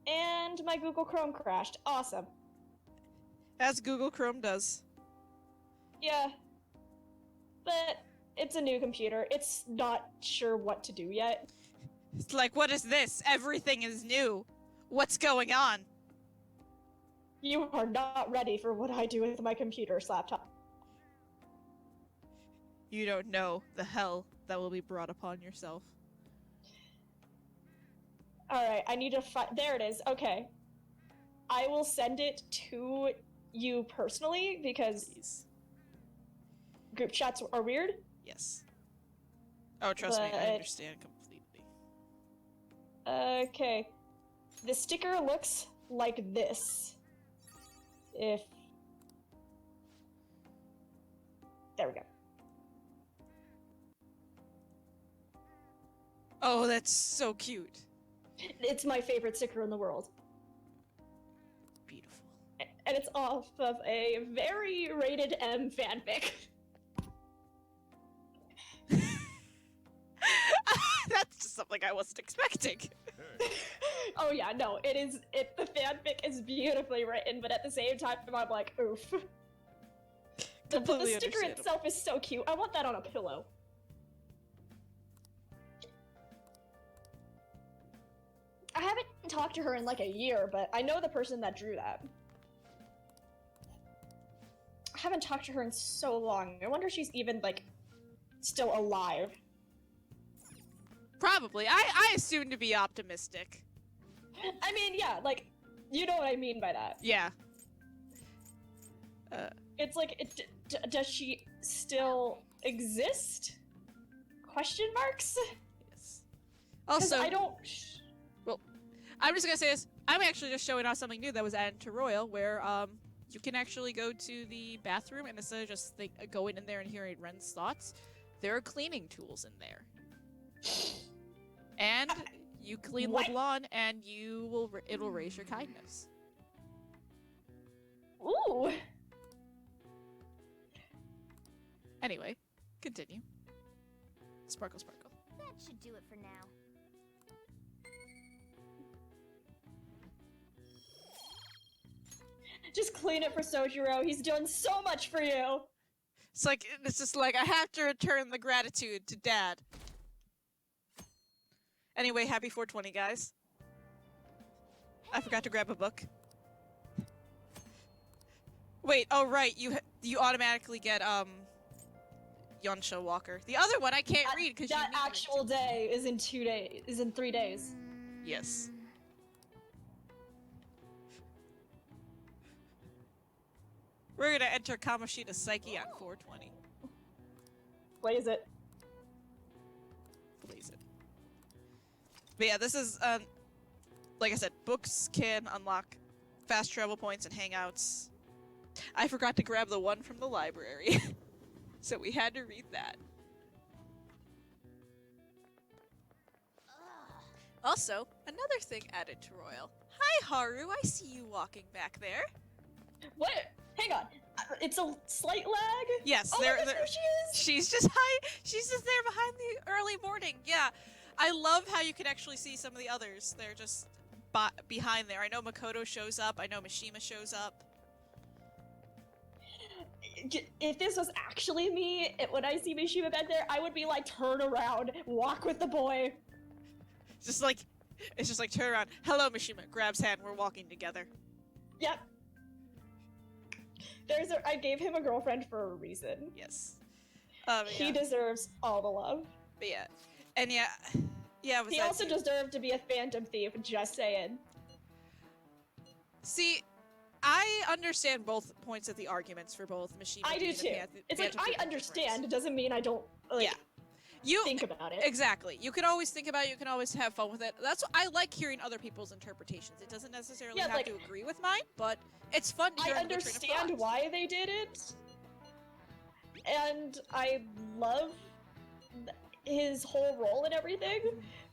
J: And my Google Chrome crashed. Awesome.
A: As Google Chrome does.
J: Yeah. But it's a new computer. It's not sure what to do yet.
A: It's like, what is this? Everything is new. What's going on?
J: You are not ready for what I do with my computer/laptop.
A: You don't know the hell that will be brought upon yourself.
J: Alright, I need to find... There it is. Okay. I will send it to you personally, because...
A: Please.
J: Group chats are weird.
A: Yes. Oh, trust me, I understand completely.
J: Okay. The sticker looks like this. If... There we go.
A: Oh, that's so cute.
J: It's my favorite sticker in the world.
A: Beautiful.
J: And it's off of a very rated M fanfic.
A: That's just something I wasn't expecting.
J: Oh yeah, no, the fanfic is beautifully written, but at the same time, I'm like, oof. But the sticker itself is so cute. I want that on a pillow. I haven't talked to her in like a year, but I know the person that drew that. I haven't talked to her in so long. I wonder if she's even, like, still alive.
A: Probably. I assume to be optimistic.
J: I mean, yeah, like, you know what I mean by that.
A: Yeah.
J: It's like, does she still exist? Question marks?
A: Yes. Also,
J: I don't.
A: well, I'm just gonna say this. I'm actually just showing off something new that was added to Royal, where you can actually go to the bathroom and instead of just going in there and hearing Ren's thoughts, there are cleaning tools in there. And you clean the lawn, and it'll raise your kindness.
J: Ooh.
A: Anyway, continue. Sparkle, sparkle.
C: That should do it for now.
J: Just clean it for Sojiro. He's doing so much for you.
A: It's just like I have to return the gratitude to Dad. Anyway, happy 420, guys. I forgot to grab a book. Wait, oh right, you automatically get Yonsha Walker. The other one I can't read because
J: that actual day is in 2 days. Is in 3 days.
A: Yes. We're gonna enter Kamoshida's psyche on 420.
J: Blaze it.
A: Blaze it. But yeah, this is like I said, books can unlock fast travel points and hangouts. I forgot to grab the one from the library, so we had to read that. Also, another thing added to Royal. Hi, Haru. I see you walking back there.
J: What? Hang on. It's a slight lag?
A: Yes,
J: oh
A: there
J: my gosh, there she is!
A: She's just there behind the early morning. Yeah. I love how you can actually see some of the others. They're just behind there. I know Makoto shows up. I know Mishima shows up.
J: If this was actually me, when I see Mishima back there, I would be like, turn around, walk with the boy.
A: It's just like, turn around. Hello, Mishima. Grabs hand. We're walking together.
J: Yep. I gave him a girlfriend for a reason.
A: Yes.
J: He deserves all the love.
A: But yeah. And yeah.
J: He also deserved to be a phantom thief, just saying.
A: See, I understand both points of the arguments for both Mishima.
J: I do too. It's like, I understand. It doesn't mean I don't, think about it.
A: Exactly. You can always think about it. You can always have fun with it. That's what I like hearing other people's interpretations. It doesn't necessarily have to agree with mine, but it's fun to hear
J: I understand why they did it. And I love his whole role and everything.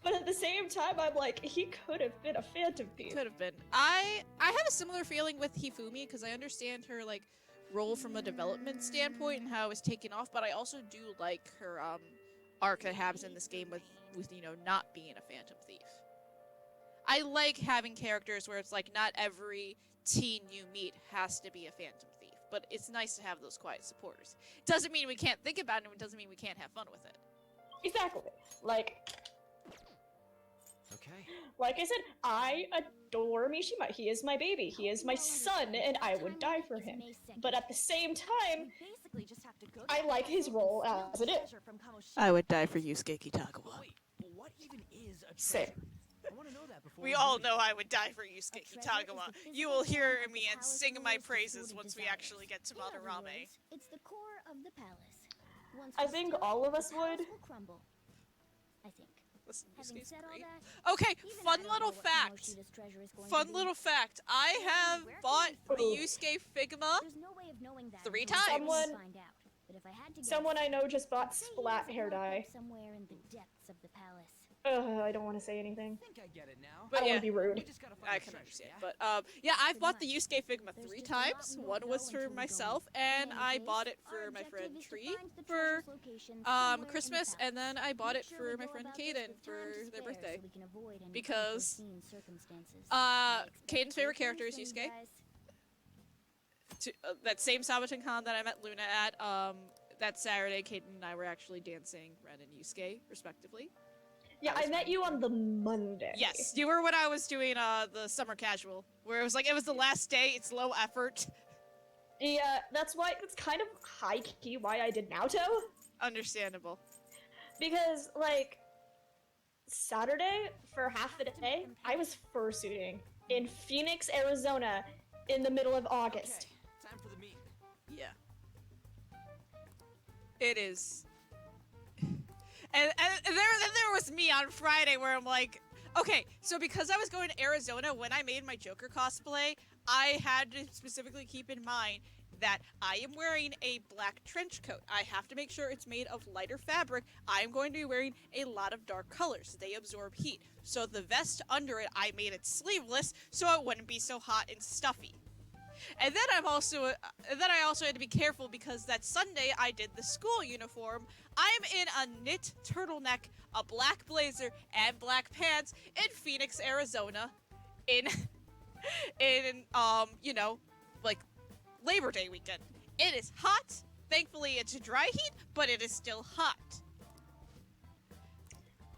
J: But at the same time, I'm like, he could have been a phantom thief.
A: Could have been. I have a similar feeling with Hifumi because I understand her role from a development standpoint and how it was taken off, but I also do like her arc that happens in this game with not being a phantom thief. I like having characters where it's like not every teen you meet has to be a phantom thief, but it's nice to have those quiet supporters. It doesn't mean we can't think about it, it doesn't mean we can't have fun with it.
J: Exactly.
K: Okay.
J: Like I said, I adore Mishima. He is my baby. He is my son, and I would die for him. But at the same time, I like his role as it is.
A: I would die for Yusuke Kitagawa.
D: Wait, what even is a
J: Same.
D: I want to know that before
A: We all know I would die for Yusuke Kitagawa. You will hear me and sing my praises once we actually get to Madarame.
C: It's the core of the palace. Once
J: I think all of us would.
C: crumble. I think.
A: Listen,
C: Having
A: Yusuke's
C: said all
A: great.
C: that,
A: Okay,
C: even
A: fun
C: I don't
A: little
C: know what
A: fact.
C: Kamoshida's treasure is going to
A: Fun
C: be.
A: little fact. I have bought the Yusuke Figma
C: There's no way of knowing that
A: 3
C: until we
A: times.
C: find out. But if I had to guess,
J: Someone I know just bought
C: I'd say he
J: splat
C: has
J: hair
C: locked up
J: dye.
C: somewhere in the depths of the palace.
J: I don't want to say anything.
D: I think I get it now.
A: But
J: I don't
A: yeah,
J: want to be rude.
D: We just gotta find
A: I
D: the
A: can
D: treasure,
A: understand.
D: yeah?
A: But yeah, I've bought the
C: much.
A: Yusuke Figma
C: There's
A: 3
C: just a lot
A: times.
C: we
A: One
C: won't
A: was
C: know
A: for
C: until we go
A: myself,
C: in.
A: and
C: In
A: I
C: any
A: bought it
C: case,
A: for
C: our
A: my
C: objective
A: friend
C: is to
A: Tree
C: find the
A: for
C: treasure's location somewhere in the
A: Christmas,
C: palace.
A: and then I bought it
C: Make sure
A: for
C: we
A: my
C: go
A: friend
C: about this
A: Kaden
C: with
A: for
C: time to
A: their
C: spare
A: birthday.
C: so we can avoid any
A: Because,
C: unforeseen circumstances. I expect
A: Caden's favorite
C: great
A: character is
C: things from you
A: Yusuke.
C: guys.
A: That same Sabaton Con that I met Luna at, that Saturday, Kaden and I were actually dancing Ren and Yusuke, respectively.
J: Yeah, I met you on the Monday.
A: Yes, you were when I was doing the summer casual, where it was the last day, it's low effort.
J: Yeah, that's kind of high-key why I did Naruto.
A: Understandable.
J: Because, Saturday, for half the day, I was fursuiting in Phoenix, Arizona, in the middle of August.
D: Okay, time for the meat.
A: Yeah. It is. then there was me on Friday where I'm like, okay, so because I was going to Arizona when I made my Joker cosplay, I had to specifically keep in mind that I am wearing a black trench coat. I have to make sure it's made of lighter fabric. I am going to be wearing a lot of dark colors. They absorb heat. So the vest under it, I made it sleeveless so it wouldn't be so hot and stuffy. And then I also had to be careful because that Sunday I did the school uniform. I'm in a knit turtleneck, a black blazer, and black pants in Phoenix, Arizona, in you know, like Labor Day weekend. It is hot. Thankfully, it's dry heat, but it is still hot.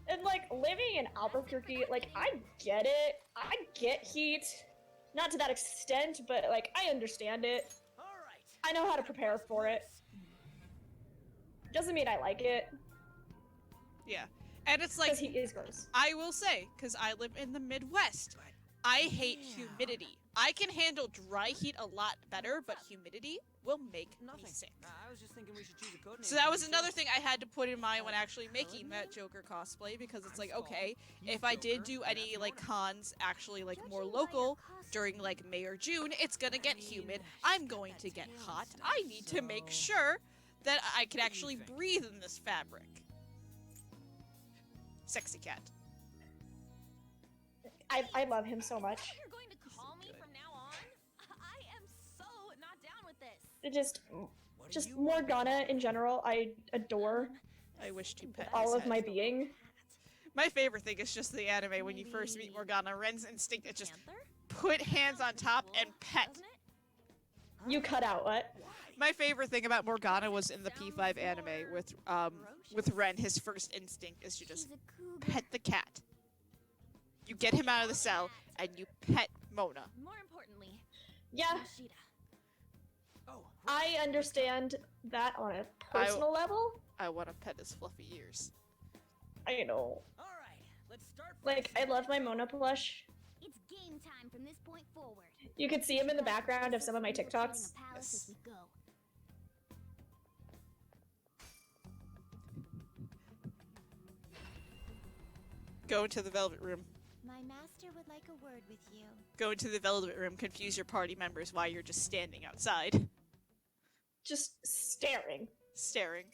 J: And like living in Albuquerque, like I get it. I get heat. Not to that extent, but like I understand it. I know how to prepare for it. Doesn't mean I like it.
A: Yeah. And it's like,
J: because heat is gross.
A: I will say, because I live in the Midwest, I hate humidity. I can handle dry heat a lot better, but humidity will make me sick.
D: I was just thinking we should choose a code name.
A: So that was another thing I had to put in mind when actually making that Joker cosplay, because it's like, okay, if I did do any like cons actually like more local during like May or June, it's gonna get humid. I'm going to get hot. I need to make sure that I can actually breathe in this fabric. Sexy cat.
J: I love him so much.
C: You're going to call me from now on? I am so not down with this.
J: Just Morgana in general, I adore.
A: I wish to pet
J: all
A: his
J: of
A: head.
J: my being.
A: My favorite thing is just the anime when you first meet Morgana. Ren's instinct is just put hands on top and pet.
J: You cut out what?
A: My favorite thing about Morgana was in the P5 anime with Ren. His first instinct is to just pet the cat. You get him out of the cell and you pet Mona.
C: More importantly,
J: Yeah,
C: Kamoshida.
J: I understand that on a personal level.
A: I want to pet his fluffy ears.
J: I know.
D: Alright, let's start.
J: Like, I love my Mona plush.
C: It's game time from this point forward.
J: You can see him in the background of some of my TikToks.
C: As we go.
A: Go into the Velvet Room.
C: My master would like a word with you.
A: Go into the Velvet Room, confuse your party members while you're just standing outside.
J: Just staring.
A: Staring.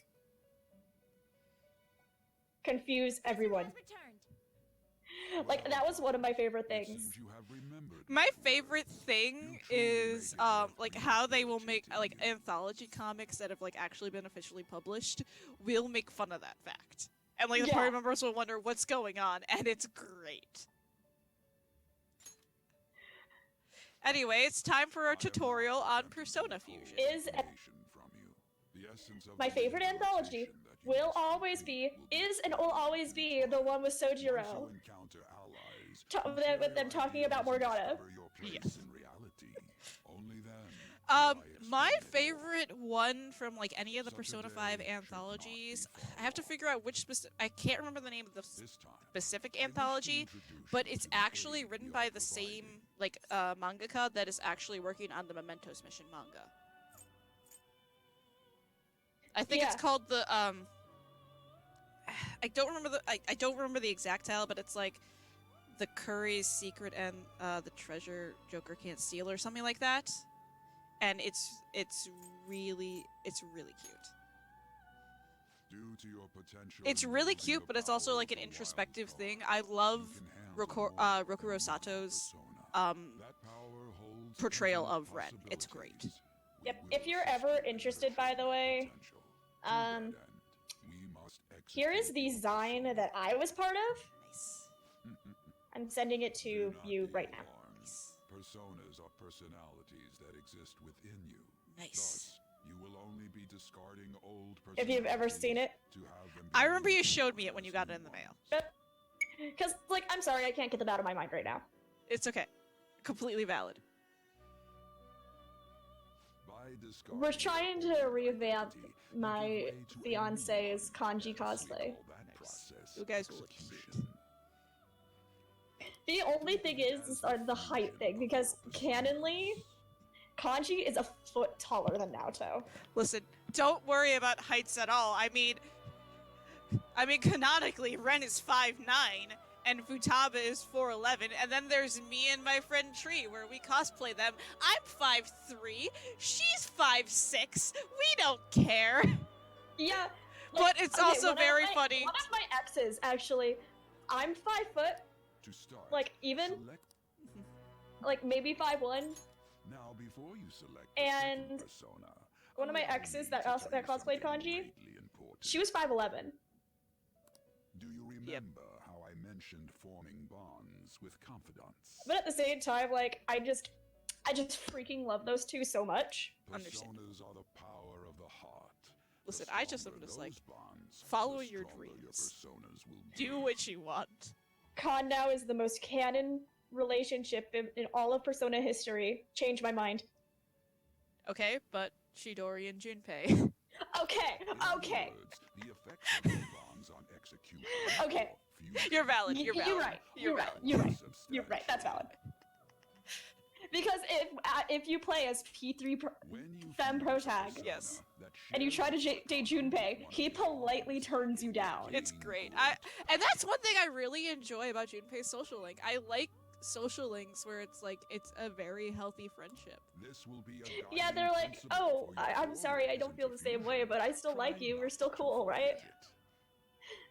J: Confuse everyone. Like, that was one of my favorite things.
A: My favorite thing is like how they will make like anthology comics that have like actually been officially published will make fun of that fact. And like the party members will wonder what's going on, and it's great. Anyway, it's time for a tutorial on Persona Fusion.
J: My favorite anthology will always be, and will always be the one with Sojiro. With them talking about Morgana.
A: Yes. My favorite one from like any of the Persona 5 anthologies, I have to figure out which I can't remember the name of the specific anthology, but it's actually written by the same like mangaka that is actually working on the Mementos Mission manga. I think it's called the I don't remember the exact title, but it's like The Curry's Secret and the Treasure Joker Can't Steal or something like that. And it's really cute. It's really cute, but it's also like an introspective thing. I love Rokuro Sato's portrayal of Ren. It's great.
J: Yep. If you're ever interested, by the way, here is the Zine that I was part of.
A: Nice.
J: I'm sending it to you right now.
I: Personas are personalities that exist within you.
A: Nice.
I: Thus, you will only be discarding old
J: If you've ever seen it.
A: I remember you showed me it when you got it in the mail.
J: Because, like, I'm sorry, I can't get them out of my mind right now.
A: It's okay. Completely valid.
J: We're trying to revamp my fiance's kanji cosplay.
A: Nice. You guys will look cute.
J: The only thing is the height thing, because canonly, Kanji is a foot taller than Naoto.
A: Listen, don't worry about heights at all. I mean, I mean, canonically, Ren is 5'9", and Futaba is 4'11", and then there's me and my friend Tree, where we cosplay them. I'm 5'3", she's 5'6", we don't care.
J: Yeah.
A: But it's
J: okay,
A: also very
J: one
A: funny.
J: of my exes, actually, I'm 5 foot,
I: To start,
J: like, even,
I: select
J: like, maybe 5'1",
I: now before you select
J: and
I: the second persona.
J: one of my
I: allow
J: exes
I: me
J: that
I: to
J: also
I: tell
J: that
I: you
J: cosplayed
I: something
J: Kanji,
I: greatly important.
J: she was 5'11".
I: Do you remember how I mentioned forming bonds with confidants?
J: But at the same time, like, I just freaking love those two so much.
I: Personas are the power of the heart.
A: Listen,
I: The
A: I just am
I: stronger
A: just like,
I: those bonds,
A: follow
I: the
A: your
I: stronger
A: dreams.
I: personas will
A: Do
I: be.
A: what you want.
J: Con now is the most canon relationship in all of Persona history. Changed my mind.
A: Okay, but Chidori and Junpei.
J: Okay,
I: In other
J: okay,
I: words, the effect of the bonds on execution
J: okay.
I: or fusion
A: You're valid, you're valid.
J: You're right. You're right.
A: valid.
J: You're right.
I: is
J: You're right. That's valid. Because if you play as P3
I: When you
J: Femme
I: fuse a
J: Protag,
I: persona
A: Yes.
I: that
J: and you try to
I: shares
J: date Junpei, he politely turns you down.
A: It's great. And that's one thing I really enjoy about Junpei's social link. I like social links where it's like, it's a very healthy friendship.
I: This will be a
J: Yeah,
I: guiding
J: they're like,
I: principle
J: oh,
I: for your
J: I'm sorry, I don't feel the same way, but I still like you. We're still cool, right?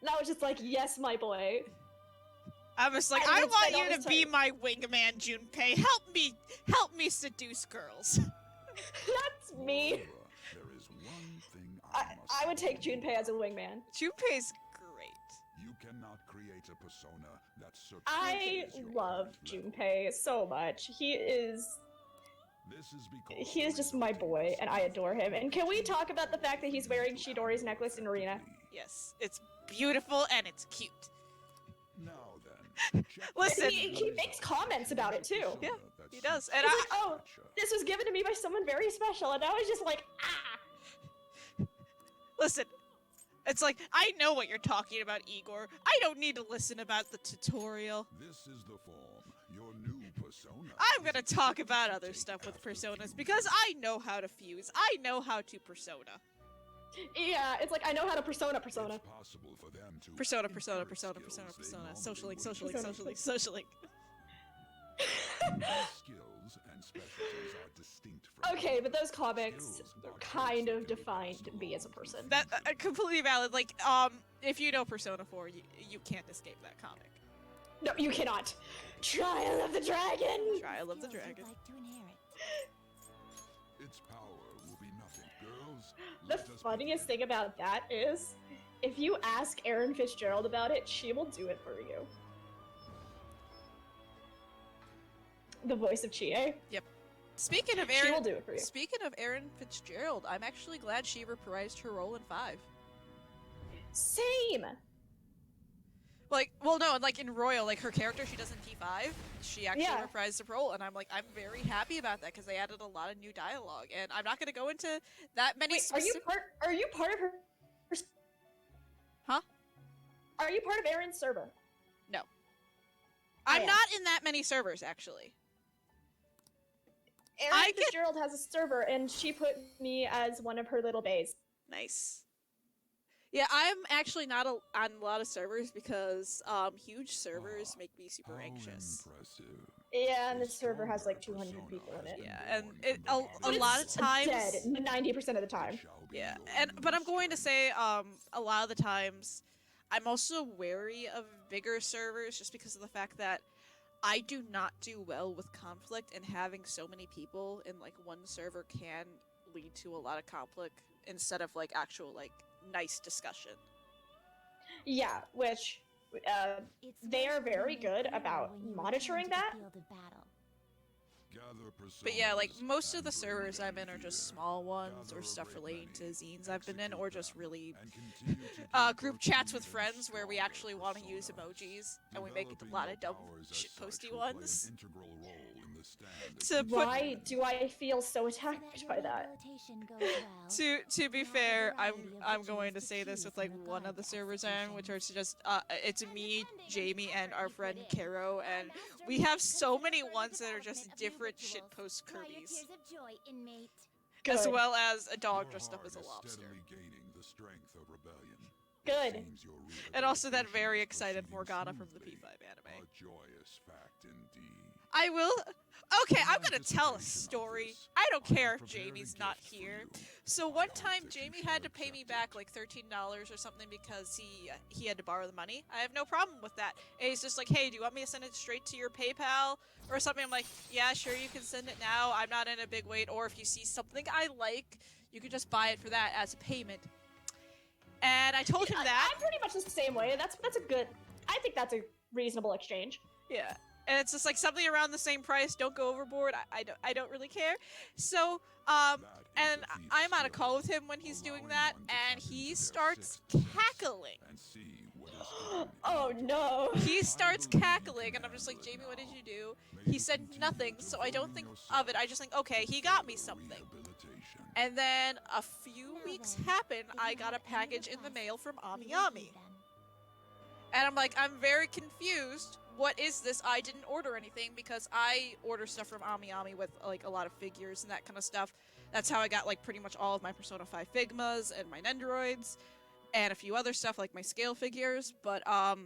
J: And I was just like, yes, my boy.
A: I'm just like,
J: I
A: I
J: would
A: want
J: spend all
A: you to
J: this
A: be
J: time-
A: my wingman, Junpei. Help me seduce girls.
J: That's me.
I: However, there is one thing must
J: I would take
I: warn you
J: Junpei as a wingman.
A: Junpei's great.
I: You cannot create a persona that
J: I
I: surpasses your
J: love
I: current level.
J: Junpei so much. He is just my boy, and I adore him. And can we talk about the fact that he's wearing Chidori's necklace in Arena?
A: Yes, it's beautiful and it's cute.
I: Now then, check
A: Listen.
J: He makes comments about it too.
A: Yeah, he does. And
J: He's like, oh, this was given to me by someone very special, and I was just like, ah.
A: Listen, it's like, I know what you're talking about, Igor. I don't need to listen about the tutorial.
I: This is the form, your new persona.
A: I'm gonna talk about other stuff with personas because I know how to fuse. I know how to persona.
J: Yeah, it's like I know how to persona.
I: It's possible for them to
A: Persona.
I: inherit
A: Social link.
I: These skills and specialties are distinct from
J: Okay, but those comics kind of defined me as a person.
A: That completely valid. Like, if you know Persona 4, you can't escape that comic.
J: No, you cannot. Trial of the Dragon.
A: Trial of the Dragon.
I: its power will be nothing. Girls,
J: The funniest thing about that is, if you ask Erin Fitzgerald about it, she will do it for you. The voice of Chie.
A: Yep. Speaking of
J: She
A: Erin,
J: will do it for you.
A: Speaking of Erin Fitzgerald, I'm actually glad she reprised her role in 5.
J: Same.
A: Like, well, no, like in Royal, like her character she does in P5, she actually
J: Yeah.
A: reprised the role, and I'm like, I'm very happy about that because they added a lot of new dialogue, and I'm not gonna go into that many.
J: Wait, are you part of her?
A: Huh?
J: Are you part of Erin's server?
A: No.
J: I
A: I'm
J: am.
A: not in that many servers actually.
J: Erin Fitzgerald has a server, and she put me as one of her little bays.
A: Nice. Yeah, I'm actually not on a lot of servers because huge servers make me super anxious.
J: Yeah, and this server has like 200 people in it.
A: Yeah, and a
J: But
A: lot of
J: it's
A: times
J: dead 90% of the time.
A: Yeah, but I'm going to say a lot of the times I'm also wary of bigger servers just because of the fact that I do not do well with conflict, and having so many people in like one server can lead to a lot of conflict instead of like actual like nice discussion.
J: Yeah, which they are very good about monitoring that.
A: But yeah, like most of the servers I'm in are just small ones or stuff relating to zines I've been in, or just really group chats with friends where we actually want to use emojis and we make a lot of dumb shitposty ones.
J: Why do I feel so attacked by that?
A: To be fair, I'm going to say this with like one of the servers I'm in, which are just it's me, Jamie, and our friend Caro, and we have so many ones that are just different shitpost Kirby's, as well as a dog dressed up as a lobster.
I: Gaining the strength of rebellion.
J: Good.
I: Seems your
A: And also that very
I: rehabilitation
A: excited
I: proceeding
A: Morgana from the
I: smoothly.
A: P5 anime.
I: A joyous fact indeed.
A: I will. Okay, I'm gonna tell a
I: anticipation of
A: story.
I: this,
A: I don't
I: I
A: care
I: have
A: if
I: prepared a
A: Jamie's not
I: gift for
A: here.
I: you.
A: So
I: I
A: one
I: hope
A: time
I: that you
A: Jamie
I: shall
A: had to pay me
I: accept
A: back
I: it.
A: like $13 or something because he had to borrow the money. I have no problem with that. And he's just like, hey, do you want me to send it straight to your PayPal or something? I'm like, yeah, sure, you can send it now. I'm not in a big wait. Or if you see something I like, you can just buy it for that as a payment. And I told him that.
J: I'm pretty much the same way. That's a good. I think that's a reasonable exchange.
A: Yeah. And it's just like something around the same price. Don't go overboard. I don't really care. So, and I'm on a call with him when he's doing that, and he starts cackling.
I: And see what is hidden in
J: Oh
I: your
J: no.
A: He starts cackling, and I'm just like, Jamie, what did you do? He said nothing, so I don't think of it. I just think, okay, he got me something.
I: rehabilitation.
A: And then a few weeks happen. I got a package in the mail from Ami Ami. And I'm like, I'm very confused. What is this? I didn't order anything because I order stuff from Ami Ami with like a lot of figures and that kind of stuff. That's how I got like pretty much all of my Persona 5 Figmas and my Nendoroids and a few other stuff like my scale figures. But I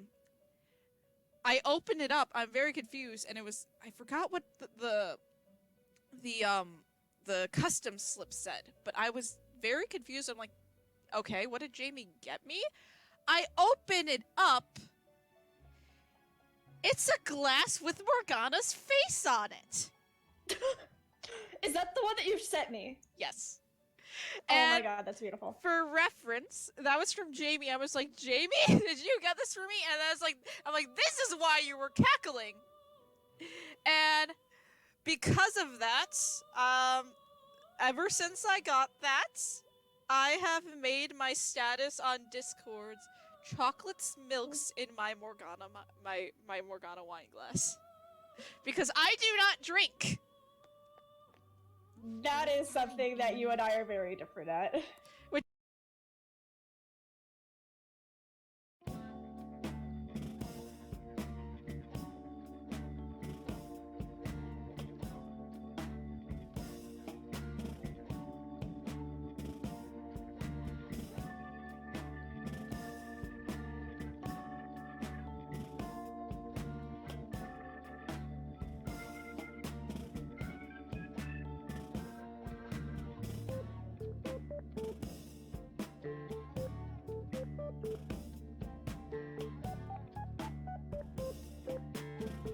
A: opened it up. I'm very confused, and it was I forgot what the custom slip said. But I was very confused. I'm like, okay, what did Jamie get me? I open it up. It's a glass with Morgana's face on it.
J: Is that the one that you sent me?
A: Yes.
J: Oh my
A: And
J: god, that's beautiful.
A: for reference, that was from Jamie. I was like, Jamie, did you get this for me? And I was like, I'm like, this is why you were cackling. And because of that, ever since I got that, I have made my status on Discord's chocolates milks in my Morgana my Morgana wine glass. Because I do not drink.
J: That is something that you and I are very different at.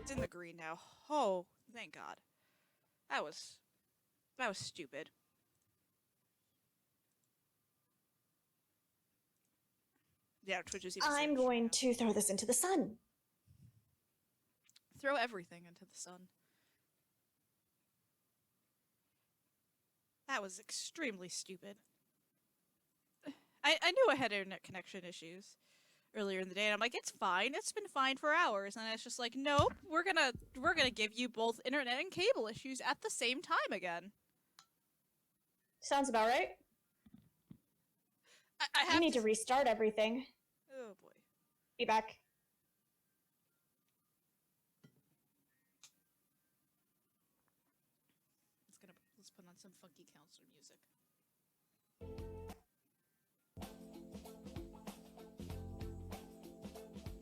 A: It's in the green now. Oh, thank God. That was stupid. Yeah, Twitch is even
J: I'm
A: searching
J: going
A: now.
J: to throw this into the sun.
A: Throw everything into the sun. That was extremely stupid. I knew I had internet connection issues earlier in the day, and I'm like, it's fine. It's been fine for hours, and it's just like, nope, we're gonna give you both internet and cable issues at the same time again.
J: Sounds about right.
A: I
J: I
A: have
J: need to restart everything.
A: Oh boy.
J: Be back.
A: Let's put on some funky counselor music.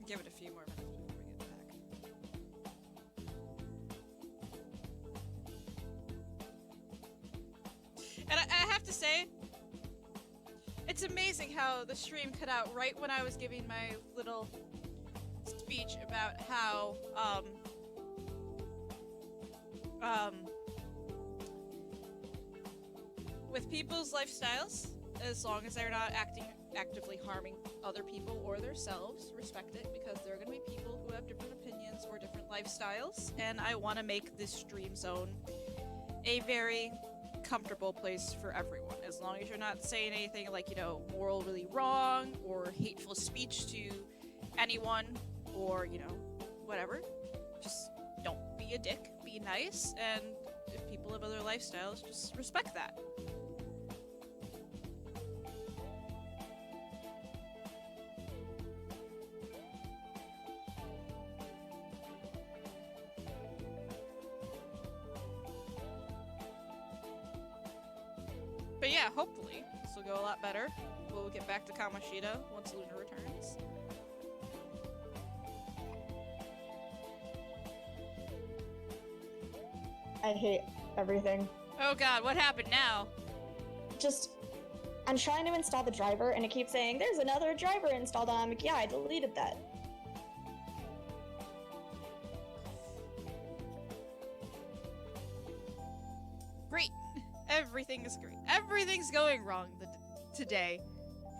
A: Give it a few more minutes before we get back. And I have to say, it's amazing how the stream cut out right when I was giving my little speech about how, with people's lifestyles, as long as they're not actively harming other people or themselves, respect it, because there are going to be people who have different opinions or different lifestyles, and I want to make this stream zone a very comfortable place for everyone, as long as you're not saying anything like, you know, morally wrong or hateful speech to anyone or, you know, whatever. Just don't be a dick, be nice, and if people have other lifestyles, just respect that. But yeah, hopefully this will go a lot better. We'll get back to Kamoshida once Luna returns.
J: I hate everything.
A: Oh god, what happened now?
J: Just, I'm trying to install the driver and it keeps saying, there's another driver installed on. I'm like, yeah, I deleted that.
A: Great. Everything is great. Everything's going wrong today.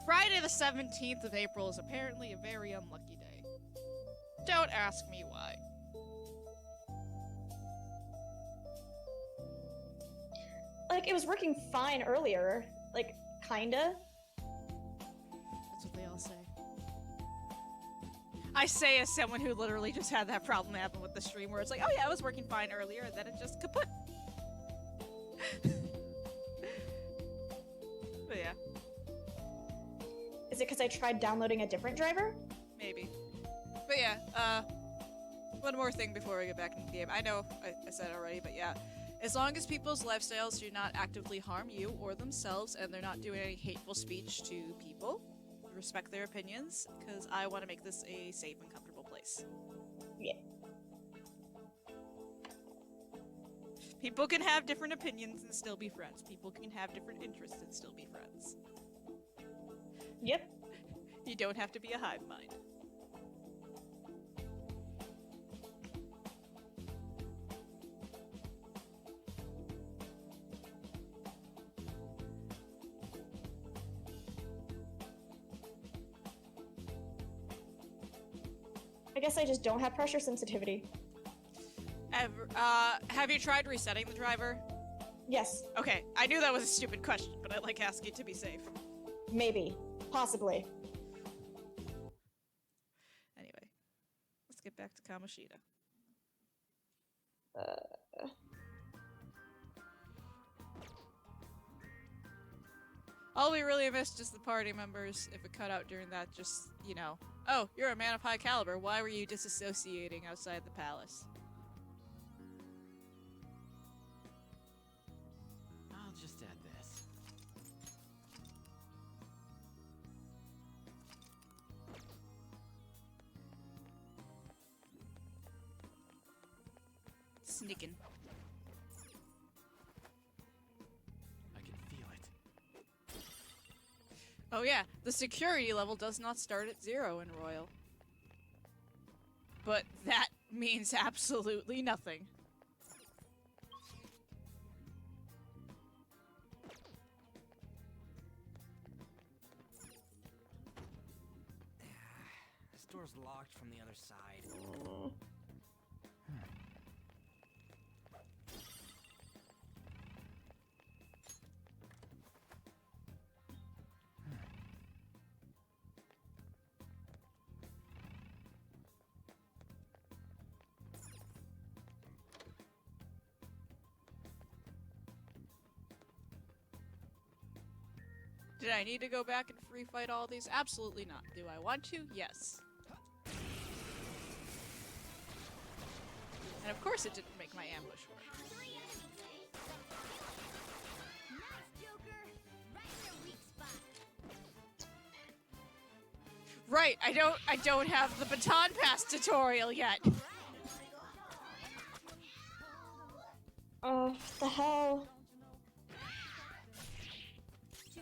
A: Friday the 17th of April is apparently a very unlucky day. Don't ask me why.
J: Like, it was working fine earlier. Like, kinda.
A: That's what they all say. I say as someone who literally just had that problem happen with the stream where it's like, oh yeah, it was working fine earlier, and then it just kaput. But yeah.
J: Is it because I tried downloading a different driver?
A: Maybe. But yeah, one more thing before we get back into the game. I know I said it already, but yeah. As long as people's lifestyles do not actively harm you or themselves, and they're not doing any hateful speech to people, respect their opinions, because I want to make this a safe and comfortable place.
J: Yeah.
A: People can have different opinions and still be friends. People can have different interests and still be friends.
J: Yep.
A: You don't have to be a hive mind.
J: I guess I just don't have pressure sensitivity.
A: Have you tried resetting the driver?
J: Yes.
A: Okay, I knew that was a stupid question, but I like asking to be safe.
J: Maybe. Possibly.
A: Anyway, let's get back to Kamoshida. All we really missed is the party members. If it cut out during that, just, you know, oh, you're a man of high caliber. Why were you disassociating outside the palace?
D: I'll just add this.
A: Sneaking.
D: I can feel it.
A: Oh yeah, the security level does not start at 0 in Royal. But that means absolutely nothing.
D: This door's locked from the other side.
A: Did I need to go back and free fight all these? Absolutely not. Do I want to? Yes. And of course it didn't make my ambush work. Right, I don't have the baton pass tutorial yet.
J: The hell?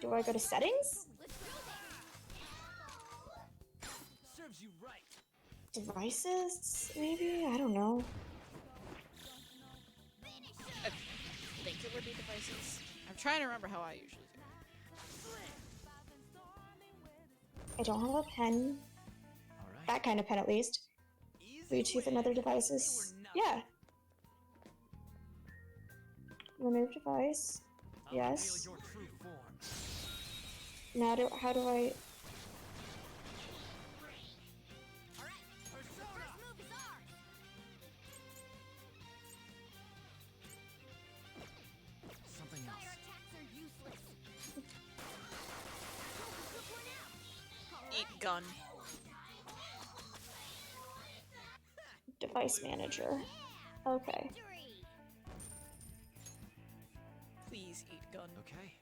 J: Do I go to settings?
D: Serves you right.
J: Devices? Maybe? I don't know.
A: I think it would be devices. I'm trying to remember how I usually do it.
J: I don't have a pen.
D: All right.
J: That kind of pen, at least. Bluetooth and other devices. Yeah. Remove device. Yes.
D: Your true form.
J: Now how do I...
D: Something else.
A: Eat gun.
J: Device manager. Okay.
A: Please eat gun.
D: Okay.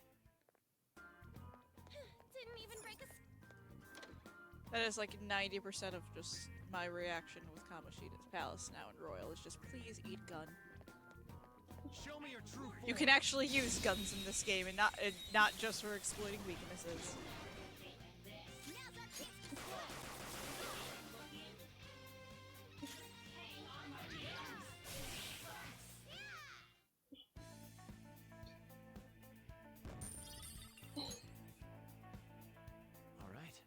C: even break a
A: That is like 90% of just my reaction with Kamoshida's Palace now in Royal is just please eat gun.
F: Show me your true
A: You can actually use guns in this game and not just for exploiting weaknesses.
D: All right.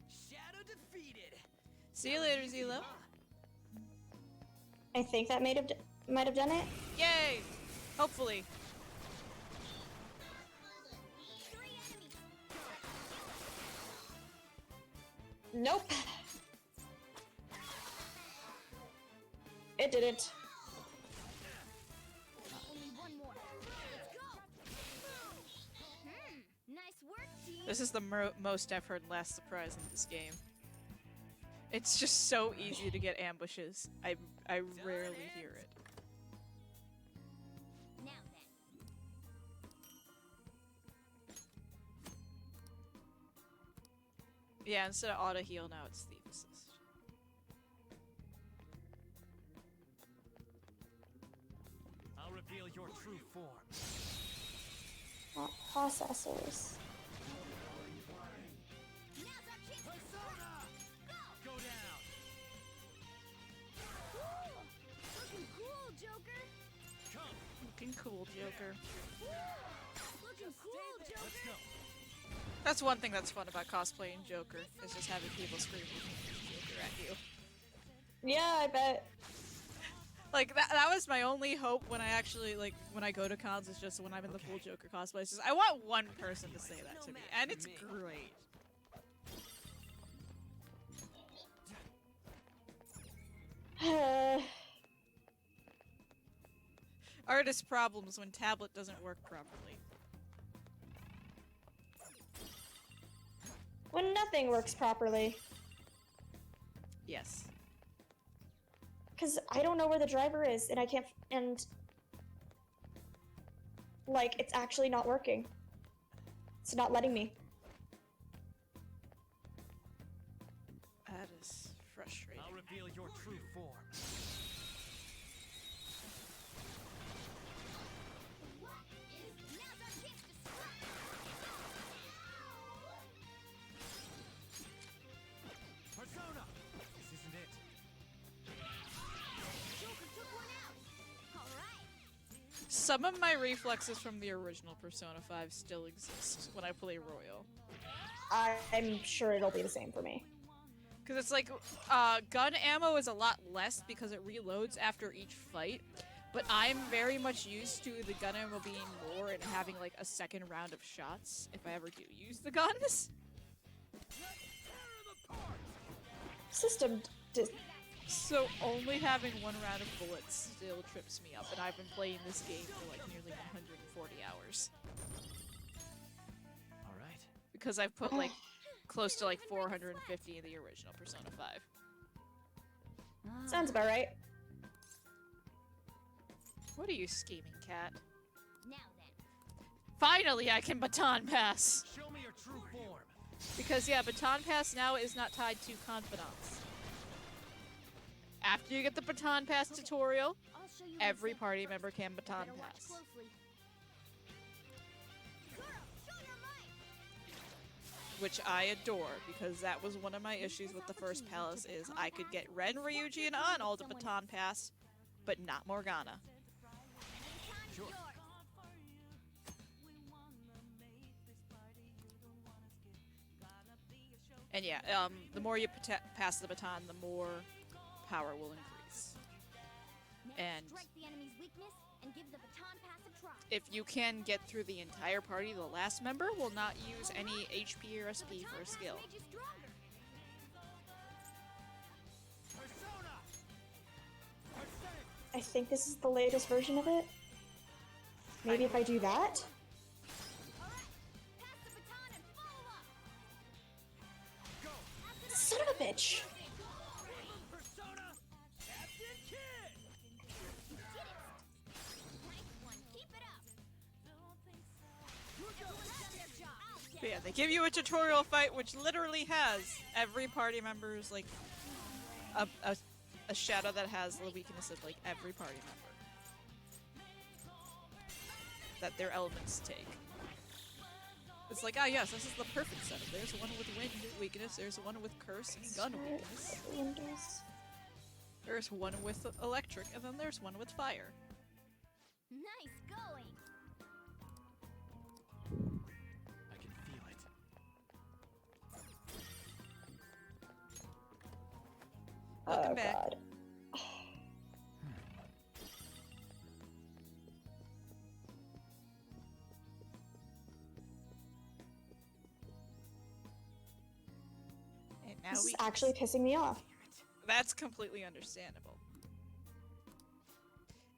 D: Shadow defeated.
A: See you later, Zelo.
J: I think that might have done it.
A: Yay! Hopefully.
J: Nope. It didn't.
C: only one more. Let's go. Nice work, team.
A: This is the most I've heard last surprise in this game. It's just so easy to get ambushes. I rarely hear it.
C: Now then.
A: Yeah, instead of auto heal now it's thief assist.
F: I'll reveal your true form.
J: Not processors.
F: Go down.
C: Looking cool, Joker.
F: Come.
A: Looking cool, Joker.
C: Looking cool, Joker.
F: Let's go.
A: That's one thing that's fun about cosplaying Joker, is just having people scream Joker at you.
J: Yeah, I bet.
A: Like, that was my only hope when I actually, like, when I go to cons, is just when I'm in the full Joker cosplay. It's just, I want one person to say that to me, and it's great. Artist problems when tablet doesn't work properly.
J: When nothing works properly.
A: Yes.
J: Because I don't know where the driver is, and I can't, and like, it's actually not working. It's not letting me.
A: That is frustrating.
F: I'll reveal your true form. Persona! This isn't it.
C: Joker took one out. All right.
A: Some of my reflexes from the original Persona 5 still exist when I play Royal.
J: I'm sure it'll be the same for me.
A: Because it's like, gun ammo is a lot less because it reloads after each fight, but I'm very much used to the gun ammo being more and having like a second round of shots if I ever do use the guns.
J: System
A: So only having one round of bullets still trips me up, and I've been playing this game for like nearly 140 hours.
D: Alright.
A: Because I've put like close to like 450 in the original Persona 5.
J: Sounds about right.
A: What are you scheming, cat?
C: Now then.
A: Finally, I can baton pass!
F: Show me your true form.
A: Because yeah, baton pass now is not tied to confidants. After you get the baton pass tutorial,
C: I'll show you
A: every
C: what's
A: party
C: up
A: member
C: first.
A: can baton
C: Better watch
A: pass.
C: closely. Girl, show your might.
A: Which I adore, because that was one of my issues with the first palace is I could get Ren, Ryuji, and An all to baton pass, but not Morgana.
C: Sure.
A: And yeah, the more you pass the baton, the more power will increase.
C: Now
A: And
C: strike the enemy's weakness and give the baton pass a try.
A: if you can get through the entire party, the last member will not use any HP or SP for a skill.
C: Made you stronger.
F: Persona!
J: I think this is the latest version of it. Maybe if I do that?
C: All right. Pass the baton and follow up.
F: Go!
J: Son of a bitch!
F: Persona! Captain Kid!
C: You did it. Nice one. Keep it up. Everyone's done their job. I'll
A: But yeah, they give you a tutorial fight which literally has every party member's like a shadow that has the weakness of like every party member that their elements take. It's like, ah yes, this is the perfect setup. There's one with wind weakness, there's one with curse and gun weakness. There's one with electric, and then there's one with fire.
C: Nice going.
D: I can feel it.
A: Welcome back.
J: God.
A: And now
J: This
A: we
J: is actually pissing me off.
A: That's completely understandable.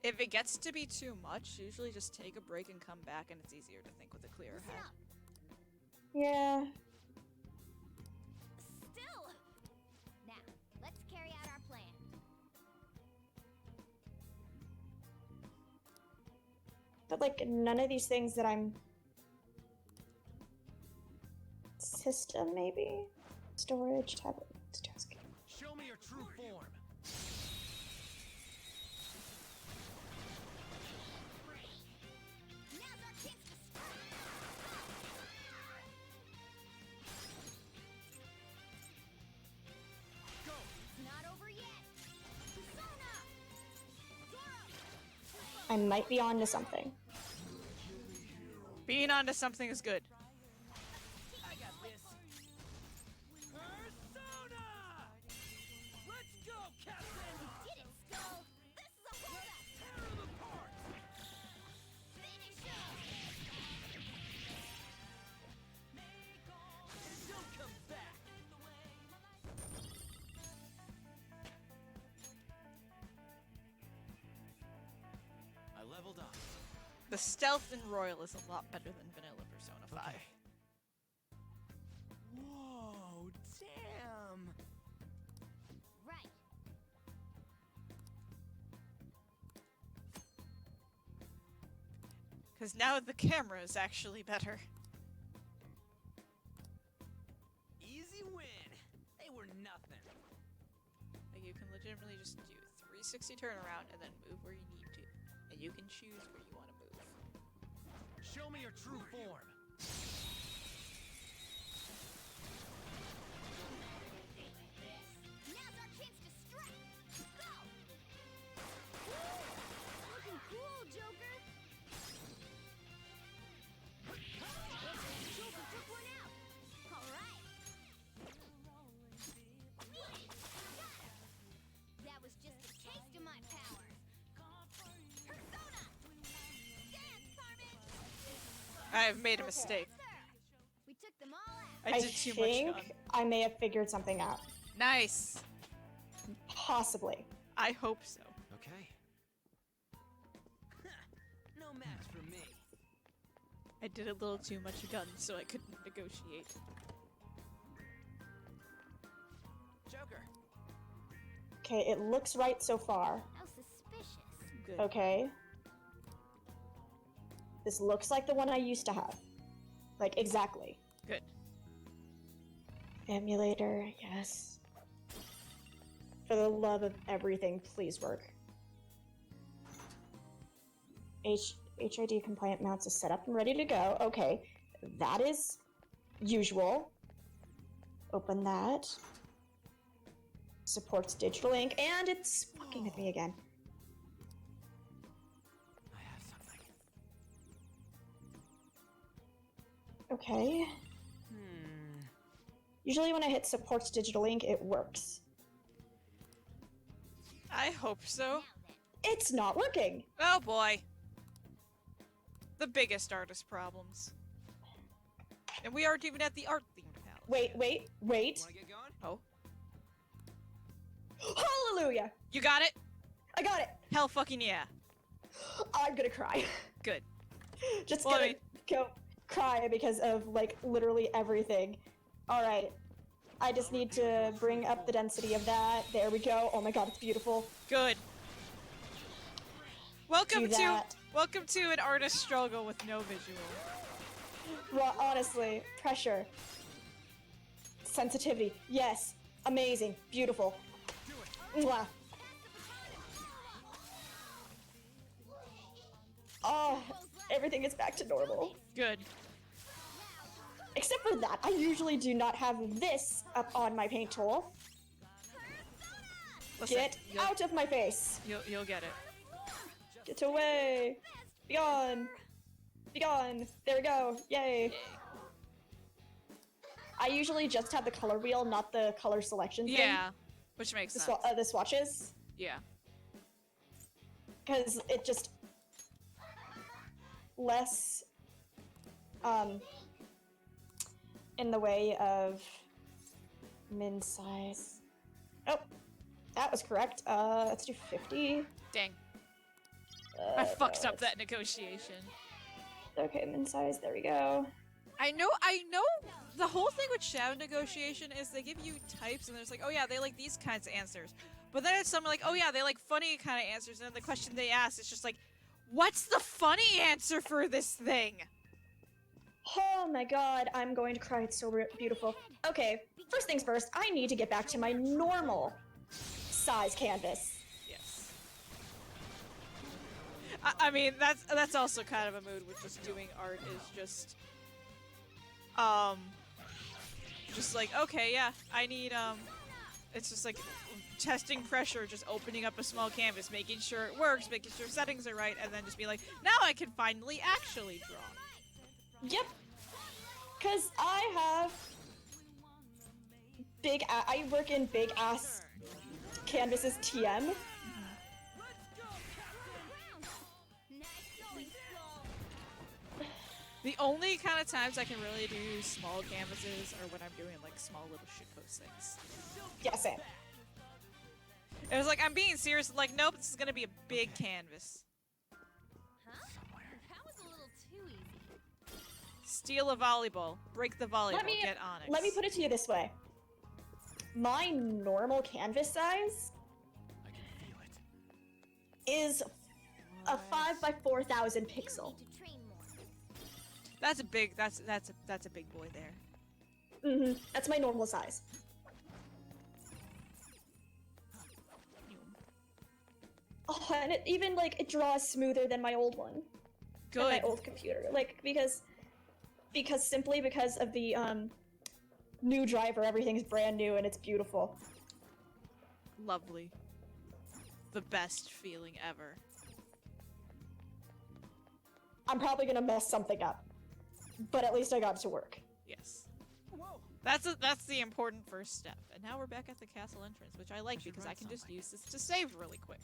A: If it gets to be too much, usually just take a break and come back and it's easier to think with a clearer head.
J: Yeah.
C: Still. Now, let's carry out our plan.
J: But like none of these things that I'm system maybe? Storage, tablet, task.
D: Show me your true form.
C: Now's our chance to strike.
D: Go.
C: It's not over yet. Persona. Zoro.
J: I might be onto something.
A: Being onto something is good.
D: I got this. Persona! Let's go, Captain!
C: Did it, Skull? This is a holdup.
D: Tear them apart!
C: Finish him.
D: Don't come back! I leveled up.
A: The stealth in Royal is a lot better than vanilla Persona 5.
D: Okay. Whoa, damn!
C: Right.
A: Because now the camera is actually better.
D: Easy win! They were nothing.
A: Like you can legitimately just do 360 turnaround and then move where you need to. And you can choose where you want to move.
D: Show me your true form.
C: Now's our chance to strike. Go. Looking cool, Joker. Joker took one out. All right. That was just a taste of my power. Persona. Dance, Carmen.
A: I have made a mistake.
C: We took them all out.
A: I did too much
J: think
A: gun.
J: I may have figured something out.
A: Nice.
J: Possibly.
A: I hope so.
D: Okay. No match for me.
A: I did a little too much gun, so I couldn't negotiate.
D: Joker.
J: Okay, it looks right so far.
C: How suspicious.
A: Good.
J: Okay. This looks like the one I used to have. Like, exactly.
A: Good.
J: Emulator, yes. For the love of everything, please work. HID compliant mounts is set up and ready to go. Okay, that is usual. Open that. Supports digital ink, and it's fucking with me again.
D: I have something.
J: Okay. Usually when I hit supports digital ink, it works.
A: I hope so.
J: It's not working!
A: Oh boy. The biggest artist problems. And we aren't even at the art themed palace.
J: Wait.
D: Wanna get going?
A: Oh.
J: Hallelujah!
A: You got it?
J: I got it!
A: Hell fucking yeah.
J: I'm gonna cry.
A: Good.
J: Just
A: Well, I
J: gonna
A: mean-
J: go cry because of, like, literally everything. Alright. I just need to bring up the density of that. There we go. Oh my god, it's beautiful.
A: Good. Welcome
J: Do that.
A: welcome to an artist struggle with no visual.
J: Honestly, pressure. Sensitivity. Yes. Amazing. Beautiful. Mwah. Oh, everything is back to normal.
A: Good.
J: Except for that, I usually do not have this up on my paint tool.
A: Listen,
J: Get out of my face!
A: You'll get it.
J: Get away! Be gone! Be gone! There we go! Yay! I usually just have the color wheel, not the color selection thing.
A: Yeah, which makes sense.
J: The swatches.
A: Yeah.
J: Because it just... less... in the way of... min size. Oh! That was correct. Let's do 50.
A: Dang. I fucked up that negotiation.
J: Okay, min size, there we go.
A: I know the whole thing with shadow negotiation is they give you types and there's like, oh yeah, they like these kinds of answers. But then it's something like, oh yeah, they like funny kind of answers, and then the question they ask is just like, what's the funny answer for this thing?
J: Oh my god, I'm going to cry, it's so beautiful. Okay, first things first, I need to get back to my normal size canvas.
A: Yes. I mean, that's also kind of a mood with just doing art, is just like, okay, yeah, I need, it's just like testing pressure, just opening up a small canvas, making sure it works, making sure settings are right, and then just be like, now I can finally actually draw.
J: Yep. Cause I have I work in big ass canvases TM.
A: The only kind of times I can really do small canvases are when I'm doing like small little shitpost things.
J: Yeah, same.
A: It was like, I'm being serious, like, nope, this is gonna be a big canvas.
C: That was a little too easy.
A: Steal a volleyball. Break the volleyball. Get Onyx.
J: Let me put it to you this way. My normal canvas size is a 5 by 4,000 pixel.
A: That's a big. That's a big boy there.
J: Mm-hmm. That's my normal size. Oh, and it even like it draws smoother than my old one.
A: Good.
J: Than my old computer, like because simply because of the new driver, everything's brand new and it's beautiful.
A: Lovely. The best feeling ever.
J: I'm probably gonna mess something up, but at least I got it to work.
A: Yes. That's the important first step. And now we're back at the castle entrance, which I like because I can just use this to save really quick.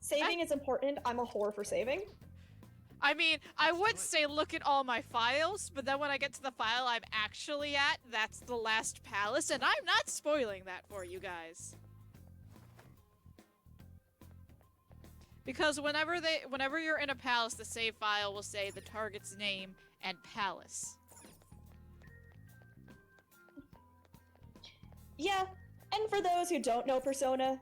J: Saving is important. I'm a whore for saving.
A: I mean, I would say look at all my files, but then when I get to the file I'm actually at, that's the last palace, and I'm not spoiling that for you guys. Because whenever you're in a palace, the save file will say the target's name and palace.
J: Yeah, and for those who don't know Persona,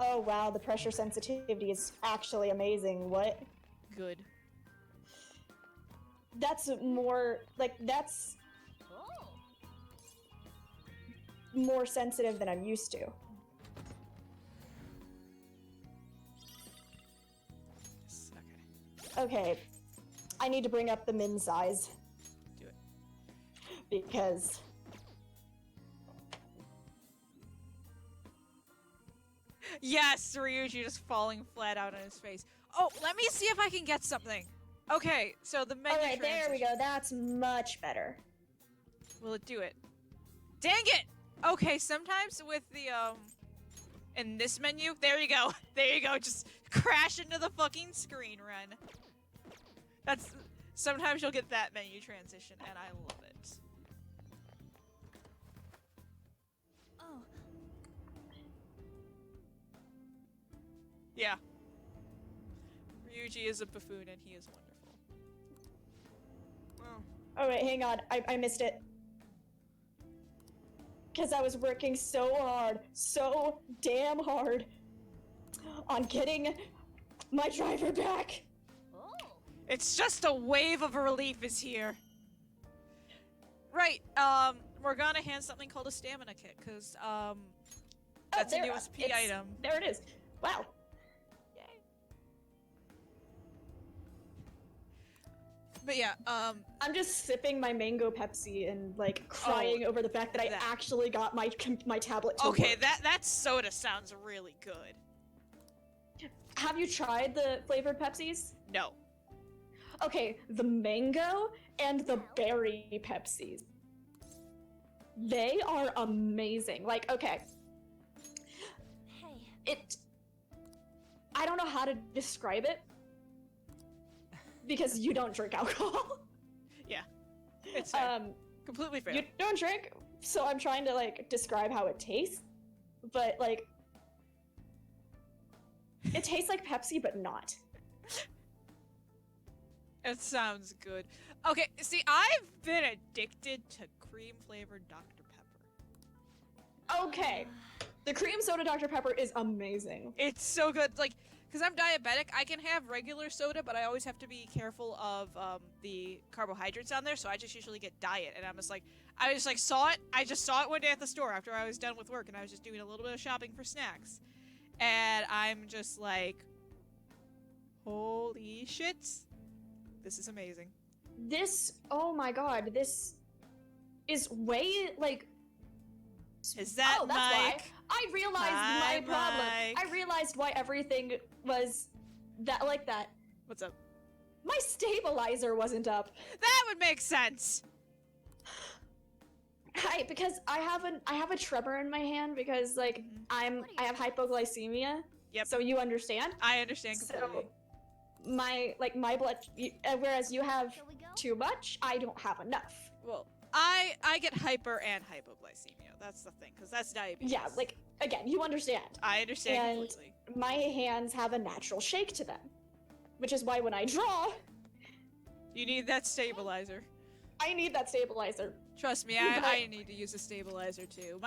J: oh wow, the pressure sensitivity is actually amazing. What?
A: Good.
J: That's more, like, that's more sensitive than I'm used to. Okay, I need to bring up the min size.
A: Do it.
J: Because...
A: Yes, Ryuji just falling flat out on his face. Oh, let me see if I can get something. Okay, so the menu
J: Alright, there we go. That's much better.
A: Will it do it? Dang it! Okay, sometimes with the, in this menu, there you go. There you go, just crash into the fucking screen run. That's, sometimes you'll get that menu transition, and I love it.
C: Oh.
A: Yeah. Ryuji is a buffoon, and he is wonderful. Well.
J: Alright, hang on. I missed it. Because I was working so hard, so damn hard, on getting my driver back.
A: It's just a wave of relief is here. Right, we're gonna hand something called a stamina kit, because, that's a new SP item.
J: There it is. Wow.
A: Yay. But yeah,
J: I'm just sipping my mango Pepsi and, like, crying over the fact that I actually got my tablet to
A: okay,
J: work.
A: that soda sounds really good.
J: Have you tried the flavored Pepsis?
A: No.
J: Okay, the mango and the berry Pepsis. They are amazing. Like, okay. I don't know how to describe it. Because you don't drink alcohol.
A: Yeah. It's fair. Completely fair.
J: You don't drink, so I'm trying to, like, describe how it tastes. But, like, it tastes like Pepsi, but not.
A: It sounds good. Okay, see, I've been addicted to cream-flavored Dr. Pepper.
J: Okay. The cream soda Dr. Pepper is amazing.
A: It's so good. Like, because I'm diabetic, I can have regular soda, but I always have to be careful of the carbohydrates on there, so I just usually get diet. And I'm just like, I just like saw it. I just saw it one day at the store after I was done with work, and I was just doing a little bit of shopping for snacks. And I'm just like, holy shit. This is amazing.
J: This, oh my god, this is way, like...
A: Is that
J: that's
A: Mike?
J: why. I realized my problem.
A: Mike.
J: I realized why everything was that like that.
A: What's up?
J: My stabilizer wasn't up.
A: That would make sense.
J: Hi, because I have a tremor in my hand because like I have hypoglycemia.
A: Yep.
J: So you understand?
A: I understand completely.
J: So my blood, whereas you have too much, I don't have enough.
A: Well, I get hyper and hypoglycemia. That's the thing, because that's diabetes.
J: Yeah, like again, you understand.
A: I understand completely.
J: My hands have a natural shake to them, which is why when I draw,
A: you need that stabilizer.
J: I need that stabilizer.
A: Trust me, I need to use a stabilizer too.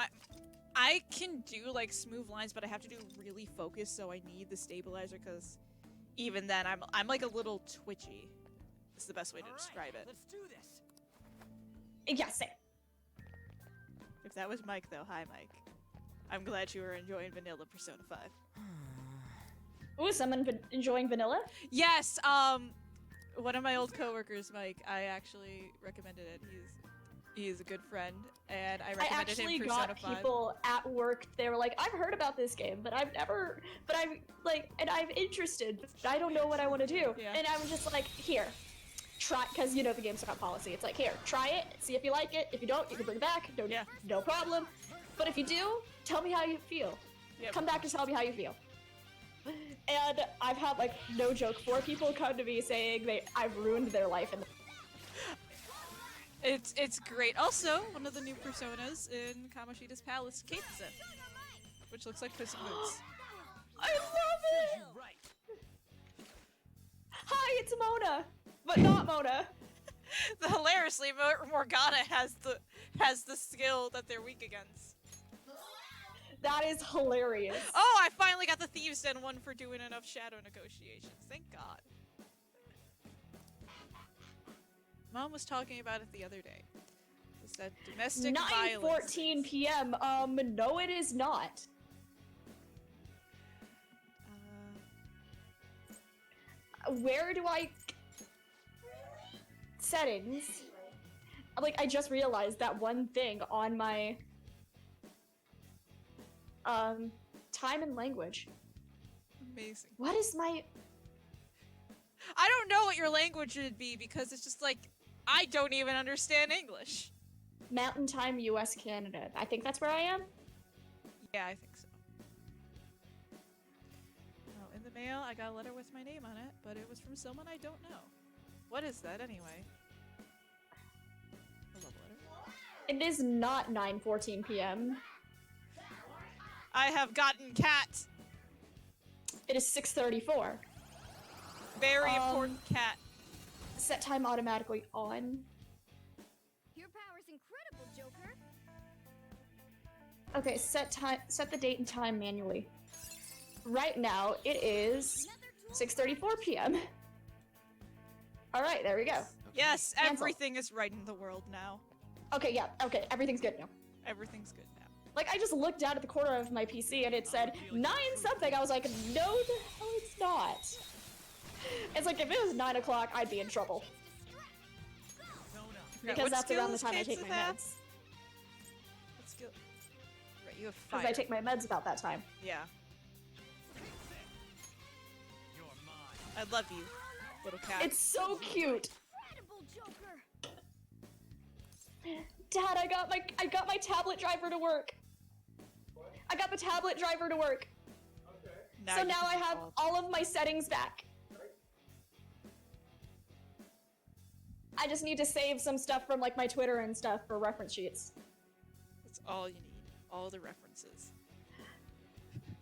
A: I can do like smooth lines, but I have to do really focused, so I need the stabilizer because even then I'm like a little twitchy. Is the best way to describe it.
D: Let's do this.
J: Yeah, same.
A: If that was Mike though, hi Mike. I'm glad you were enjoying vanilla Persona 5.
J: Ooh, someone enjoying vanilla?
A: Yes, one of my old coworkers, Mike, I actually recommended it. He's a good friend, and I recommended him Persona 5.
J: I actually got people at work, they were like, I've heard about this game, but I've interested, but I don't know what I want to do.
A: Yeah.
J: And I'm just like, here, try, because you know the game's got policy. It's like, here, try it, see if you like it. If you don't, you can bring it back, no problem. But if you do, tell me how you feel.
A: Yep.
J: Come back to tell me how you feel. And I've had, like, no joke, 4 people come to me saying I've ruined their life.
A: It's great. Also, one of the new personas in Kamoshida's Palace, Kate is in, which looks like Puss in Boots.
J: I love it! Hi, it's Mona! But not Mona.
A: Hilariously, Morgana has the skill that they're weak against.
J: That is hilarious.
A: Oh, I finally got the Thieves' Den one for doing enough shadow negotiations. Thank God. Mom was talking about it the other day. It's that domestic violence.
J: 9:14 p.m. No, it is not. Where do I... Settings. Like, I just realized that one thing on my... time and language.
A: Amazing.
J: What is my...
A: I don't know what your language would be because it's just like, I don't even understand English.
J: Mountain Time, US, Canada. I think that's where I am?
A: Yeah, I think so. Oh, in the mail, I got a letter with my name on it, but it was from someone I don't know. What is that anyway? A love letter?
J: It is not 9:14 p.m.
A: I have gotten cat.
J: It is 6:34.
A: Very important cat.
J: Set time automatically on.
C: Your power's incredible, Joker.
J: Okay, set the date and time manually. Right now, it is 6:34 p.m. All right, there we go.
A: Yes,
J: Cancel.
A: everything is right in the world now.
J: Okay, yeah, okay, everything's good now.
A: Everything's good now.
J: Like, I just looked down at the corner of my PC and it said 9 something. I was like, no, the hell it's not. It's like, if it was 9 o'clock, I'd be in trouble. Because
A: What
J: that's around the
A: skills
J: time I
A: kids
J: take my
A: have?
J: meds.
A: What skill? Right, you have
J: Because
A: fire.
J: I take my meds about that time.
A: Yeah. I love you, little cat.
J: It's so cute.
C: Incredible, Joker.
J: Dad, I got my tablet driver to work. I got the tablet driver to work.
A: Now
J: So
A: you
J: now
A: can
J: I have
A: evolve.
J: all of my settings back. I just need to save some stuff from like my Twitter and stuff for reference sheets.
A: That's all you need. All the references.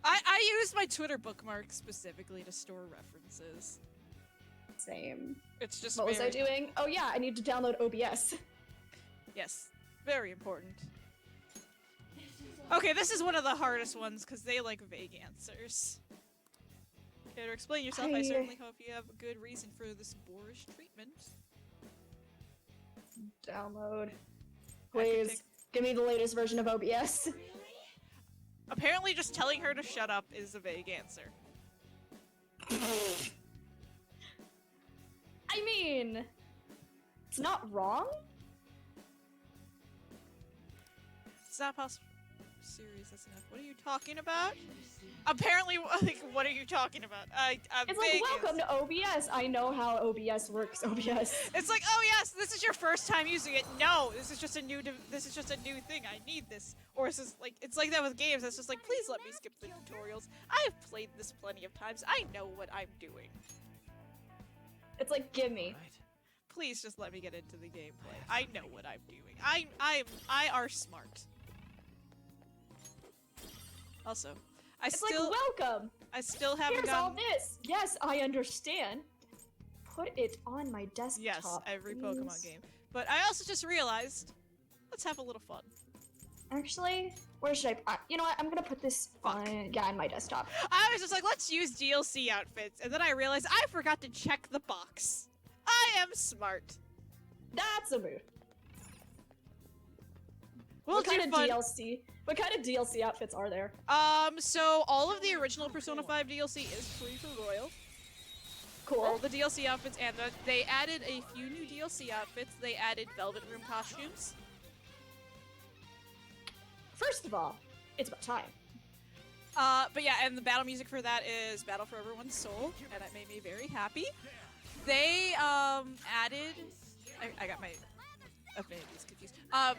A: I use my Twitter bookmark specifically to store references.
J: Same.
A: It's just
J: What was I
A: very-
J: doing? Oh yeah, I need to download OBS.
A: Yes, very important. Okay, this is one of the hardest ones because they like vague answers. Okay, to explain yourself, I certainly hope you have a good reason for this boorish treatment.
J: Download. Please, give me the latest version of OBS.
A: Apparently just telling her to shut up is a vague answer.
J: I mean, it's not wrong.
A: It's not possible. Serious, that's enough. What are you talking about? Apparently, like, what are you talking about?
J: It's like, welcome to OBS. I know how OBS works. OBS.
A: It's like, oh yes, this is your first time using it. No, this is just a new. This is just a new thing. I need this. Or it's just like, it's like that with games. It's just like, please let me skip the tutorials. I have played this plenty of times. I know what I'm doing.
J: It's like, give me.
A: Please just let me get into the gameplay. I know what I'm doing. I are smart. Also,
J: It's like, welcome.
A: I still haven't
J: Here's
A: gotten.
J: all this. Yes, I understand. Put it on my desktop.
A: Yes, every Pokemon
J: please.
A: game. But I also just realized, let's have a little fun.
J: Actually, where should you know what? I'm gonna put this on my desktop.
A: I was just like, let's use DLC outfits, and then I realized I forgot to check the box. I am smart.
J: That's a move.
A: We'll
J: What
A: do
J: kind of
A: fun.
J: DLC? What kind of DLC outfits are there?
A: So all of the original Persona 5 DLC is free for Royal.
J: Cool.
A: All the DLC outfits, and they added a few new DLC outfits. They added Velvet Room costumes.
J: First of all, it's about time.
A: But yeah, and the battle music for that is Battle for Everyone's Soul, and that made me very happy. They added. I got my affinities confused.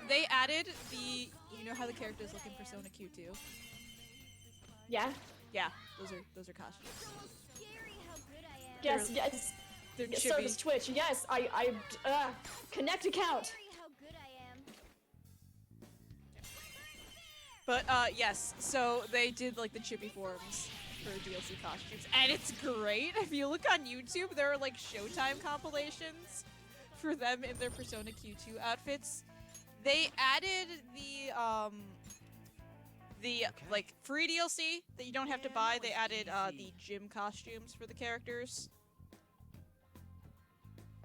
A: They added the. You know how the characters look in Persona Q2?
J: Yeah.
A: Yeah, those are costumes.
J: Yes,
A: They're-
J: yes.
A: They're
J: Yes,
A: chibi.
J: Service Twitch. Yes, I connect account.
A: But yes, so they did like the chibi forms for DLC costumes, and it's great. If you look on YouTube, there are like Showtime compilations for them in their Persona Q2 outfits. They added the like free DLC that you don't have to buy. They added the gym costumes for the characters.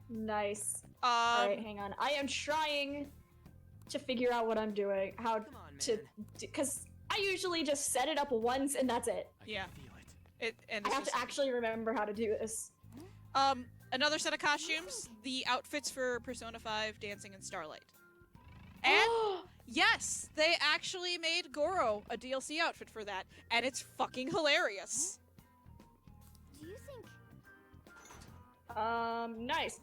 J: Nice. All right, hang on. I am trying to figure out what I'm doing. How to, because I usually just set it up once and that's it.
A: Yeah. And
J: I
A: it's
J: have
A: just-
J: to actually remember how to do this.
A: Another set of costumes, the outfits for Persona 5 Dancing in Starlight. And yes, they actually made Goro a DLC outfit for that, and it's fucking hilarious.
C: Do you think?
J: Nice.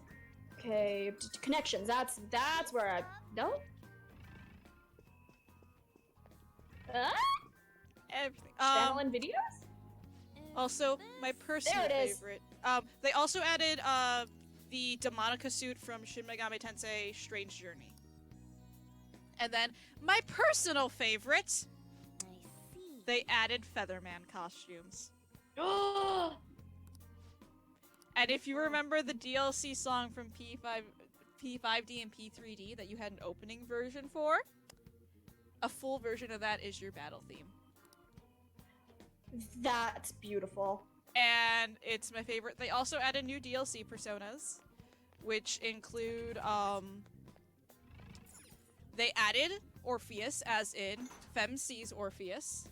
J: Okay, connections. That's where I no.
A: Everything.
J: Channel and videos.
A: Also, my personal
J: There it is.
A: favorite. They also added the Demonica suit from Shin Megami Tensei Strange Journey. And then my personal favorite, they added Featherman costumes. And if you remember the DLC song from P5D and P3D that you had an opening version for, a full version of that is your battle theme.
J: That's beautiful.
A: And it's my favorite. They also added new DLC personas. which include, they added Orpheus, as in Fem sees Orpheus.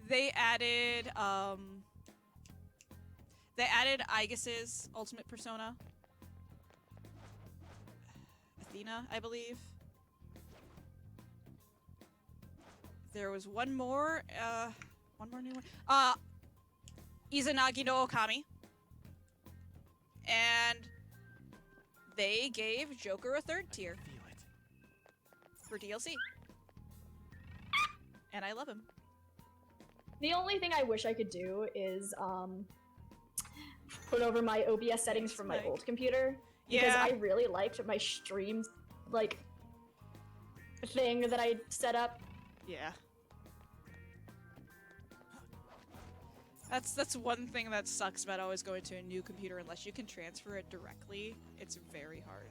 A: They added Aegis's ultimate persona. Athena, I believe. There was one more new one. Izanagi no Okami. And they gave Joker a 3rd tier. For DLC. And I love him.
J: The only thing I wish I could do is, put over my OBS settings from my old computer. Because I really liked my stream, like, thing that I set up.
A: Yeah. That's one thing that sucks about always going to a new computer. Unless you can transfer it directly, it's very hard.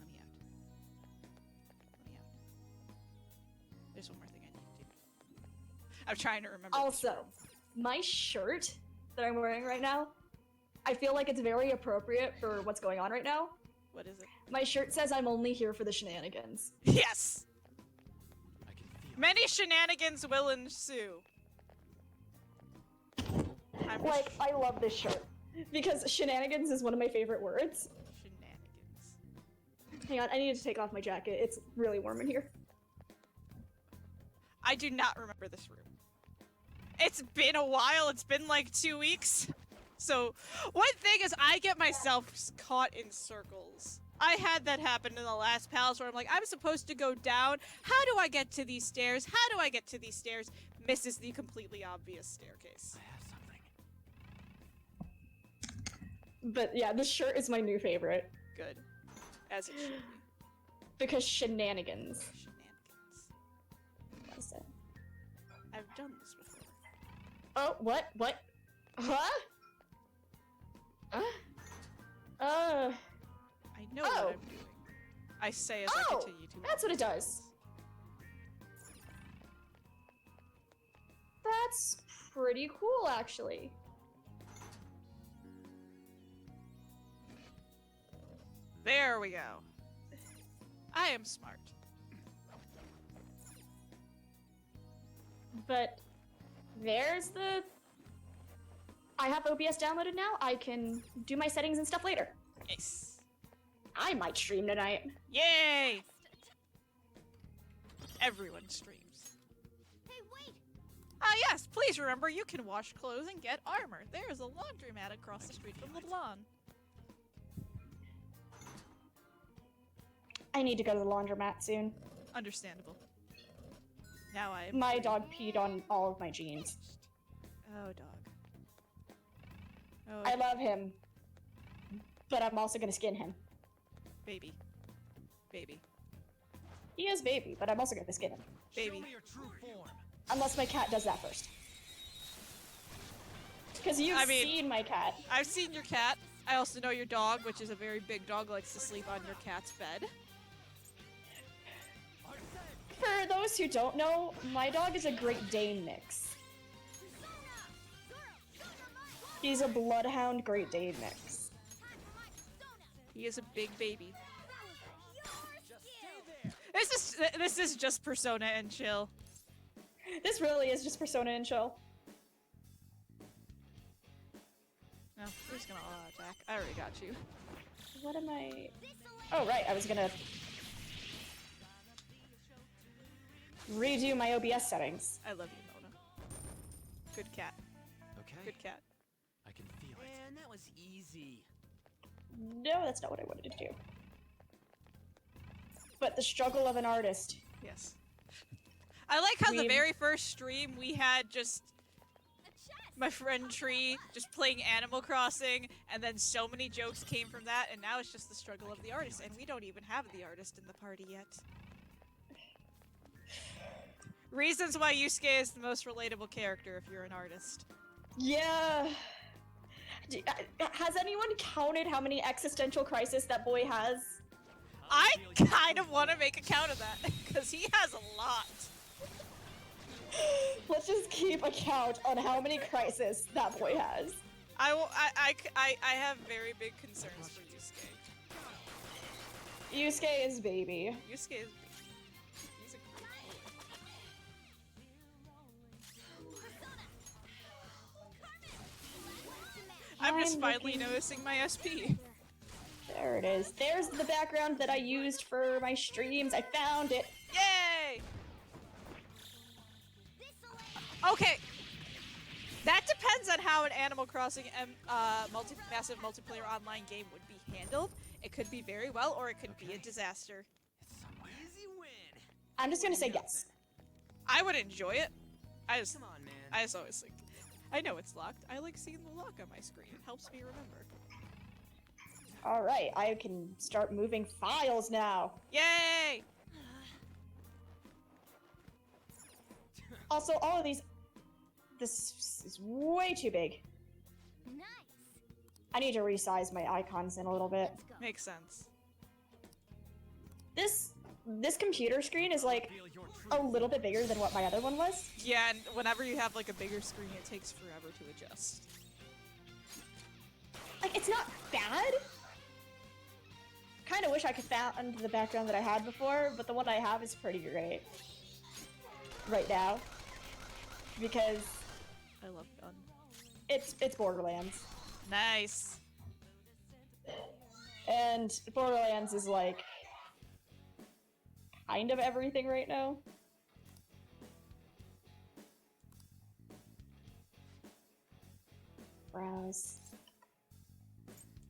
A: Let me out. Let me out. There's one more thing I need to do. I'm trying to remember.
J: Also, my shirt that I'm wearing right now, I feel like it's very appropriate for what's going on right now.
A: What is it?
J: My shirt says I'm only here for the shenanigans.
A: Yes! Many shenanigans will ensue.
J: Like, I love this shirt. Because shenanigans is one of my favorite words.
A: Shenanigans.
J: Hang on, I need to take off my jacket. It's really warm in here.
A: I do not remember this room. It's been a while. It's been like 2 weeks. So, one thing is I get myself caught in circles. I had that happen in the last palace where I'm like, I'm supposed to go down. How do I get to these stairs? How do I get to these stairs? Misses the completely obvious staircase.
D: I have something.
J: But yeah, this shirt is my new favorite.
A: Good. As it should be.
J: Because shenanigans.
A: Shenanigans.
J: What is it?
A: I've done this before.
J: Oh, what? What? Huh?
A: I know what I'm doing. I say as I continue to.
J: That's what it does. That's pretty cool, actually.
A: There we go. I am smart.
J: But there's the... I have OBS downloaded now. I can do my settings and stuff later.
A: Nice.
J: I might stream tonight.
A: Yay! Everyone streams.
C: Hey, wait!
A: Ah yes, please remember you can wash clothes and get armor. There's a laundromat across the street from the lawn.
J: I need to go to the laundromat soon.
A: Understandable. Now I am...
J: My dog peed on all of my jeans.
A: Oh, dog. Oh,
J: I love him. But I'm also gonna skin him.
A: baby. Baby.
J: He is baby, but I'm also gonna skin him.
A: Baby.
D: Show me your true form.
J: Unless my cat does that first. Because you've seen my cat.
A: I've seen your cat. I also know your dog, which is a very big dog, likes to sleep on your cat's bed.
J: For those who don't know, my dog is a Great Dane mix. He's a Bloodhound Great Dane mix.
A: He is a big baby. This is just Persona and chill.
J: This really is just Persona and chill.
A: No, we're just gonna attack. I already got you.
J: What am I... Oh, right, I was gonna... redo my OBS settings.
A: I love you, Mona. Good cat.
D: Okay.
A: Good cat.
D: I can feel it. Man, that was easy.
J: No, that's not what I wanted to do. But the struggle of an artist.
A: Yes. I like how the very first stream we had just my friend Tree just playing Animal Crossing, and then so many jokes came from that, and now it's just the struggle of the artist, and we don't even have the artist in the party yet. Reasons why Yusuke is the most relatable character if you're an artist.
J: Yeah. Has anyone counted how many existential crises that boy has?
A: I kind of want to make a count of that, because he has a lot.
J: Let's just keep a count on how many crises that boy has.
A: I have very big concerns for Yusuke.
J: Yusuke is baby.
A: Yusuke is he's a great boy. I'm just finally noticing my SP.
J: There it is. There's the background that I used for my streams. I found it.
A: Yay! Okay. That depends on how an Animal Crossing massive multiplayer online game would be handled. It could be very well, or it could be a disaster.
D: Easy win.
J: I'm just gonna say yes.
A: I would enjoy it. I just
D: Come on, man.
A: I just always think, I know it's locked. I like seeing the lock on my screen. It helps me remember.
J: Alright, I can start moving files now.
A: Yay!
J: Also, all of these... This is way too big.
C: Nice.
J: I need to resize my icons in a little bit.
C: Let's go.
A: Makes sense.
J: This computer screen is like a little bit bigger than what my other one was.
A: Yeah, and whenever you have like a bigger screen, it takes forever to adjust.
J: Like, it's not bad. Kind of wish I could find the background that I had before, but the one I have is pretty great right now because
A: I love gun.
J: It's Borderlands,
A: Nice.
J: and Borderlands is like kind of everything right now. Browse.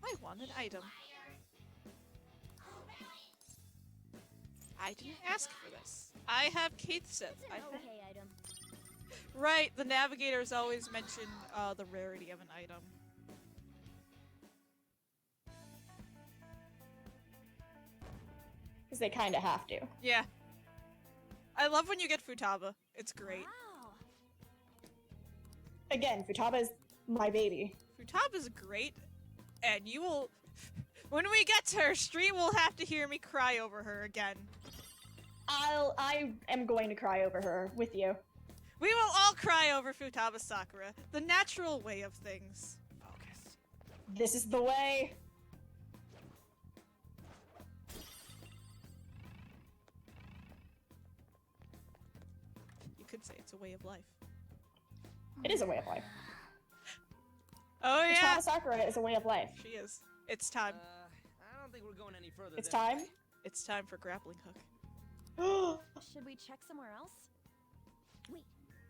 A: I want an item. I didn't ask for this. I have Keith Sith.
C: It's an okay item.
A: Right, the navigators always mention the rarity of an item.
J: Because they kind of have to.
A: Yeah. I love when you get Futaba. It's great.
C: Wow.
J: Again, Futaba is my baby.
A: Futaba's great, and you will... When we get to her stream, we'll have to hear me cry over her again.
J: I am going to cry over her with you.
A: We will all cry over Futaba Sakura. The natural way of things.
D: Focus.
J: This is the way.
A: You could say it's a way of life.
J: It is a way of life.
A: Oh yeah!
J: Futaba Sakura is a way of life.
A: She is. It's time.
D: I don't think we're going any further.
J: It's
D: than-
J: time.
A: It's time for grappling hook.
E: Should we check somewhere else?
C: Wait,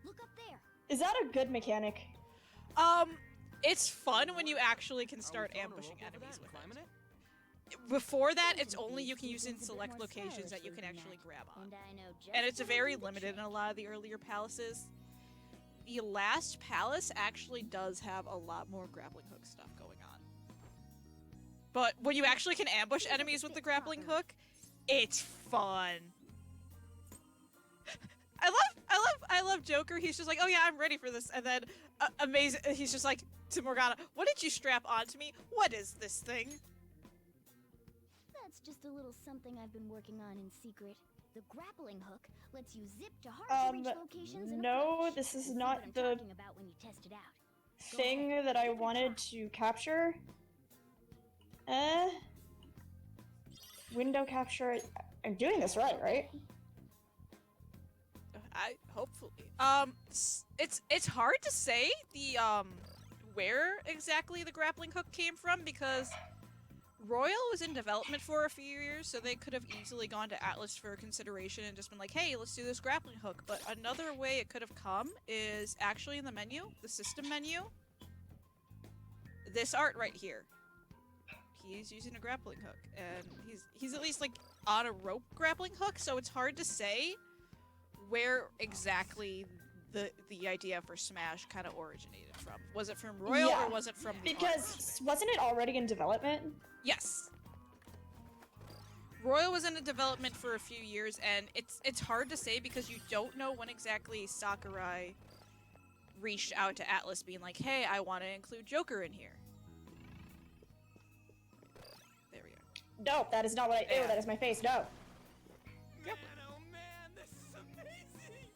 C: look up there.
J: Is that a good mechanic?
A: It's fun when you actually can
D: Are we
A: start
D: throwing a
A: ambushing
D: rope over
A: enemies
D: that
A: with
D: and climbing
A: it.
D: it?
A: Before that, it's only you can use in select locations that you can actually grab on.
C: And I know just
A: And it's
C: how to
A: very
C: do the
A: limited in
C: trick.
A: a lot of the earlier palaces. The last palace actually does have a lot more grappling hook stuff going on. But when you actually can ambush enemies with the grappling hook, it's fun. I love Joker. He's just like, oh yeah, I'm ready for this. And then, amazing. He's just like to Morgana, what did you strap onto me? What is this thing?
C: That's just a little something I've been working on in secret. The grappling hook lets you zip to hard-to-reach locations in a
J: No,
C: flash.
J: this is
C: You'll see
J: not
C: what I'm
J: the
C: talking about when you test it out.
J: thing that I wanted to capture. Window capture. I'm doing this right?
A: Hopefully. It's hard to say the where exactly the grappling hook came from because Royal was in development for a few years, so they could have easily gone to Atlas for consideration and just been like, hey, let's do this grappling hook. But another way it could have come is actually in the menu, the system menu. This art right here. He's using a grappling hook, and he's at least like on a rope grappling hook, so it's hard to say where exactly the idea for Smash kind of originated from. Was it from Royal or was it from the art?
J: Because wasn't it already in development?
A: Yes. Royal was in development for a few years, and it's hard to say because you don't know when exactly Sakurai reached out to Atlas being like, hey, I want to include Joker in here. There we go.
J: No, that is not what I do.
A: Yeah.
J: That is my face. No.
D: Man, oh man, this is amazing.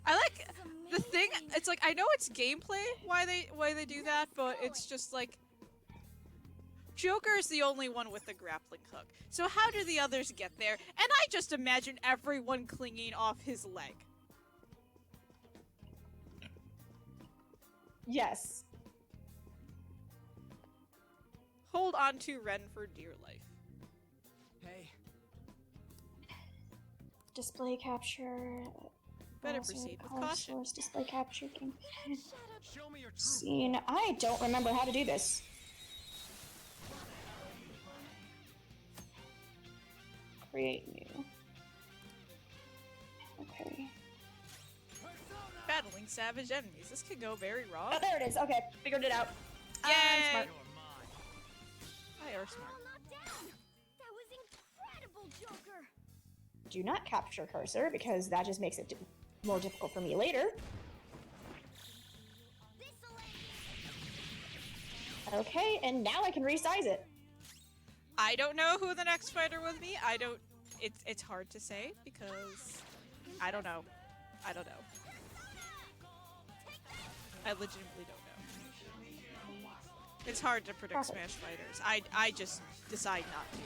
A: I like The thing, it's like, I know it's gameplay why they do that, but it's just like Joker is the only one with the grappling hook. So how do the others get there? And I just imagine everyone clinging off his leg.
J: Yes.
A: Hold on to Ren for dear life.
D: Hey.
J: Display capture.
A: Better proceed with caution.
J: Source, display capture.
F: Show me your true
J: Scene. I don't remember how to do this. Create new. Okay.
A: Battling savage enemies. This could go very wrong.
J: Oh, there it is. Okay, figured it out.
A: Yay!
J: I'm smart.
A: I are smart.
C: That was incredible, Joker.
J: Do not capture cursor because that just makes it more difficult for me later. Okay, and now I can resize it.
A: I don't know who the next fighter will be. I don't. It's hard to say because I don't know. I don't know. I legitimately don't know. It's hard to predict Smash fighters. I just decide not to.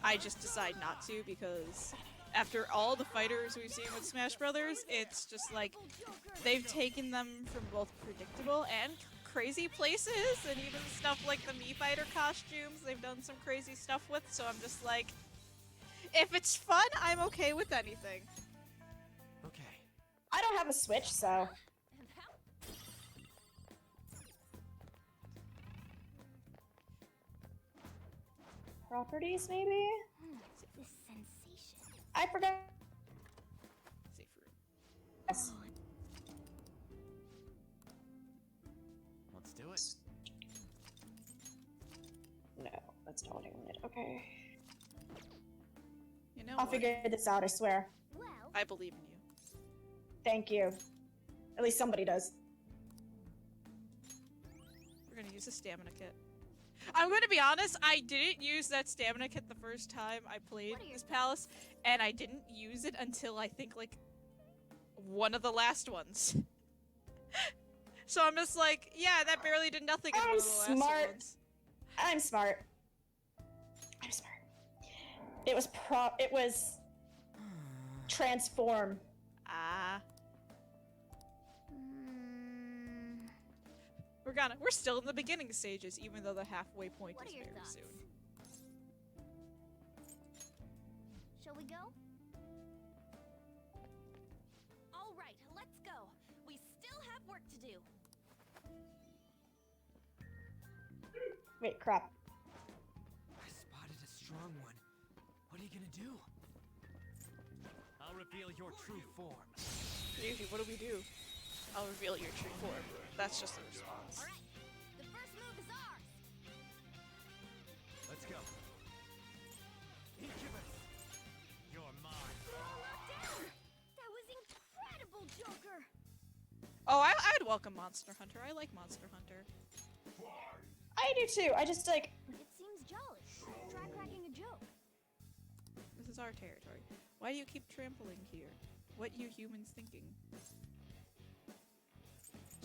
A: I just decide not to because after all the fighters we've seen with Smash Brothers, it's just like they've taken them from both predictable and crazy places, and even stuff like the Mii Fighter costumes they've done some crazy stuff with, so I'm just like, if it's fun, I'm okay with anything.
D: Okay.
J: I don't have a Switch, so... Properties, maybe?
C: This sensation.
J: I forgot.
A: Safe room.
J: Yes.
D: Let's do it.
J: No, that's not what I wanted. Okay.
A: You know
J: I'll
A: what?
J: figure this out, I swear.
C: Well,
A: I believe in you.
J: Thank you. At least somebody does.
A: We're gonna use a stamina kit. I'm gonna be honest, I didn't use that stamina kit the first time I played this palace, and I didn't use it until I think like one of the last ones. So I'm just like, yeah, that barely did nothing in one of the last ones.
J: I'm smart. I'm smart. It was transform.
A: Ah. We're still in the beginning stages, even though the halfway point is very soon.
C: Shall we go? All right, let's go. We still have work to do.
J: Wait, crap.
D: I spotted a strong one. What are you gonna do?
F: I'll reveal your true form.
A: Usually, what do we do? I'll reveal your true form. That's just the response.
C: All right, the first move is ours.
D: Let's go.
F: Incubus, you're mine.
C: That was incredible, Joker.
A: Oh, I'd welcome Monster Hunter. I like Monster Hunter.
J: I do too. I just like.
C: It seems jolly. Try cracking a joke.
A: This is our territory. Why do you keep trampling here? What you humans thinking?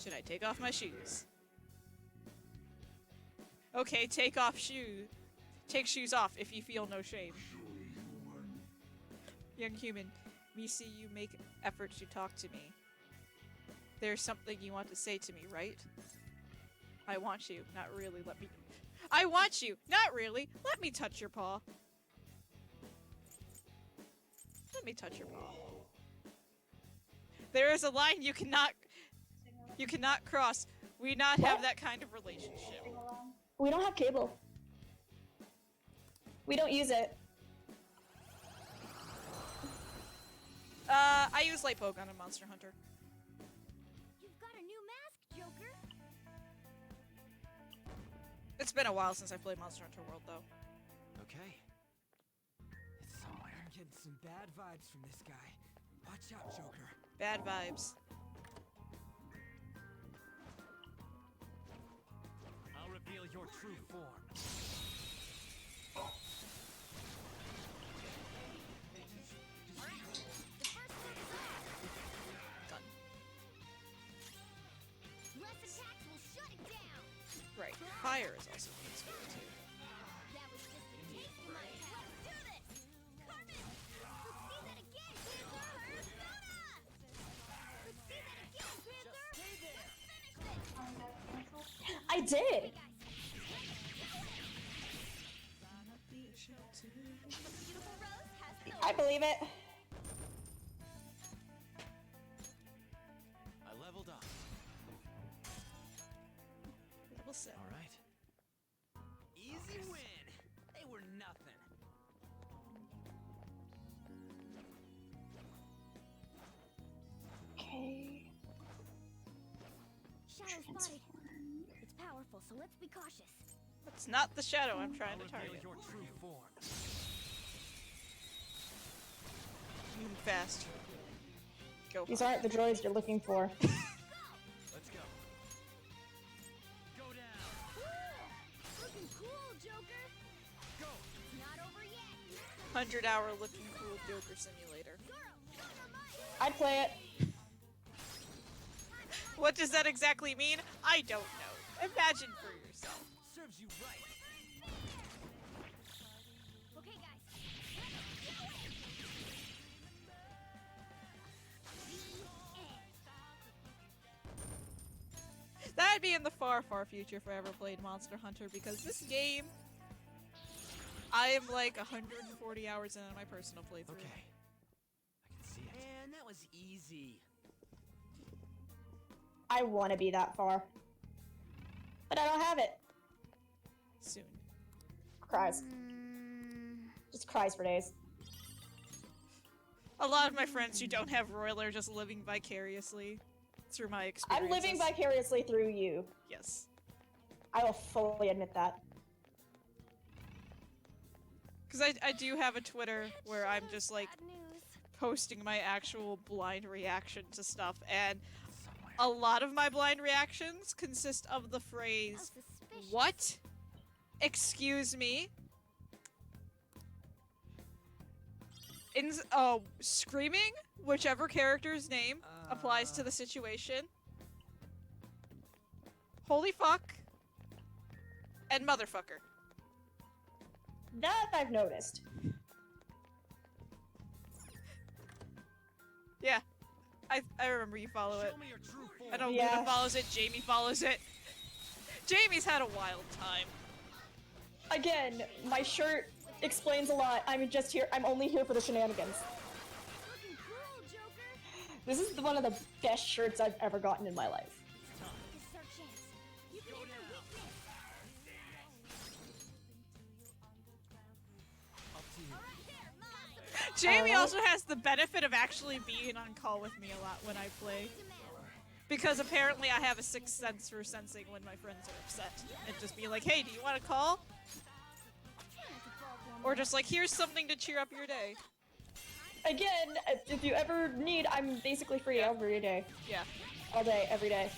A: Should I take off my shoes? Okay, take off shoes. Take shoes off if you feel no shame. Young human, me see you make effort to talk to me. There's something you want to say to me, right? I want you, not really, let me... I want you, not really, let me touch your paw. Let me touch your paw. There is a line you cannot cross. We not have that kind of relationship.
J: We don't have cable. We don't use it.
A: I use light poke on a Monster Hunter.
C: You've got a new mask, Joker.
A: It's been a while since I played Monster Hunter World, though.
D: Okay. It's somewhere. I'm getting some bad vibes from this guy. Watch out, Joker.
A: Bad vibes.
F: I'll reveal your true form.
C: The first move is ours.
A: Right. Fire is also pretty scary too.
C: That was just a taste of my Let's do this! Carmen! Let's see that again, Panther! Let's see that again, Panther!
J: I did. I believe it.
F: I leveled up.
A: Level 7.
F: All right.
D: Easy win. They were nothing.
J: Okay.
C: Shadow spotted. It's powerful, so let's be cautious.
A: It's not the shadow I'm trying to target.
D: Your true form.
A: Move fast. Go.
J: These aren't the droids you're looking for.
F: Let's go. Go down.
C: Looking cool, Joker.
F: Go.
C: It's not over yet.
A: 100-hour looking cool Joker simulator.
J: I'd play it.
A: What does that exactly mean? I don't know. Imagine for yourself.
D: Serves you right.
C: Okay, guys.
A: That'd be in the far, far future if I ever played Monster Hunter, because this game, I am like 140 hours into my personal playthrough.
F: Okay. I can see it.
D: Man, that was easy.
J: I want to be that far. But I don't have it.
A: Soon.
J: Cries. Just cries for days.
A: A lot of my friends who don't have Royal are just living vicariously through my experiences.
J: I'm living vicariously through you.
A: Yes.
J: I will fully admit that.
A: Because I do have a Twitter where I'm just like
C: Bad news.
A: posting my actual blind reaction to stuff, and a lot of my blind reactions consist of the
C: How
A: phrase,
C: suspicious.
A: "What? Excuse me?" Screaming, whichever character's name applies to the situation. Holy fuck. And motherfucker.
J: That I've noticed.
A: Yeah. I remember you follow it.
D: Show me your true form.
A: I know
J: Yeah.
A: Luna follows it, Jamie follows it. Jamie's had a wild time.
J: Again, my shirt explains a lot. I'm just here. I'm only here for the shenanigans.
C: Looking cool, Joker.
J: This is one of the best shirts I've ever gotten in my life.
C: This is our chance. You can hit their weakness.
D: Up to you.
C: All right, there, mine.
A: Jamie also has the benefit of actually being on call with me a lot when I play. Because apparently I have a sixth sense for sensing when my friends are upset. And just be like, hey, do you want to call? Or just like, here's something to cheer up your day.
J: Again, if you ever need, I'm basically free every day.
A: Yeah.
J: All day, every day.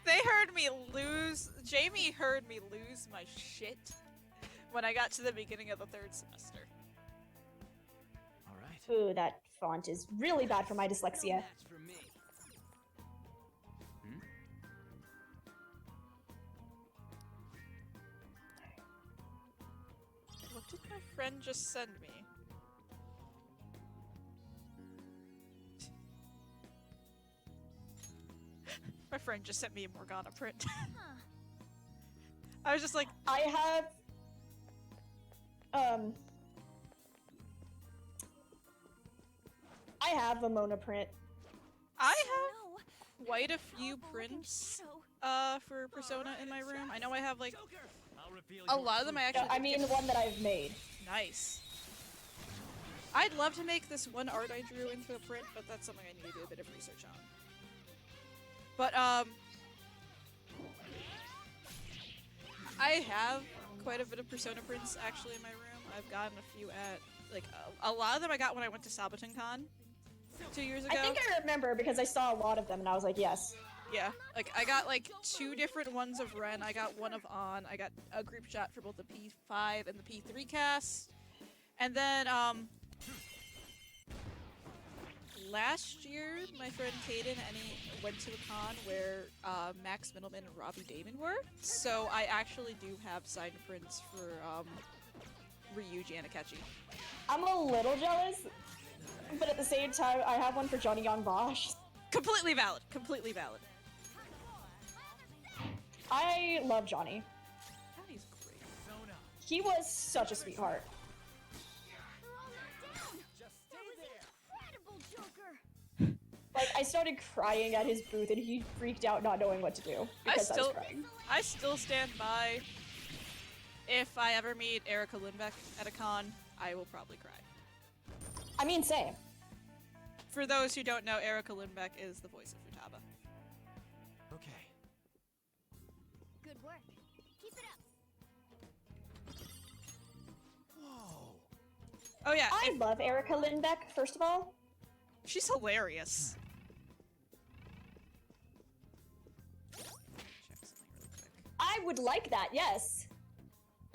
A: They heard me lose, Jamie heard me lose my shit when I got to the beginning of the third semester.
F: All right.
J: Ooh, that font is really bad for my dyslexia.
D: That's for me.
A: What did my friend just send me? My friend just sent me a Morgana print. I was just like,
J: I have a Mona print.
A: I have quite a few prints for Persona in my room. I know I have like
D: I'll reveal
A: a
D: your
A: lot of them I
D: true
A: actually
J: I mean, one that I've made.
A: Nice. I'd love to make this one art I drew into a print, but that's something I need to do a bit of research on. But, I have quite a bit of Persona prints actually in my room. I've gotten a few at, like, a lot of them I got when I went to Sabaton 2 years ago.
J: I think I remember because I saw a lot of them and I was like, yes.
A: Yeah, like, I got, like, 2 different ones of Ren. I got one of On. I got a group shot for both the P5 and the P3 cast. And then, last year, my friend Kaden and he went to a con where Max Middleman and Robbie Damon were. So I actually do have signed prints for Ryuji and Akechi.
J: I'm a little jealous, but at the same time, I have one for Johnny Young Bosch.
A: Completely valid. Completely valid.
J: I love Johnny.
A: Johnny's great.
J: He was such a sweetheart. Like, I started crying at his booth and he freaked out not knowing what to do because I was crying.
A: I still stand by. If I ever meet Erica Lindbeck at a con, I will probably cry.
J: I mean, same.
A: For those who don't know, Erica Lindbeck is the voice of Futaba.
D: Okay.
C: Good work. Keep it up.
D: Whoa.
A: Oh yeah.
J: I love Erica Lindbeck, first of all.
A: She's hilarious. Check something really quick.
J: I would like that, yes.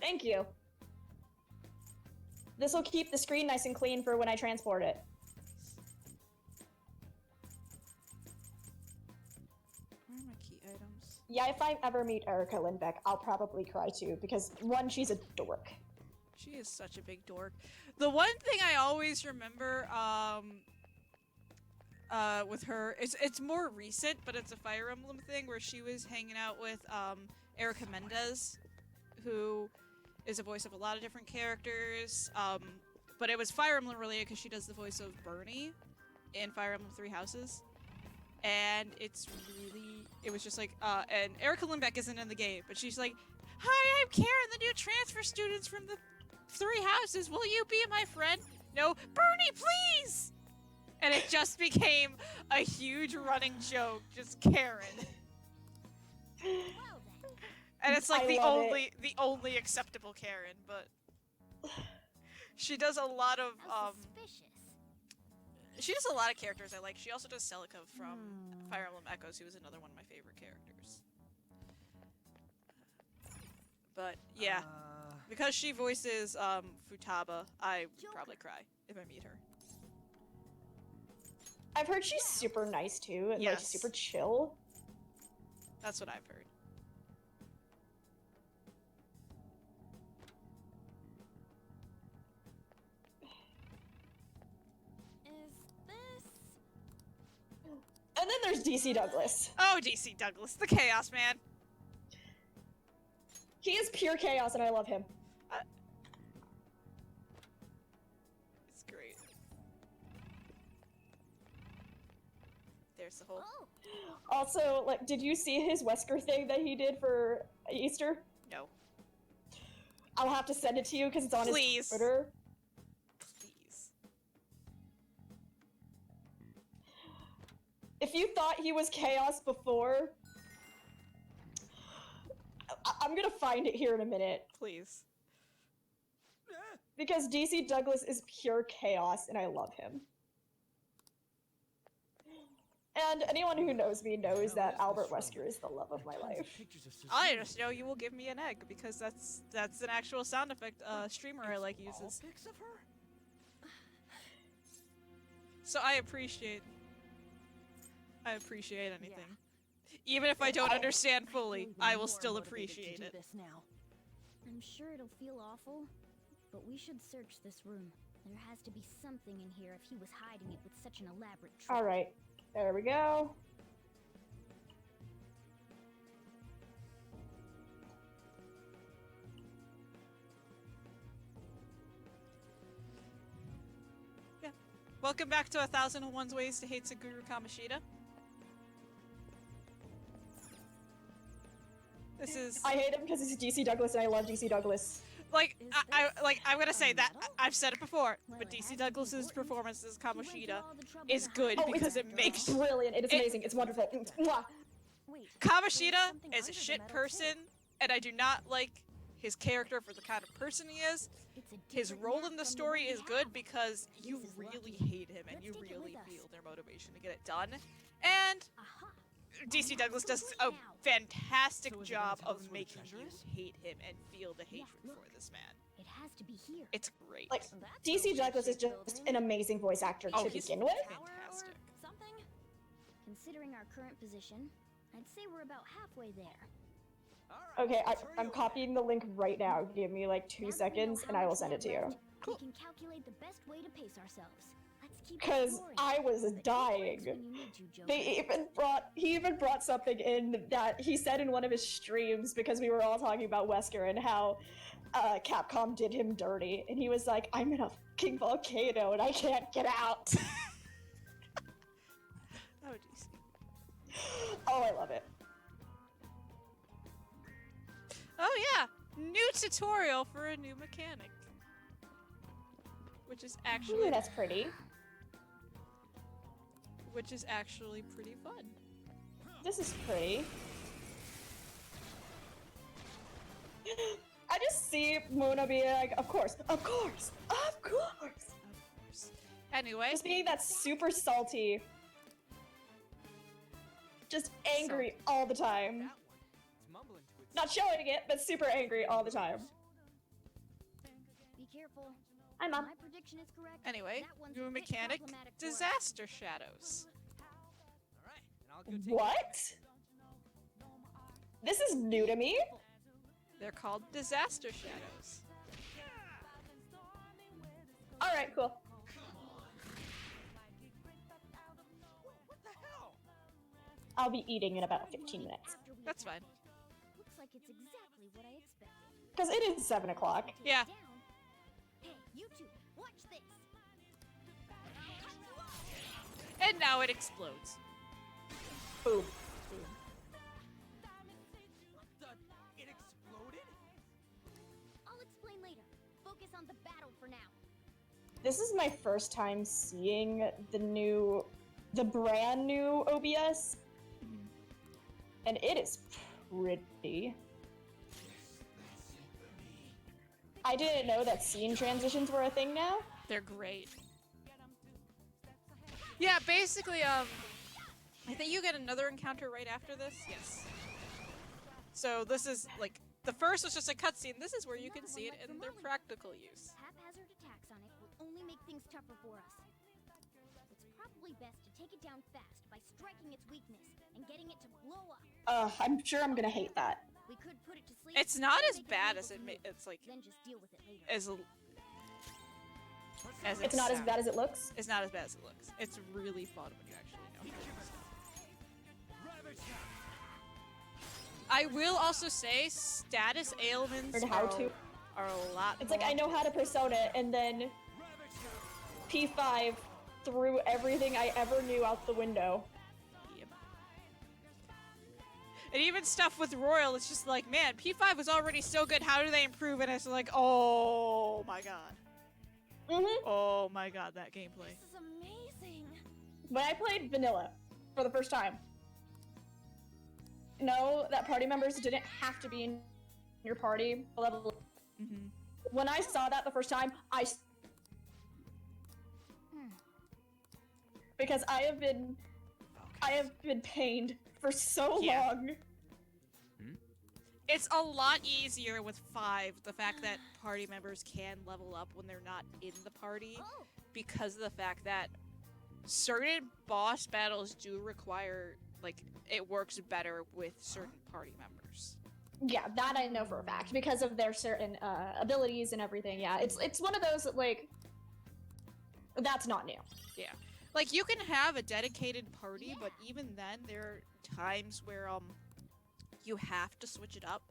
J: Thank you. This will keep the screen nice and clean for when I transport it.
A: Where are my key items?
J: Yeah, if I ever meet Erica Lindbeck, I'll probably cry too, because one, she's a dork.
A: She is such a big dork. The one thing I always remember, with her, it's more recent, but it's a Fire Emblem thing where she was hanging out with, Erica Mendez, who is a voice of a lot of different characters, but it was Fire Emblem related because she does the voice of Bernie in Fire Emblem Three Houses. And it was just like, and Erica Lindbeck isn't in the game, but she's like, "Hi, I'm Karen, the new transfer students from the Three Houses. Will you be my friend?" "No, Bernie, please!" And it just became a huge running joke, just Karen. And it's like the only acceptable Karen, but she does a lot of she does a lot of characters I like. She also does Celica from Fire Emblem Echoes, who is another one of my favorite characters. But yeah, because she voices Futaba, I would probably cry if I meet her.
J: I've heard she's super nice too, and like super chill.
A: That's what I've heard.
J: And then there's DC Douglas.
A: Oh, DC Douglas, the Chaos Man.
J: He is pure chaos, and I love him.
A: It's great. There's the whole.
J: Also, like, did you see his Wesker thing that he did for Easter?
A: No.
J: I'll have to send it to you because it's on his Twitter.
A: Please.
J: If you thought he was chaos before, I'm gonna find it here in a minute.
A: Please.
J: Because DC Douglas is pure chaos, and I love him. And anyone who knows me knows that Albert Wesker is the love of my life.
A: I just know you will give me an egg because that's an actual sound effect streamer I like uses. So I appreciate anything. Even if I don't understand fully, I will still appreciate it.
C: I'm sure it'll feel awful, but we should search this room. There has to be something in here if he was hiding it with such an elaborate trick.
J: Alright, there we go.
A: Yeah. Welcome back to 1001 Ways to Hate Suguru Kamoshida. This is.
J: I hate him because he's DC Douglas, and I love DC Douglas.
A: Like, I'm gonna say that I've said it before, but DC Douglas's performance as Kamoshida is good because it makes
J: brilliant. It is amazing. It's wonderful. Mwah.
A: Kamoshida is a shit person, and I do not like his character for the kind of person he is. His role in the story is good because you really hate him and you really feel their motivation to get it done. And DC Douglas does a fantastic
D: So is it
A: job
D: gonna tell
A: of
D: us where the
A: making
D: treasure
A: you
D: is?
A: hate him and feel the hatred
C: look.
A: for this man.
C: It has to be here.
A: It's great.
J: Like,
C: That's a
J: DC
C: weird
J: Douglas is
C: shaped
J: just
C: building.
J: an amazing voice actor
A: Oh,
J: to
A: he's
J: begin with.
C: Tower or
A: fantastic.
C: something? Considering our current position, I'd say we're about halfway there.
J: Okay, I'm copying the link right now. Give me like 2
C: Now that we know
J: seconds
C: how
J: and I will
C: much
J: send it to
C: we have
J: you.
C: left, We can calculate the best way to pace ourselves. Let's keep
J: Because
C: exploring.
J: I was
C: But it
J: dying.
C: works when you need to, Joker.
J: He even brought something in that he said in one of his streams, because we were all talking about Wesker and how Capcom did him dirty, and he was like, I'm in a fucking volcano and I can't get out.
A: Oh, DC.
J: Oh, I love it.
A: Oh yeah, new tutorial for a new mechanic, which is actually
J: Ooh, that's pretty.
A: pretty fun.
J: This is pretty. I just see Mona being like, of course, of course, of course.
A: Of course. Anyway,
J: Just being that super salty. Just angry all the time.
D: That one. It's mumbling to itself.
J: Not showing it, but super angry all the time.
C: Be careful.
J: Hi, Mom.
C: My prediction is correct.
A: anyway,
C: That one's
A: new
C: a bit
A: mechanic,
C: problematic for us.
A: disaster shadows.
D: All right, and I'll go take
J: What? This is new to me.
A: They're called disaster shadows.
J: Alright, cool.
D: What the hell?
J: I'll be eating in about 15 minutes.
C: After we
A: That's
C: attack.
A: fine.
C: Looks like it's exactly what I expected.
J: Because it is 7 o'clock.
C: Take it
A: Yeah.
C: down. Hey, you two, watch this.
A: And now it explodes.
J: Boom.
D: It exploded?
C: I'll explain later. Focus on the battle for now.
J: This is my first time seeing the brand new OBS. And it is pretty. I didn't know that scene transitions were a thing now.
A: They're great. Yeah, basically, I think you get another encounter right after this. Yes. So this is like the first was just a cutscene. This is where you can see it in their practical use.
C: Haphazard attacks on it will only make things tougher for us. It's probably best to take it down fast by striking its weakness and getting it to blow up.
J: I'm sure I'm gonna hate that.
C: We could put it to sleep.
A: It's not
C: and
A: as
C: make
A: bad
C: unable
A: as
C: to
A: it
C: move.
A: it's like
C: Then just deal with it later.
A: as
J: It's not as bad as it looks.
A: It's not as bad as it looks. It's really fun when you actually know. I will also say status ailments
J: Learn how to.
A: are a lot.
J: It's like I know how to persona it, and then P5 threw everything I ever knew out the window.
A: Yep. And even stuff with Royal, it's just like, man, P5 was already so good. How do they improve it? It's like, oh my god. Oh my god, that gameplay.
C: This is amazing.
J: When I played Vanilla for the first time, know that party members didn't have to be in your party level. When I saw that the first time, because I have been pained for so
A: Yeah.
J: long.
A: It's a lot easier with 5, the fact that party members can level up when they're not in the party, because of the fact that certain boss battles do require, like, it works better with certain party members.
J: Yeah, that I know for a fact because of their certain abilities and everything. Yeah, it's one of those that, like, that's not new.
A: Yeah. Like, you can have a dedicated party, but even then, there are times where, you have to switch it up.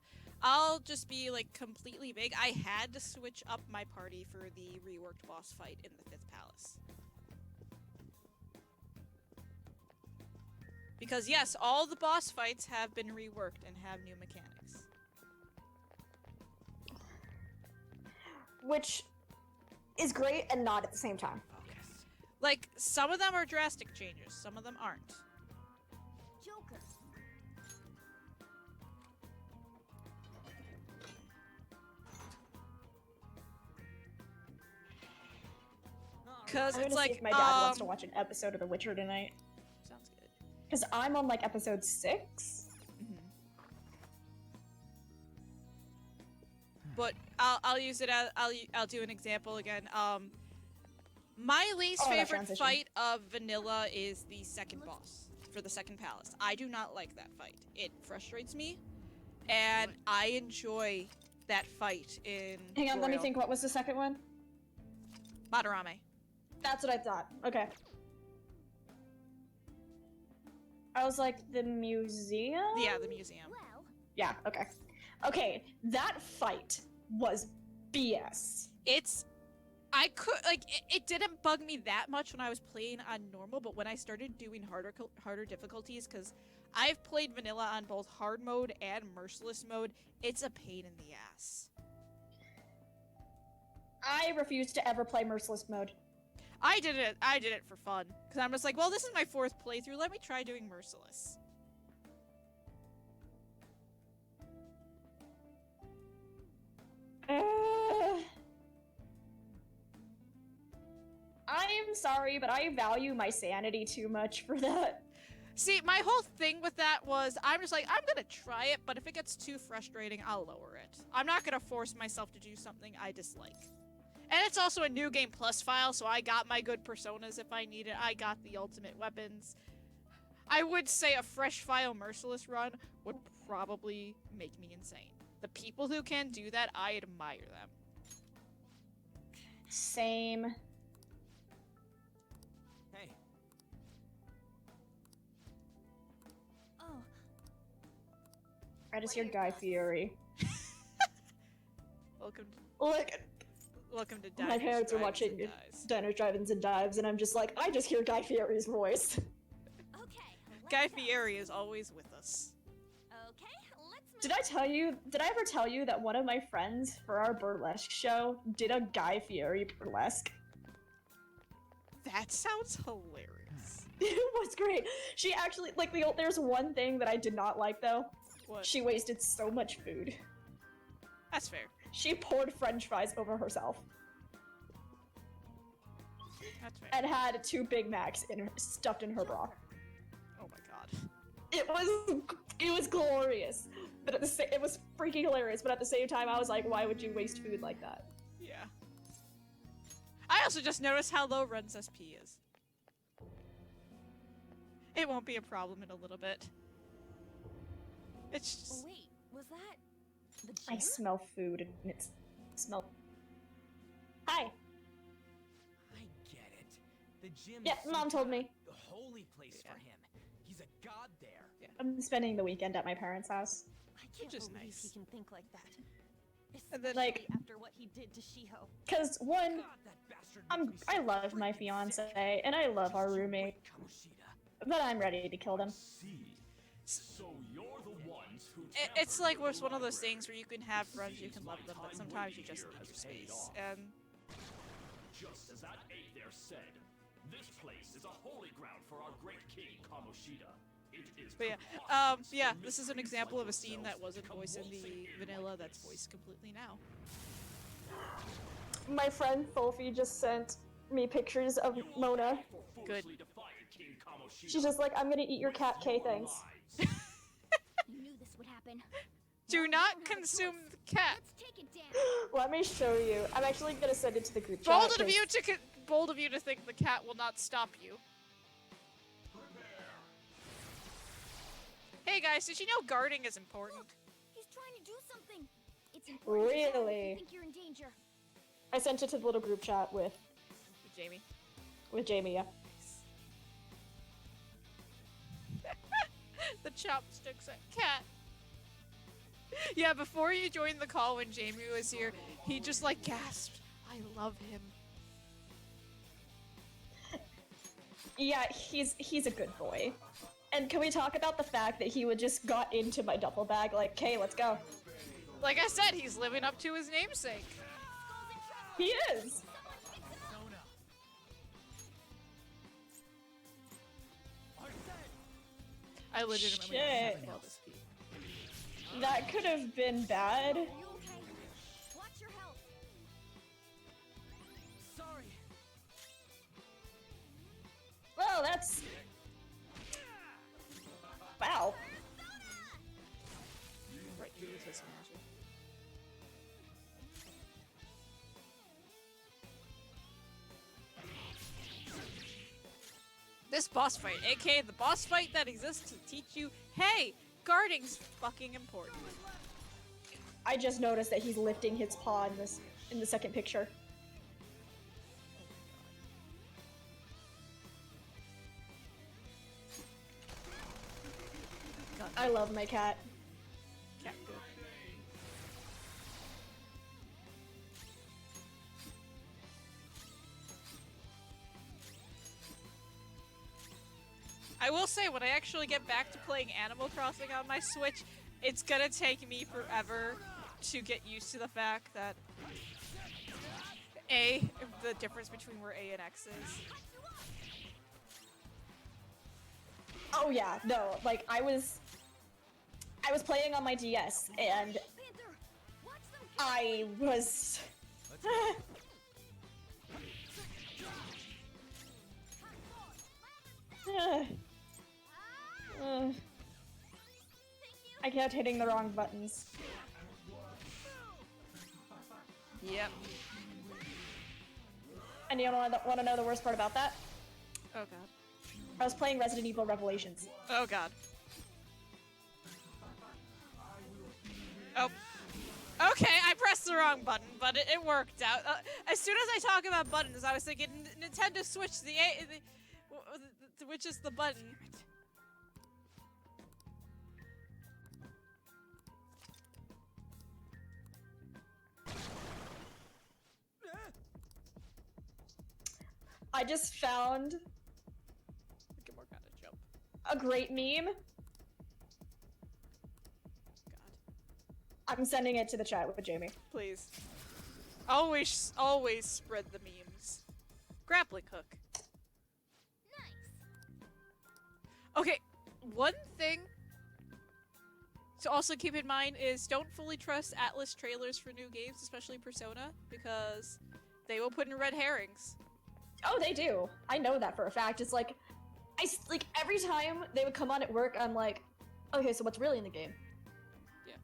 A: I'll just be, like, completely vague. I had to switch up my party for the reworked boss fight in the 5th Palace. Because, yes, all the boss fights have been reworked and have new mechanics.
J: Which is great and not at the same time.
A: Like, some of them are drastic changes, some of them aren't.
C: Joker.
A: Because
J: I'm
A: it's
J: gonna
A: like,
J: see if my dad wants to watch an episode of The Witcher tonight.
A: Sounds good.
J: Because I'm on, like, episode 6.
A: But I'll use it as I'll do an example again. My least
J: Oh, that
A: favorite
J: transition.
A: fight of vanilla is the second boss for the second palace. I do not like that fight. It frustrates me, and I enjoy that fight in
J: Hang on, let me
A: Royal.
J: think. What was the second one?
A: Madarame.
J: That's what I thought. Okay. I was like, the museum?
A: Yeah, the museum.
J: Yeah, okay. Okay, that fight was BS.
A: It didn't bug me that much when I was playing on normal, but when I started doing harder difficulties, because I've played vanilla on both hard mode and merciless mode, it's a pain in the ass.
J: I refuse to ever play merciless mode.
A: I did it for fun, because I'm just like, well, this is my 4th playthrough, let me try doing merciless.
J: I'm sorry, but I value my sanity too much for that.
A: See, my whole thing with that was, I'm just like, I'm gonna try it, but if it gets too frustrating, I'll lower it. I'm not gonna force myself to do something I dislike. And it's also a New Game Plus file, so I got my good personas if I need it. I got the ultimate weapons. I would say a fresh file merciless run would probably make me insane. The people who can do that, I admire them.
J: Same.
D: Hey.
C: Oh.
J: I just hear Guy Fieri.
A: Welcome to
J: My
A: Diners,
J: parents are
A: Drive-Ins,
J: watching
A: and Dives.
J: Diners, Drive-Ins, and Dives, and I'm just like, I just hear Guy Fieri's voice.
A: Guy Fieri is always with us.
J: Did I ever tell you that one of my friends for our burlesque show did a Guy Fieri burlesque?
A: That sounds hilarious.
J: It was great. She actually, like, there's one thing that I did not like, though.
A: What?
J: She wasted so much food.
A: That's fair.
J: She poured french fries over herself.
A: That's fair.
J: And had 2 Big Macs stuffed in her bra.
A: Oh my god.
J: It was glorious. But it was freaking hilarious, but at the same time I was like, why would you waste food like that?
A: Yeah. I also just noticed how low Ren's SP is. It won't be a problem in a little bit. It's just...
C: Wait, was that the gym?
J: I smell food and it smells. Hi.
D: I get it. The gym
J: Yeah,
D: is
J: Mom told me.
D: the holy place for him. He's a god there.
A: Yeah.
J: I'm spending the weekend at my parents' house.
C: I can't
A: Which is
C: believe
A: nice.
C: he can think like that.
A: And then,
J: like,
C: After what he did to Shiho.
J: Cause one,
D: God, that bastard makes me
J: I
D: so
J: love my
D: freaking
J: fiance
D: sick.
J: and I love our roommate,
D: Kamoshida.
J: but I'm ready to kill them.
M: See, so you're the ones who
A: it's like one of those things where you can have friends, you can love them, but sometimes you just need your space. And
M: just as that ape there said, this place is a holy ground for our great king Kamoshida. It is
A: but yeah, this is an example of a scene that wasn't voiced in the vanilla that's voiced completely now.
J: My friend Fulfi just sent me pictures of Mona.
A: Good.
J: She's just like, I'm gonna eat your cat, K, thanks.
C: You knew this would happen.
A: Do not consume the cat.
C: Let's take it down.
J: Let me show you. I'm actually gonna send it to the group chat.
A: Bold of
J: 'cause-
A: you to bold of you to think the cat will not stop you. Hey guys, did you know guarding is important?
C: Look, he's trying to do something. It's important to tell him if
J: Really?
C: you think you're in danger.
J: I sent it to the little group chat with
A: Jamie.
J: Jamie, yeah.
A: The chopsticks at cat. Yeah, before you joined the call when Jamie was here, he just like gasped, I love him.
J: Yeah, he's a good boy. And can we talk about the fact that he would just got into my duffel bag like, okay, let's go.
A: Like I said, he's living up to his namesake.
J: He is.
A: I legitimately
J: Shit.
A: love this key.
J: That could have been bad.
C: Are you okay? Watch your health.
A: This boss fight, aka the boss fight that exists to teach you, hey, guarding's fucking important.
J: I just noticed that he's lifting his paw in the second picture. I love my cat.
A: Cat good. I will say, when I actually get back to playing Animal Crossing on my Switch, it's gonna take me forever to get used to the fact that the difference between where A and X is.
J: Oh yeah, no, like I was playing on my DS and I was I kept hitting the wrong buttons.
A: Yep.
J: And you want to know the worst part about that?
A: Oh god.
J: I was playing Resident Evil Revelations.
A: Oh god. Oh. Okay, I pressed the wrong button, but it worked out. As soon as I talk about buttons, I was thinking Nintendo Switch, which is the button.
J: I just found a great meme.
A: God.
J: I'm sending it to the chat with Jamie.
A: Please. Always spread the memes. Grappling hook.
C: Nice.
A: Okay, one thing to also keep in mind is don't fully trust Atlas trailers for new games, especially Persona, because they will put in red herrings.
J: Oh, they do. I know that for a fact. It's like, every time they would come on at work, I'm like, okay, so what's really in the game?
A: Yeah.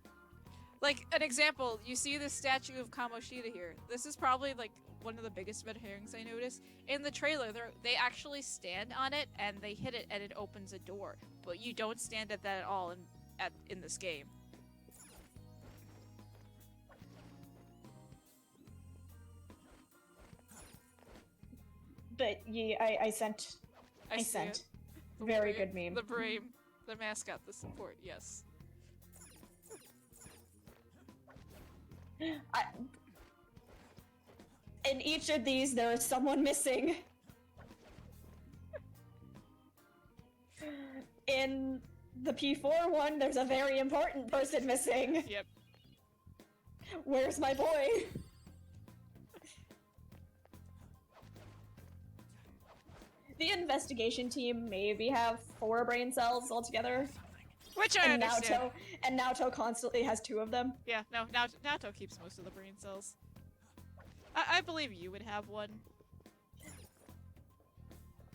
A: Like, an example, you see this statue of Kamoshida here. This is probably, like, one of the biggest red herrings I noticed. In the trailer, they actually stand on it, and they hit it, and it opens a door. But you don't stand at that at all in this game.
J: But yeah, I sent. Very good meme.
A: The brave, the mascot, the support, yes.
J: In each of these, there is someone missing. In the P4 one, there's a very important person missing.
A: Yep.
J: Where's my boy? The investigation team maybe have 4 brain cells altogether.
A: Which I understand.
J: Naoto constantly has 2 of them.
A: Yeah, no, Naoto keeps most of the brain cells. I believe you would have one.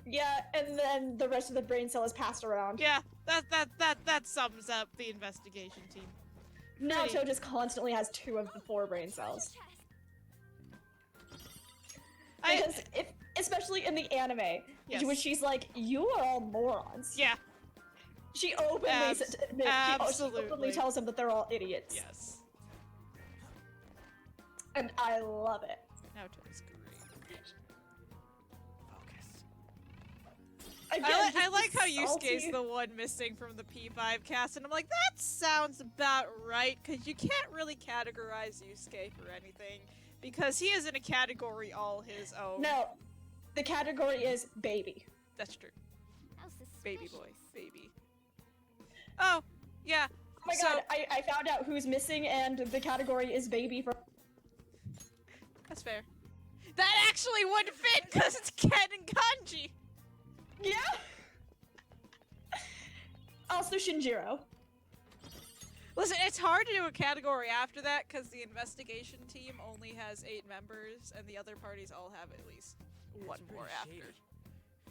J: Yeah, and then the rest of the brain cell is passed around.
A: Yeah, that sums up the investigation team.
J: Naoto just constantly has 2 of the 4 brain cells. Because especially in the anime,
A: yes.
J: when she's like, "You are all morons."
A: Yeah.
J: She openly tells them that they're all idiots.
A: Yes.
J: And I love it.
A: Naoto is great.
J: Focus. Again,
A: I like how Yusuke's the one missing from the P5 cast, and I'm like, that sounds about right, because you can't really categorize Yusuke for anything, because he is in a category all his own.
J: No, the category is baby.
A: That's true.
C: How suspicious.
A: Baby boy. Baby. Oh, yeah.
J: Oh my god, I found out who's missing, and the category is baby for.
A: That's fair. That actually would fit, because it's Ken and Kanji!
J: Yeah! Also Shinjiro.
A: Listen, it's hard to do a category after that, because the investigation team only has 8 members, and the other parties all have at least one more after.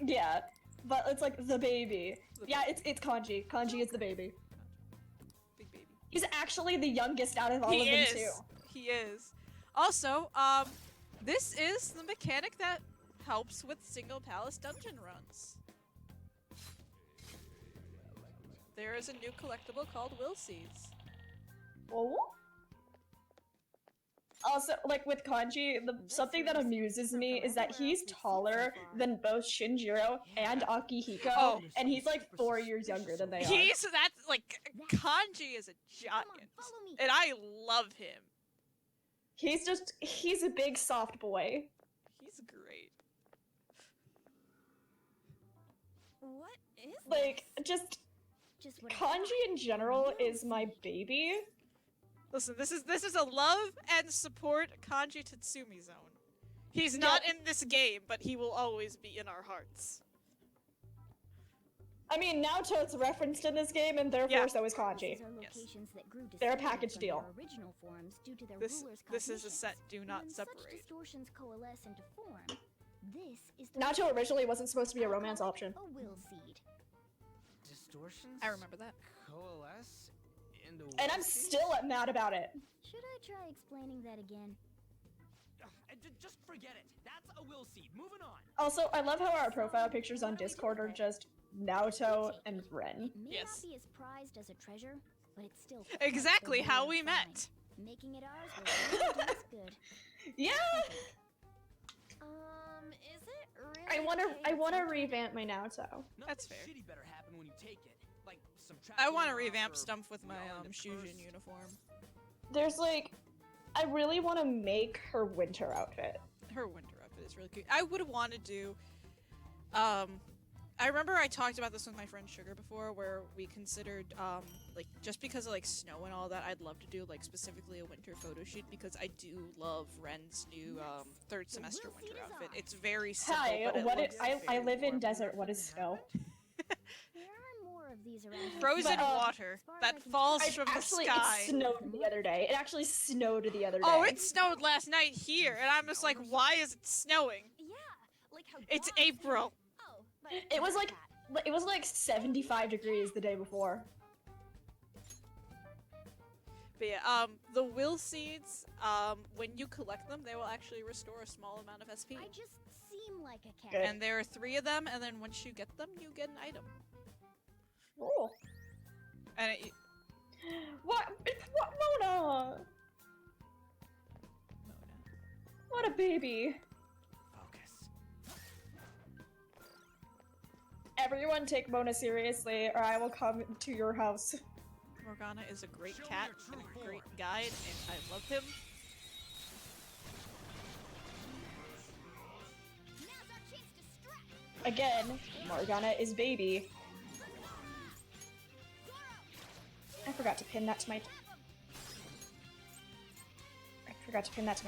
J: Yeah, but it's like the baby. It's Kanji. Kanji is the baby.
A: Big baby.
J: He's actually the youngest out of all of them too.
A: He is. Also, this is the mechanic that helps with single palace dungeon runs. there is a new collectible called Will Seeds.
J: Oh. Also, like with Kanji, something that amuses me is that he's taller than both Shinjiro and Akihiko,
A: Oh.
J: and he's like 4 years younger than they are.
A: That's like Kanji is a giant, and I love him.
J: He's a big soft boy.
A: He's great.
C: What is
J: Like, just
C: what
J: Kanji in general is my baby.
A: Listen, this is a love and support Kanji Tatsumi zone. He's not in this game, but he will always be in our hearts.
J: I mean, Naoto's referenced in this game, and therefore so is Kanji. They're a package deal.
A: This is a set. Do not separate.
C: Distortions coalesce into form. This is
J: Naoto originally wasn't supposed to be a romance option.
C: A will seed.
D: Distortions?
A: I remember that.
D: Coalesce into
J: And I'm still mad about it.
C: Should I try explaining that again?
D: Just forget it. That's a will seed. Moving on.
J: Also, I love how our profile pictures on Discord are just Naoto and Ren.
C: It may not be as prized as a treasure, but it's still
A: Exactly how we met.
C: Making it ours will really do us good.
J: Yeah.
C: Is it really
J: I wanna revamp my Naoto.
A: That's fair.
D: Shitty better happen when you take it. Like some
A: I want to revamp Stumpf with my Shujin uniform.
J: There's like, I really want to make her winter outfit.
A: Her winter outfit is really cute. I would want to do, I remember I talked about this with my friend Sugar before, where we considered, like, just because of, like, snow and all that, I'd love to do, like, specifically a winter photo shoot, because I do love Ren's new, third semester winter outfit. It's very simple,
J: Hi,
A: but it
J: what
A: looks
J: I live in desert, what is snow?
C: There are more of these around here.
A: frozen water that falls from the sky.
J: It snowed the other day. It actually snowed the other day.
A: Oh, it snowed last night here, and I'm just like, why is it snowing?
C: Yeah, like how
A: It's
C: God
A: April.
C: Oh, but
J: It was like 75 degrees the day before.
A: But yeah, the will seeds, when you collect them, they will actually restore a small amount of SP.
C: I just seem like a cat.
A: And there are 3 of them, and then once you get them, you get an item.
J: Oh.
A: And it,
J: What, Mona? What a baby.
D: Focus.
J: Everyone take Mona seriously, or I will come to your house.
A: Morgana is a great cat and a great guide, and I love him.
J: Again, Morgana is baby. I forgot to pin that to my...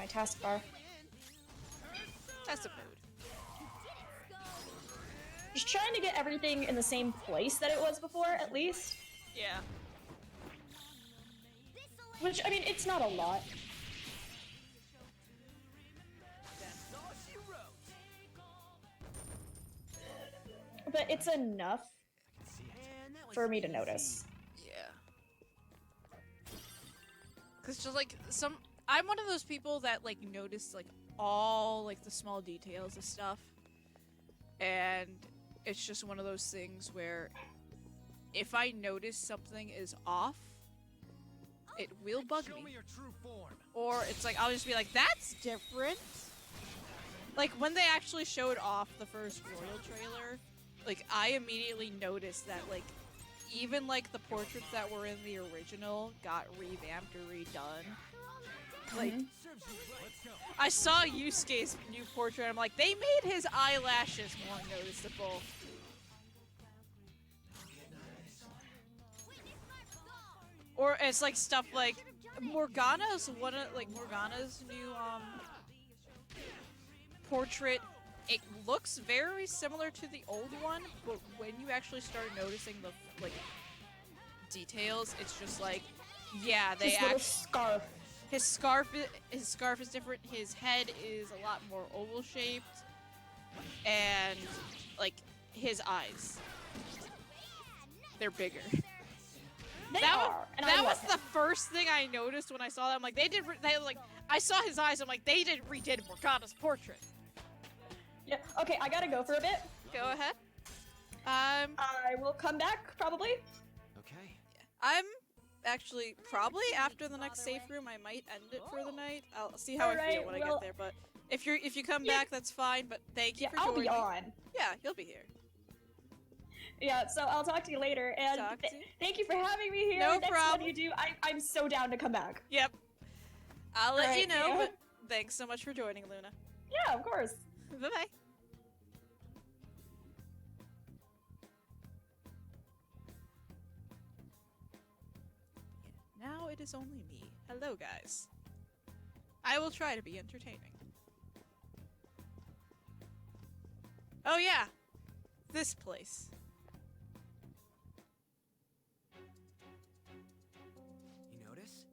J: taskbar.
A: That's a mood.
J: Just trying to get everything in the same place that it was before, at least.
A: Yeah.
J: Which, I mean, it's not a lot. But it's enough for me to notice.
A: Yeah. Cause just like I'm one of those people that like notice like all like the small details of stuff, and it's just one of those things where if I notice something is off, it will bug me. Or it's like I'll just be like, that's different. Like when they actually showed off the first Royal trailer, like I immediately noticed that like even like the portraits that were in the original got revamped or redone. Like I saw Yusuke's new portrait, I'm like, they made his eyelashes more noticeable. Or it's like stuff like Morgana's Morgana's new portrait. It looks very similar to the old one, but when you actually start noticing the like details, it's just like, yeah, they
J: His scarf.
A: His scarf is different. His head is a lot more oval shaped, and like his eyes, they're bigger. That was the first thing I noticed when I saw that. I'm like, I saw his eyes. I'm like, they redid Morgana's portrait.
J: Yeah. Okay, I gotta go for a bit.
A: Go ahead.
J: I will come back probably.
D: okay?
A: I'm actually probably after the next safe room. I might end it for the night. I'll see how I feel when I get there. But if you come back, that's fine. But thank you for joining.
J: I'll be on.
A: Yeah, you'll be here.
J: Yeah, so I'll talk to you later, and thank you for having me here.
A: No
J: Next
A: problem.
J: one you do, I'm so down to come back.
A: Yep. I'll let you know,
J: yeah.
A: but thanks so much for joining, Luna.
J: Yeah, of course.
A: Bye-bye. Now it is only me. Hello, guys. I will try to be entertaining. Oh yeah! This place.
D: You notice?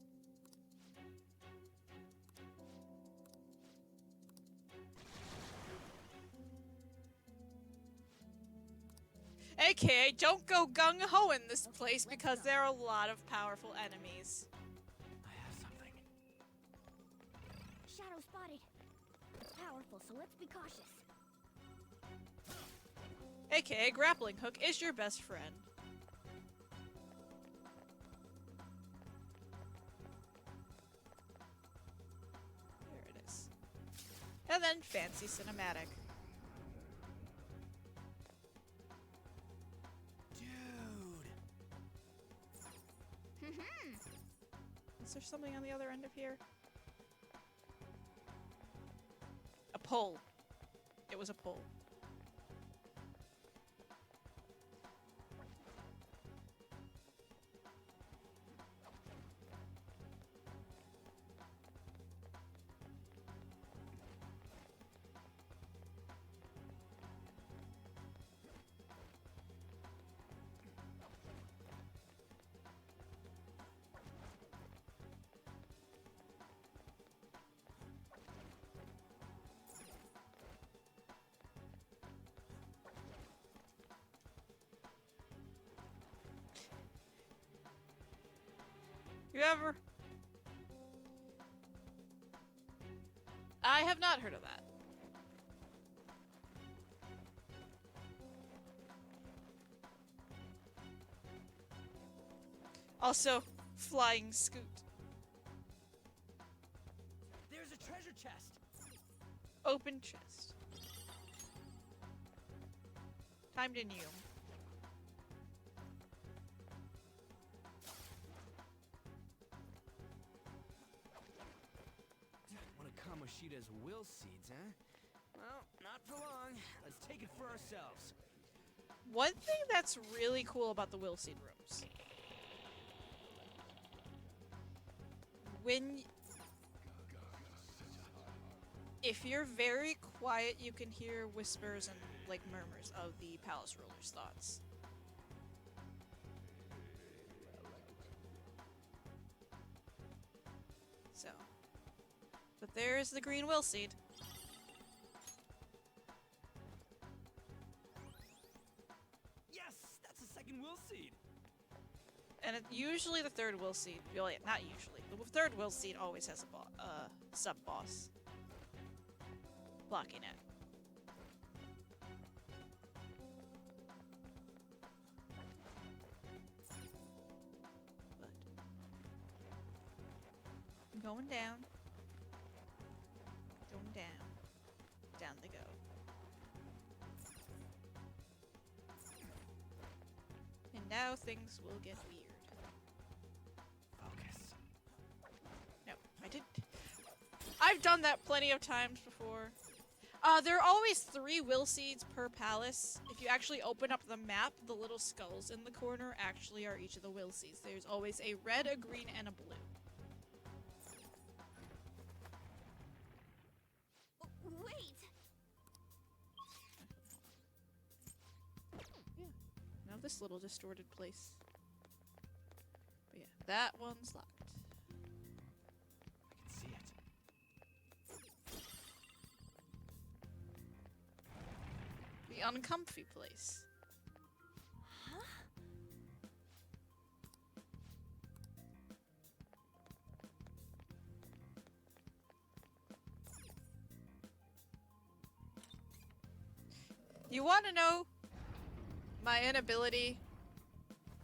A: AKA, don't go gung-ho in this place because there are a lot of powerful enemies.
D: I have something.
C: Shadow spotted. It's powerful, so let's be cautious.
A: AKA, grappling hook is your best friend. There it is. And then fancy cinematic. Is there something on the other end of here? A pole. It was a pole. You ever? I have not heard of that. Also, flying scoot.
D: There's a treasure chest.
A: Open chest. Time to new.
D: One of Kamoshida's will seeds, huh? Well, not for long. Let's take it for ourselves.
A: One thing that's really cool about the will seed rooms. If you're very quiet, you can hear whispers and, like, murmurs of the palace ruler's thoughts. So. But there's the green will seed.
D: Yes! That's a second will seed!
A: And usually the third will seed, well, yeah, not usually, the third will seed always has a sub-boss. Blocking it. But I'm going down. Going down. Down they go. And now things will get weird.
D: Focus.
A: No, I didn't. I've done that plenty of times before. There are always 3 will seeds per palace. If you actually open up the map, the little skulls in the corner actually are each of the will seeds. There's always a red, a green, and a blue.
C: Wait!
A: Yeah. Now this little distorted place. But yeah, that one's locked.
D: I can see it.
A: The uncomfy place.
C: Huh?
A: You want to know my inability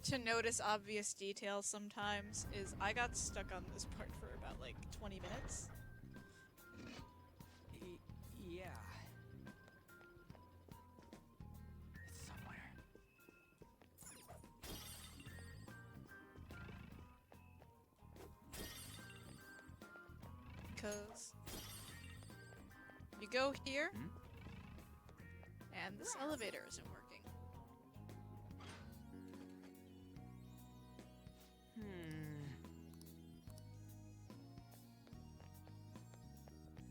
A: to notice obvious details sometimes is I got stuck on this part for about like 20 minutes.
D: Yeah. It's somewhere.
A: Because you go here, and this elevator isn't working.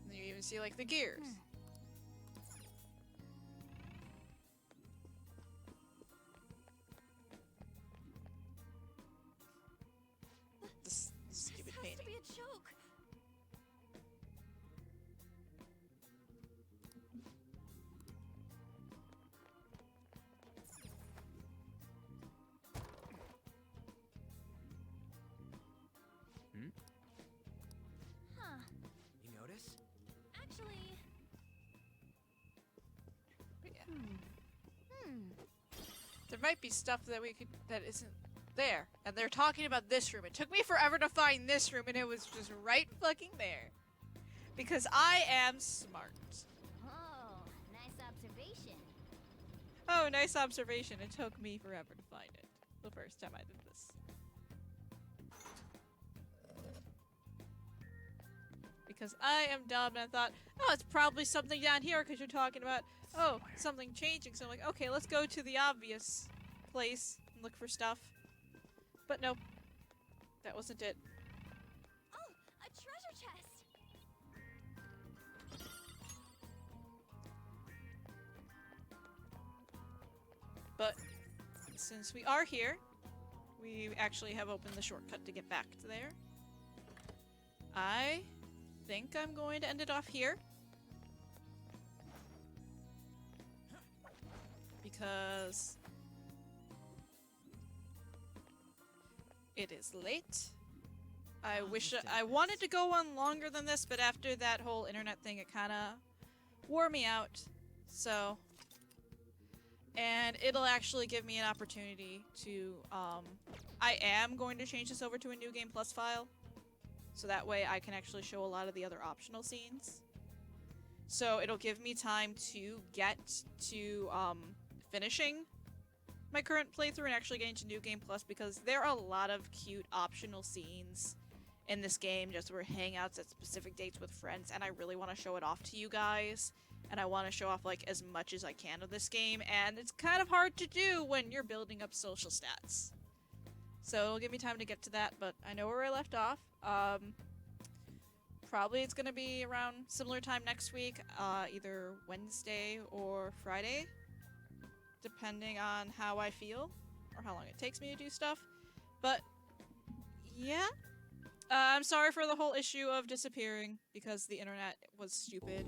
A: And you even see like the gears. This stupid
C: Has
A: painting.
C: to be a joke. Huh.
D: You notice?
C: Actually.
A: But yeah. There might be stuff that we could that isn't there. And they're talking about this room. It took me forever to find this room and it was just right fucking there. Because I am smart.
C: Oh, nice observation.
A: Oh, nice observation. It took me forever to find it. The first time I did this. Because I am dumb and I thought, oh, it's probably something down here because you're talking about, oh, something changing. So I'm like, okay, let's go to the obvious place and look for stuff. But nope. That wasn't it.
C: Oh, a treasure chest.
A: But since we are here, we actually have opened the shortcut to get back to there. I think I'm going to end it off here. Because it is late. I wish I wanted to go on longer than this, but after that whole internet thing, it kind of wore me out. So, and it'll actually give me an opportunity to, I am going to change this over to a New Game Plus file. So that way I can actually show a lot of the other optional scenes. So it'll give me time to get to, finishing my current playthrough and actually getting to New Game Plus, because there are a lot of cute optional scenes in this game just for hangouts at specific dates with friends, and I really want to show it off to you guys, and I want to show off like as much as I can of this game, and it's kind of hard to do when you're building up social stats. So it'll give me time to get to that, but I know where I left off. Probably it's gonna be around similar time next week, either Wednesday or Friday, depending on how I feel or how long it takes me to do stuff. But yeah, I'm sorry for the whole issue of disappearing because the internet was stupid.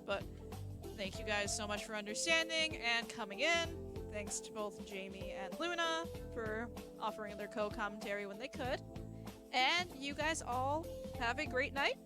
A: But thank you guys so much for understanding and coming in. Thanks to both Jamie and Luna for offering their co-commentary when they could. And you guys all have a great night.